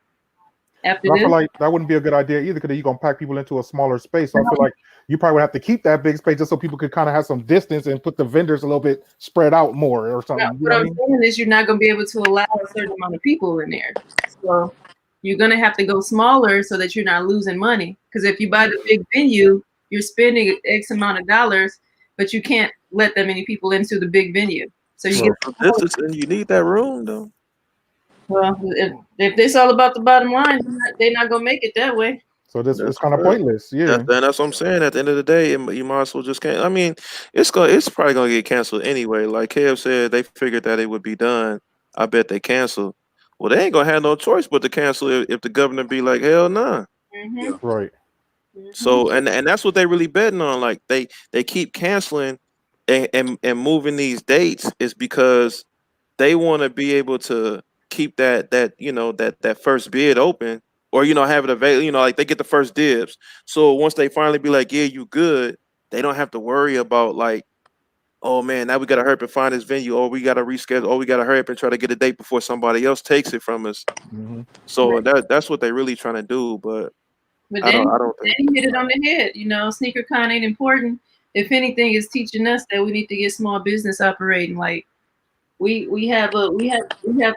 After I this, feel like that wouldn't be a good idea either because you're gonna pack people into a smaller space. So I feel like you probably would have to keep that big space just so people could kind of have some distance and put the vendors a little bit spread out more or something. what I'm saying is you're not gonna be able to allow a certain amount of people in there. So you're gonna have to go smaller so that you're not losing money. Because if you buy the big venue, you're spending X amount of dollars, but you can't let that many people into the big venue. So you and you need that room though. Well, if it's all about the bottom line, they're not gonna make it that way. So it's kind of pointless. Yeah, that's what I'm saying. At the end of the day, you might as well just can't. I mean, it's probably gonna get canceled anyway. Like Kev said, they figured that it would be done. I bet they cancel. Well, they ain't gonna have no choice but to cancel if the governor be like, hell nah. Right. So and that's what they really betting on. Like they keep canceling and moving these dates is because they want to be able to keep that first bid open, or have it available, like they get the first dibs. So once they finally be like, yeah, you good, they don't have to worry about like, oh man, now we gotta hurry up and find this venue, or we gotta reschedule, or we gotta hurry up and try to get a date before somebody else takes it from us. So that's what they really trying to do. But then, I don't think you hit it on the head. Sneaker con ain't important. If anything, it's teaching us that we need to get small business operating. Like we have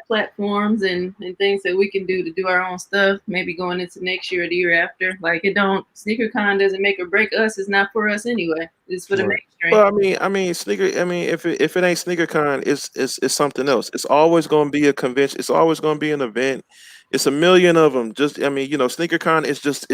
platforms and things that we can do our own stuff. Maybe going into next year or the year after. Like SneakerCon doesn't make or break us. It's not for us anyway. It's for the mainstream. Well, if it ain't SneakerCon, it's something else. It's always going to be a convention. It's always going to be an event. It's a million of them. SneakerCon is just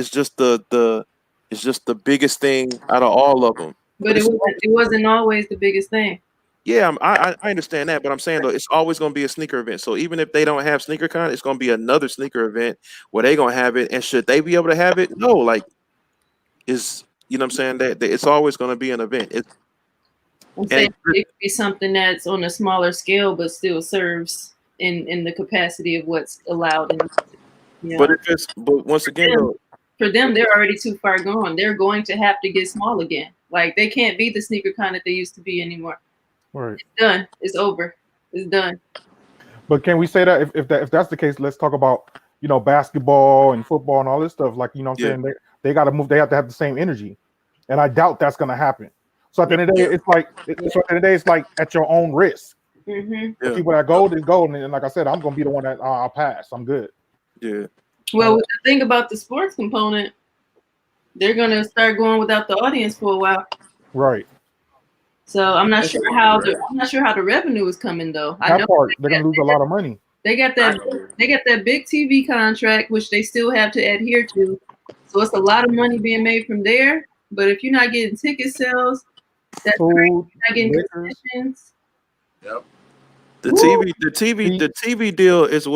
the biggest thing out of all of them. But it wasn't always the biggest thing. Yeah, I understand that, but I'm saying though, it's always going to be a sneaker event. So even if they don't have SneakerCon, it's going to be another sneaker event where they're going to have it. And should they be able to have it? No, like you know what I'm saying? That it's always going to be an event. I'm saying it could be something that's on a smaller scale, but still serves in the capacity of what's allowed. But once again, for them, they're already too far gone. They're going to have to get small again. Like they can't be the SneakerCon that they used to be anymore. Right. It's done. It's over. It's done. But can we say that if that's the case, let's talk about basketball and football and all this stuff. Like what I'm saying, they got to move. They have to have the same energy, and I doubt that's going to happen. So at the end of the day, it's like at your own risk. Mm-hmm. The people that go, they go, and like I said, I'm going to be the one that I'll pass. I'm good. Yeah. Well, the thing about the sports component, they're going to start going without the audience for a while. Right. So I'm not sure how the revenue is coming though. That part, they're gonna lose a lot of money. They got that big TV contract, which they still have to adhere to. So it's a lot of money being made from there. But if you're not getting ticket sales, that's great. You're not getting concessions. Yep. The TV deal is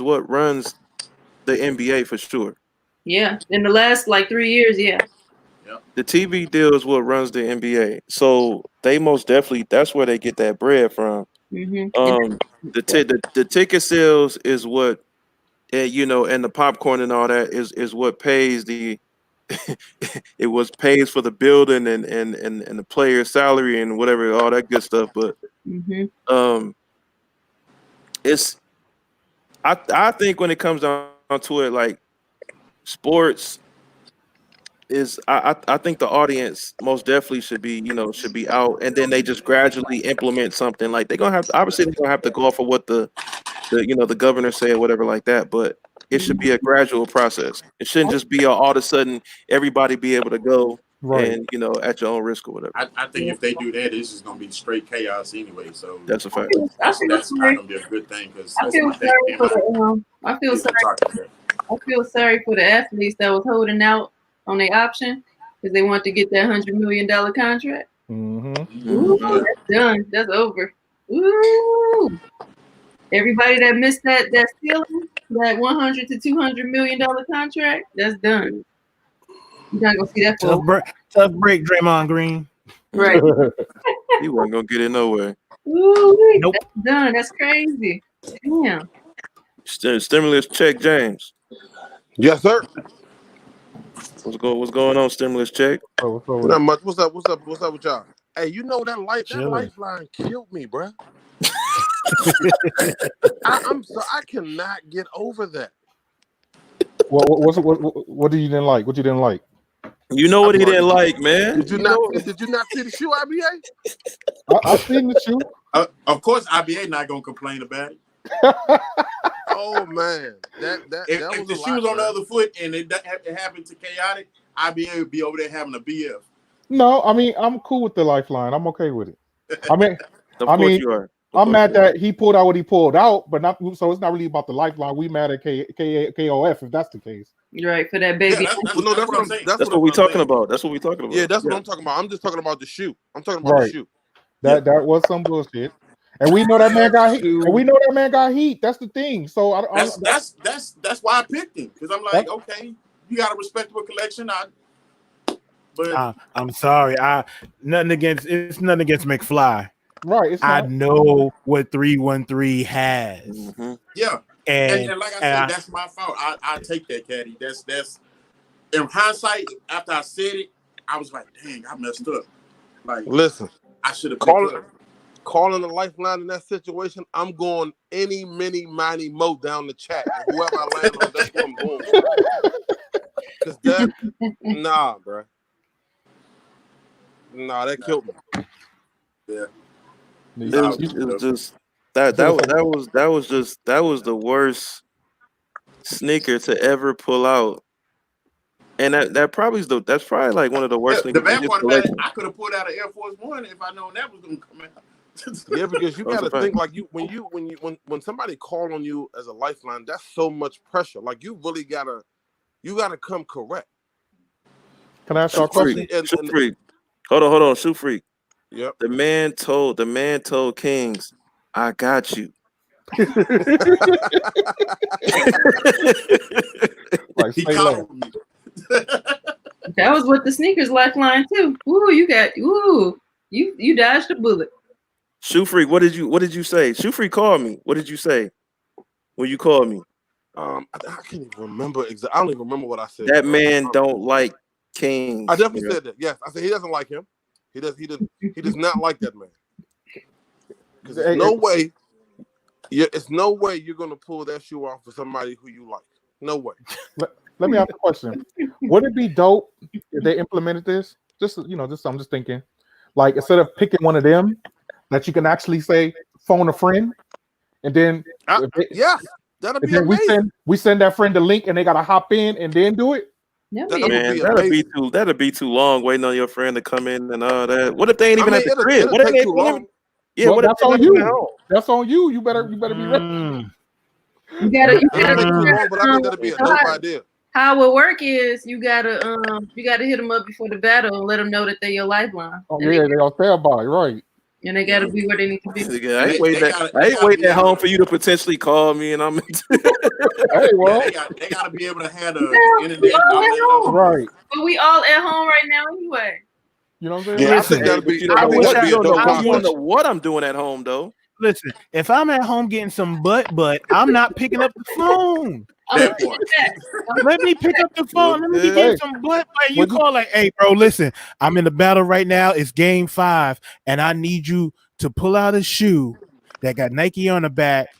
what runs the NBA for sure. Yeah, in the last 3 years, yeah. The TV deal is what runs the NBA, so they most definitely that's where they get that bread from. Mm-hmm. The ticket sales is what, and the popcorn and all that is what pays the it was pays for the building and the player's salary and whatever, all that good stuff. But it's I think when it comes down to it, like sports. I think the audience most definitely should be out, and then they just gradually implement something. Like they're gonna have to go off of what the governor said, whatever like that. But it should be a gradual process. It shouldn't just be all of a sudden everybody be able to go and at your own risk or whatever. I think if they do that, it's just gonna be straight chaos anyway. So that's a fact. That's not gonna be a good thing because I feel sorry for the athletes that was holding out on their option because they want to get that $100 million contract. Mm-hmm. Ooh, that's done. That's over. Ooh. Everybody that missed that ceiling, that $100 to $200 million contract, that's done. You're not gonna see that for tough break, Draymond Green. Right. He wasn't gonna get it nowhere. Ooh, nope. That's done. That's crazy. Damn. Stimulus check, James. Yes, sir. What's going on, stimulus check? Not much. What's up with y'all? Hey, that Lifeline killed me, bro. I'm so I cannot get over that. What did you didn't like? What you didn't like? You know what he didn't like, man. Did you not see the shoe, IBA? I've seen the shoe. Of course, IBA not gonna complain about it. Oh man, if the shoe was on the other foot and it happened to chaotic, IBA would be over there having a BF. No, I mean I'm cool with the Lifeline. I'm okay with it. Of course you are. I'm mad that he pulled out what he pulled out, but not so it's not really about the Lifeline. We mad at KOF if that's the case. You're right for that baby. Yeah, that's what I'm saying. That's what we're talking about. That's what we're talking about. Yeah, that's what I'm talking about. I'm just talking about the shoe. I'm talking about the shoe. That was some bullshit. And we know that man got heat. And we know that man got heat. That's the thing. So that's why I picked him because I'm like, okay, you got a respectable collection. But I'm sorry. Nothing against McFly. Right. I know what 313 has. Mm-hmm. Yeah. And like I said, that's my fault. I take that, Caddy. That's in hindsight, after I said it, I was like, dang, I messed up. Like, listen, I should have calling the Lifeline in that situation. I'm going any, mini, miny, mo down the chat. And whoever I land on, that's what I'm going for. Because bro. Nah, that killed me. Yeah. It was just that was the worst sneaker to ever pull out. And that's probably like one of the worst The sneakers in bad his part about it, collection. I could have pulled out an Air Force One if I known that was gonna come out. Yeah, because you That's got a to think fact. like when somebody call on you as a lifeline, that's so much pressure. Like you really gotta come correct. Can I ask y'all a Shoe question? freak. Shoe freak. Hold on, shoe freak. Yep. The man told Kings, I got you. Like, He say less. called me. That was what the sneakers lifeline too. Ooh, you dodged a bullet. Shoe freak, what did you say? Shoe freak called me. What did you say when you called me? I can't even remember exactly. I don't even remember what I said. That man don't like Kings. I definitely said that. Yes, I said he doesn't like him. He does not like that man. Because there's no way. Yeah, it's no way you're gonna pull that shoe off for somebody who you like. No way. Let me ask a question. Would it be dope if they implemented this? I'm just thinking, like instead of picking one of them, that you can actually say phone a friend, and then yes, that'll be then amazing. we send that friend the link, and they gotta hop in and then do it. Man, that'll be too long waiting on your friend to come in and all that. What if they ain't even at the crib? What if they long? Yeah, well, that's on you. That's on you. You better be ready. You gotta too long, but I think that'd be a dope idea. How it would work is you gotta hit them up before the battle and let them know that they're your lifeline. Oh yeah, they all stand by, right? And they gotta be where they need to be. I ain't waiting at home for you to potentially call me, and I'm. Hey, well, they gotta be able to have the internet. Right. But we all at home right now anyway. You know what I'm saying? Yeah, I think that'd be. You don't know what I'm doing at home though. Listen, if I'm at home getting some butt, I'm not picking up the phone. Let me pick up the phone. Let me be getting some butt. You call like, hey, bro, listen, I'm in the battle right now. It's game 5, and I need you to pull out a shoe that got Nike on the back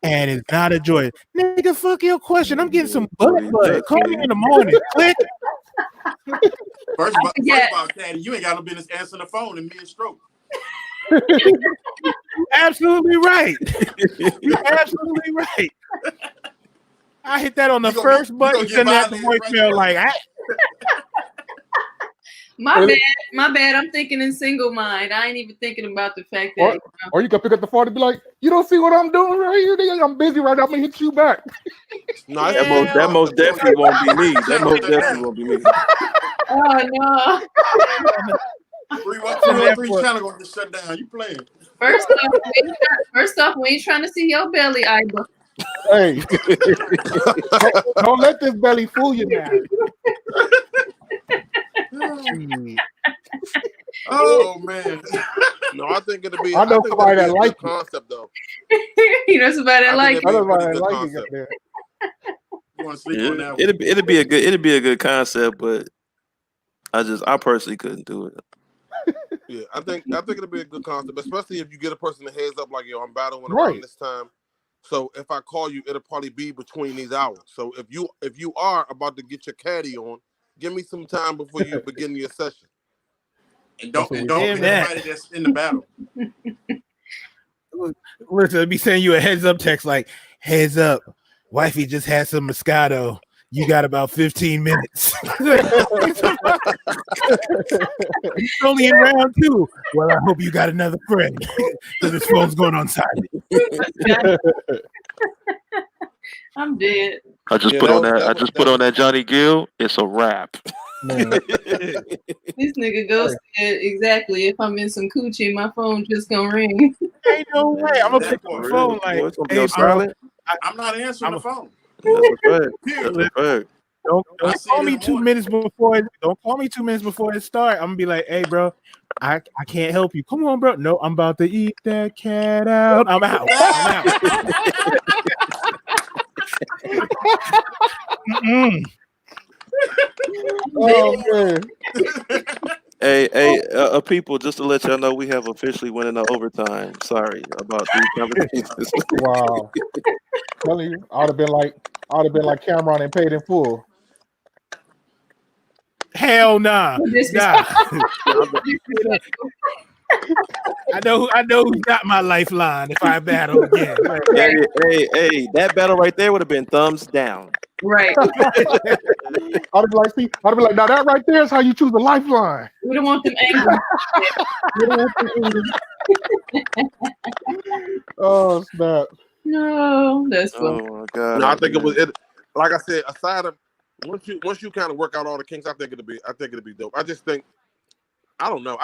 and it's not a Jordan. Nigga, fuck your question. I'm getting some butt. Call me in the morning. Click. First of all, Caddy, you ain't got no business answering the phone in mid-stroke. Absolutely right. You're absolutely right. I hit that on the first button, send that to voicemail like My bad. I'm thinking in single mind. I ain't even thinking about the fact that. Or you can pick up the phone and be like, "You don't see what I'm doing right here? Nigga, I'm busy right now. I'm gonna hit you back." No, that most definitely won't be me. That most definitely won't be me. Oh no. 313 channel going to shut down. You playing? First off, we ain't trying to see your belly either. Hey, don't let this belly fool you now. Oh man. No, I think it'll be. I know somebody that like concept though. You know somebody that like it. I know somebody that like it. You want to sleep on that one? It'd be a good concept, but I personally couldn't do it. Yeah, I think it'll be a good concept, especially if you get a person that heads up like, yo, I'm battling around this time. So if I call you, it'll probably be between these hours. So if you are about to get your caddy on, give me some time before you begin your session. And don't get anybody that's in the battle. Listen, I'll be sending you a heads up text like, heads up, wifey just had some Moscato. You got about 15 minutes. It's only in round 2. Well, I hope you got another friend because this phone's going on silent. I'm dead. I just put on that Johnny Gill. It's a wrap. This nigga Ghost said exactly. If I'm in some coochie, my phone just gonna ring. Ain't no way. I'm gonna pick up the phone like, hey, bro, I'm not answering the phone. That's a fact. That's a fact. Don't call me 2 minutes before. Don't call me 2 minutes before it starts. I'm gonna be like, hey, bro, I can't help you. Come on, bro. No, I'm about to eat that cat out. I'm out. Oh man. Hey, people, just to let y'all know, we have officially went into overtime. Sorry about these conversations. Wow. Telling you, I'd have been like Cameron and paid in full. Hell nah. I know who's got my lifeline if I battle again. Hey, that battle right there would have been thumbs down. Right. I'd be like, see, I'd be like, now that right there is how you choose a lifeline. We don't want them angry. We don't want them angry. Oh snap! No, that's Oh funny. my god! No, I think it was it. Like I said, aside of once you kind of work out all the kinks, I think it'll be dope. I just think I don't know.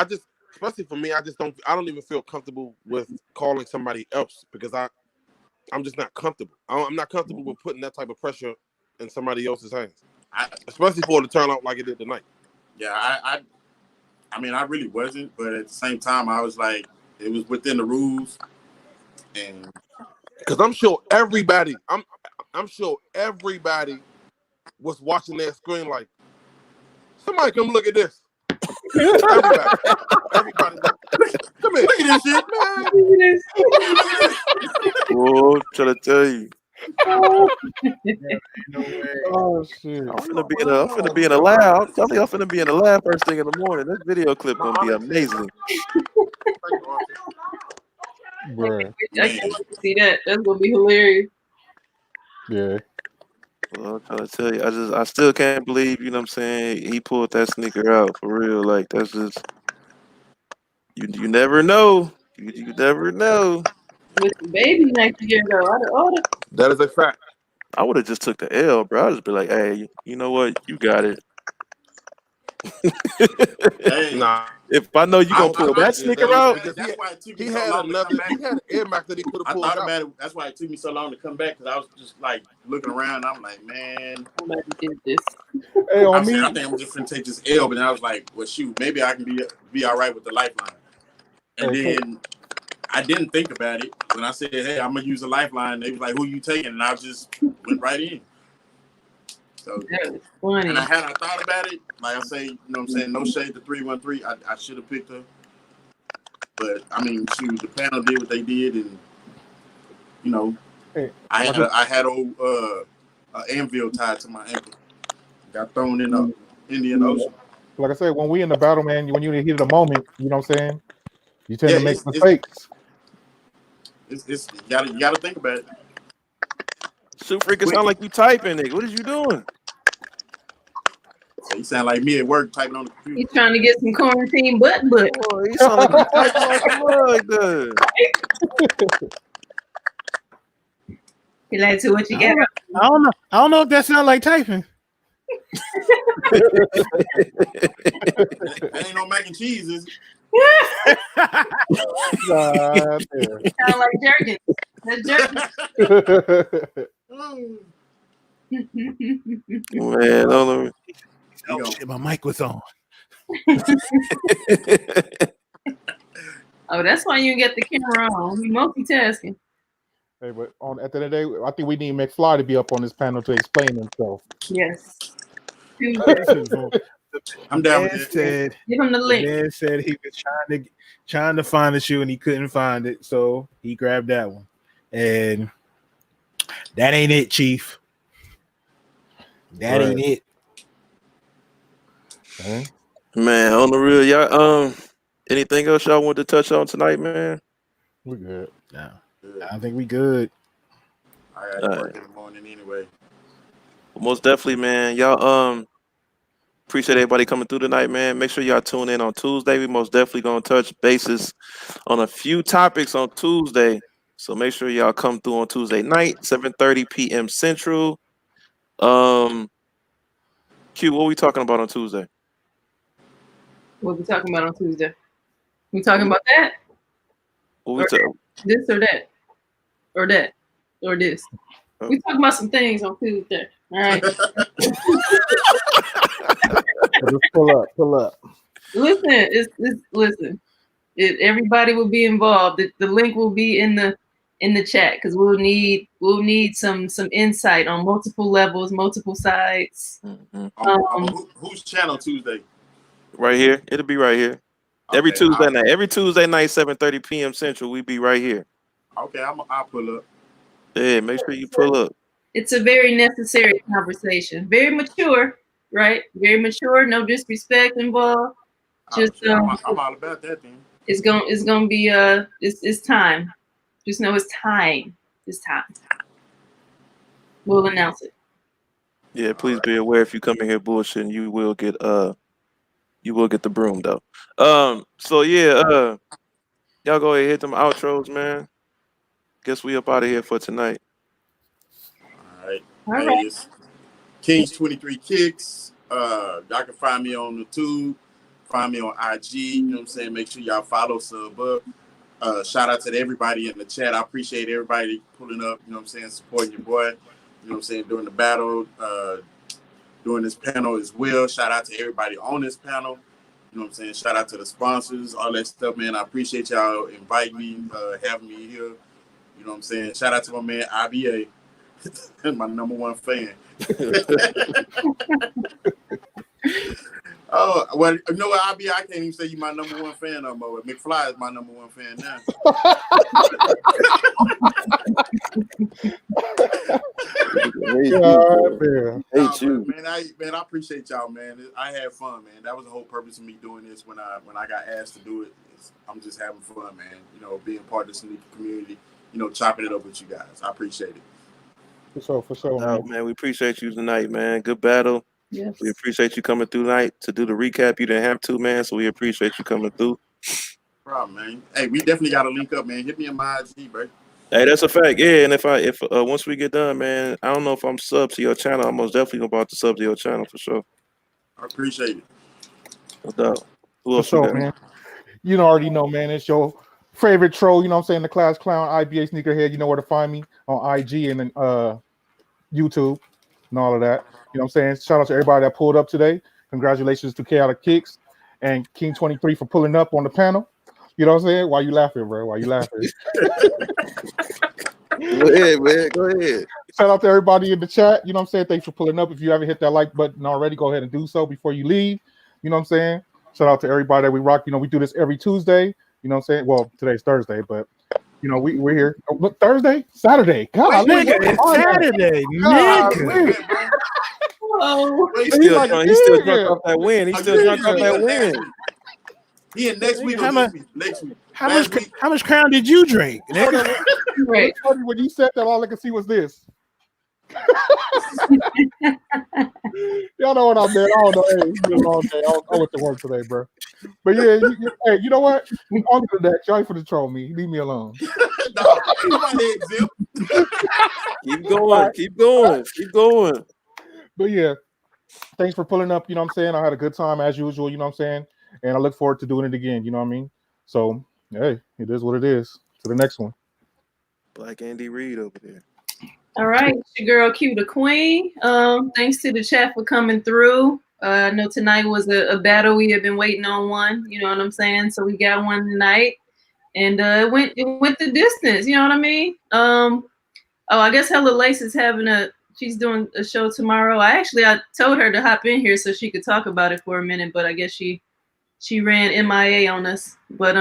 Especially for me, I don't even feel comfortable with calling somebody else because I'm just not comfortable. I'm not comfortable with putting that type of pressure in somebody else's hands, especially for it to turn out like it did tonight. Yeah, I mean, I really wasn't, but at the same time, I was like, it was within the rules, and because I'm sure everybody was watching that screen like, somebody come look at this. Everybody, come here, look at this shit, man. Oh, trying to tell you. Oh shit! I'm finna be in a lab. I'm telling you, I'm finna be in the lab first thing in the morning. This video clip gonna be amazing. Bruh. I can't wait to see that. That's gonna be hilarious. Yeah. Well, I'm trying to tell you, I still can't believe, you know what I'm saying, he pulled that sneaker out for real. Like that's just you never know. You never know. With the baby next year though. I'd order. That is a fact. I would have just took the L, bro. I'd just be like, hey, you know what? You got it. hey, Nah, If I know you gonna pull that sneaker out, that's why it took me he so had long to come back. he had an Air Max that he could I have pulled thought out. about it. That's why it took me so long to come back because I was just like looking around. I'm like, man, Somebody did this. Hey, I on me. said, I think I'm just gonna take this L, but then I was like, well, shoot, maybe I can be all right with the lifeline. And then I didn't think about it when I said, hey, I'm gonna use a lifeline. They was like, who you taking? And I just went right in. So, That was funny. and I thought about it, like I say, you know what I'm saying, no shade to 313. I should have picked her. But I mean, shoot, the panel did what they did, and you know, Hey, I had old anvil tied to my ankle. Got thrown in the Indian Ocean. like I said, when we in the battle, man, when you in the heat of the moment, you know what I'm saying? You tend to make it's- mistakes. It's you gotta think about it. shoot, freaking sound like you typing, nigga. What is you doing? So you sound like me at work typing on the computer. He's trying to get some quarantine butt. Oh, you sound like you typing like a mug, dude. He like to what you got. I don't know if that sounds like typing. That ain't no mac and cheese, is it? God damn. Sound like jerkin. That's jerkin. Man, don't know. Oh shit, my mic was on. Oh, that's why you get the camera on. You multitasking. Hey, but at the end of the day, I think we need McFly to be up on this panel to explain himself. Yes. I'm down Man with that. said, Give him the link. man said he was trying to find the shoe and he couldn't find it, so he grabbed that one. And that ain't it, Chief. That ain't it. Man, on the real, y'all. Anything else y'all want to touch on tonight, man? We good. No, I think we good. I got to work in the morning anyway. Most definitely, man. Y'all appreciate everybody coming through tonight, man. Make sure y'all tune in on Tuesday. We most definitely gonna touch bases on a few topics on Tuesday. So make sure y'all come through on Tuesday night, 7:30 p.m. Central. Q, what we talking about on Tuesday? What we talking about on Tuesday? We talking about that? What we This or that? Or that? Or this? We talking about some things on Tuesday. All right. Just pull up. Listen. Everybody will be involved. The link will be in the chat because we'll need some insight on multiple levels, multiple sides. Whose channel Tuesday? Right here. It'll be right here. Every Okay, Tuesday night. Every Tuesday night, 7:30 p.m. Central. We be right here. Okay, I'll pull up. Yeah, make sure you pull up. It's a very necessary conversation. Very mature, right? Very mature. No disrespect involved. Just I'm all about that then. It's gonna be it's time. Just know it's time. It's time. We'll announce it. Yeah, please be aware if you come in here bullshitting, you will get the broom though. So yeah, y'all go ahead hit them outros, man. Guess we up out of here for tonight. All right. All Hey, right. it's Kings 23 Kicks. Y'all can find me on the tube. Find me on IG. You know what I'm saying? Make sure y'all follow, sub up. Shout out to everybody in the chat. I appreciate everybody pulling up, you know what I'm saying, supporting your boy, you know what I'm saying, during the battle, during this panel as well. Shout out to everybody on this panel. You know what I'm saying? Shout out to the sponsors, all that stuff, man. I appreciate y'all inviting me, having me here. You know what I'm saying? Shout out to my man IBA, my number one fan. Oh, well, you know what, IBA, I can't even say you my number one fan no more. McFly is my number one fan now. Man, I appreciate y'all, man. I had fun, man. That was the whole purpose of me doing this when I got asked to do it. I'm just having fun, man. You know, being part of the sneaker community, you know, chopping it up with you guys. I appreciate it. For sure, man. We appreciate you tonight, man. Good battle. Yes. We appreciate you coming through tonight to do the recap. You didn't have to, man, so we appreciate you coming through. No problem, man. Hey, we definitely got to link up, man. Hit me in my IG, bro. Hey, that's a fact. Yeah, and if once we get done, man, I don't know if I'm sub to your channel. I'm most definitely about to sub to your channel for sure. I appreciate it. No doubt. Who For else sure, man. You already know, man. It's your favorite troll. You know what I'm saying? The Class Clown, IBA Sneakerhead. You know where to find me on IG and then YouTube and all of that. You know what I'm saying? Shout out to everybody that pulled up today. Congratulations to Chaotic Kicks and King 23 for pulling up on the panel. You know what I'm saying? Why you laughing, bro? Why you laughing? Go ahead, man. Go ahead. Shout out to everybody in the chat. You know what I'm saying? Thanks for pulling up. If you haven't hit that like button already, go ahead and do so before you leave. You know what I'm saying? Shout out to everybody that we rock. You know, we do this every Tuesday. You know what I'm saying? Well, today's Thursday, but you know, we're here. Oh, look, Thursday, Saturday. God, nigga, it's Saturday, nigga. Oh, He's still drunk off that win. He's still drunk off that win. Yeah, next week or this week. Next week. How much Crown did you drink? Nigga? right. When you said that, all I could see was this. Y'all know what I meant. I don't know. Hey, it's been a long day. I went to work today, bro. But yeah, hey, you know what? On to that. Y'all ain't for to troll me. Leave me alone. Keep going. Keep going. Keep going. But yeah, thanks for pulling up. You know what I'm saying? I had a good time as usual. You know what I'm saying? And I look forward to doing it again. You know what I mean? So, hey, it is what it is. To the next one. Black Andy Reid over there. All right, it's your girl Q the Queen. Thanks to the chat for coming through. I know tonight was a battle we have been waiting on one. You know what I'm saying? So we got one tonight, and it went the distance. You know what I mean? Oh, I guess Hella Lace is she's doing a show tomorrow. I told her to hop in here so she could talk about it for a minute, but I guess she ran MIA on us. But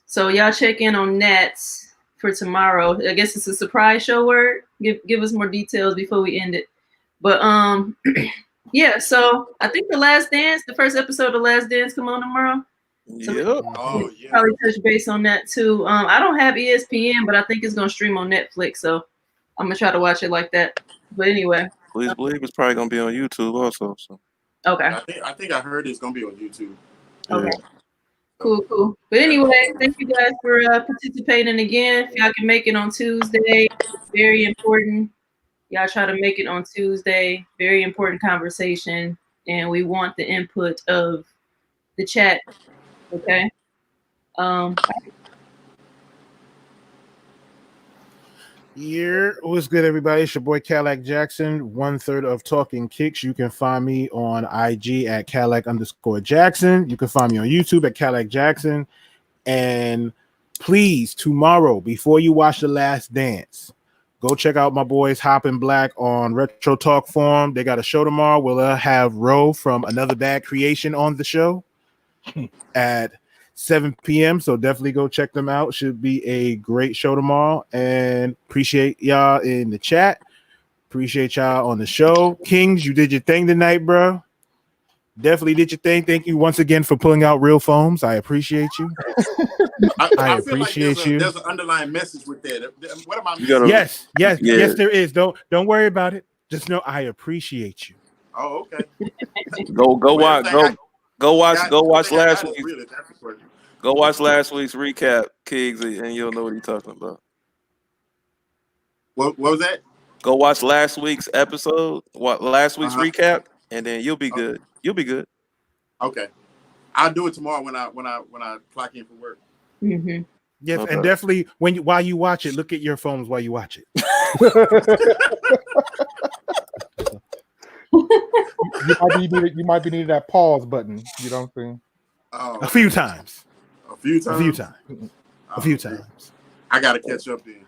so y'all check in on Nats for tomorrow. I guess it's a surprise show. Word. Give us more details before we end it. But yeah. So I think the first episode of The Last Dance, come on tomorrow. So Oh yeah. probably touch base on that too. I don't have ESPN, but I think it's gonna stream on Netflix, so I'm gonna try to watch it like that. But anyway, Please believe it's probably gonna be on YouTube also. So okay. I think I heard it's gonna be on YouTube. Okay. Yeah. Cool. But anyway, thank you guys for participating again. If y'all can make it on Tuesday, very important. Y'all try to make it on Tuesday. Very important conversation, and we want the input of the chat. Okay. What's good, everybody? It's your boy Cadillac Jackson, 1/3 of Talking Kicks. You can find me on IG at Cadillac_Jackson. You can find me on YouTube at Cadillac Jackson. And please, tomorrow, before you watch The Last Dance, go check out my boys Hoppin' Black on Retro Talk Forum. They got a show tomorrow. We'll have Ro from Another Bad Creation on the show at 7 p.m. So definitely go check them out. Should be a great show tomorrow. And appreciate y'all in the chat. Appreciate y'all on the show. Kings, you did your thing tonight, bro. Definitely did your thing. Thank you once again for pulling out real foams. I appreciate you. I feel like appreciate you. there's an underlying message with that. What am I You gotta, missing? Yes, yeah. there is. Don't worry about it. Just know I appreciate you. Oh, okay. Go watch last week's. Really, that's the question. Go watch last week's recap, Kiggs, and you'll know what he's talking about. What was that? Go watch last week's episode, last week's recap, and then you'll be good. You'll be good. Okay, I'll do it tomorrow when I clock in for work. Mm-hmm. Yes, Okay. and definitely while you watch it, look at your phones while you watch it. You might be needing that pause button. You know what I'm saying? Oh, A few times. A few times. I gotta catch up then.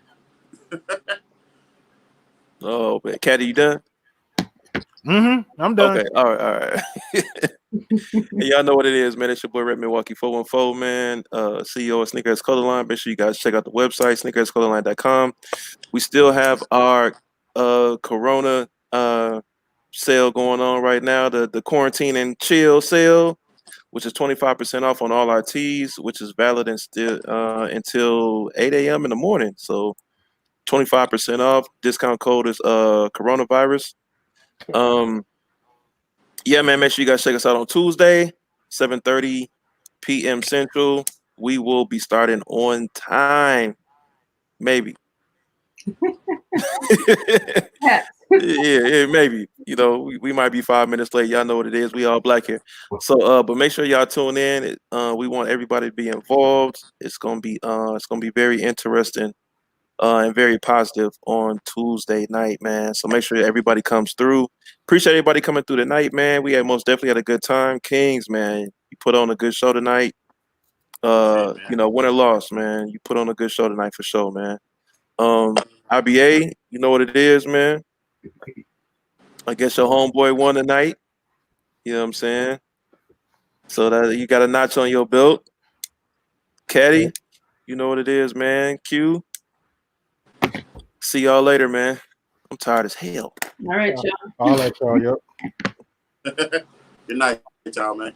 Oh, man. Caddy, you done? I'm done. Okay, all right. And y'all know what it is, man. It's your boy Red Milwaukee 414, man. CEO of Sneakerheads Color Line. Make sure you guys check out the website, sneakerheadscolorline.com. We still have our Corona sale going on right now, the quarantine and chill sale, which is 25% off on all our tees, which is valid and still until 8 a.m. in the morning. So 25% off. Discount code is coronavirus. Yeah, man, make sure you guys check us out on Tuesday, 7:30 p.m. Central. We will be starting on time. Maybe. yeah, maybe. You know, we might be 5 minutes late. Y'all know what it is. We all black here. So but make sure y'all tune in. We want everybody to be involved. It's gonna be very interesting and very positive on Tuesday night, man. So make sure everybody comes through. Appreciate everybody coming through tonight, man. We most definitely had a good time. Kings, man, you put on a good show tonight. You know, win or loss, man. You put on a good show tonight for sure, man. IBA, you know what it is, man. I guess your homeboy won tonight. You know what I'm saying? So that you got a notch on your belt. Caddy, you know what it is, man. Q. See y'all later, man. I'm tired as hell. All right, y'all. I'll let y'all. Yep. Good night, y'all, man.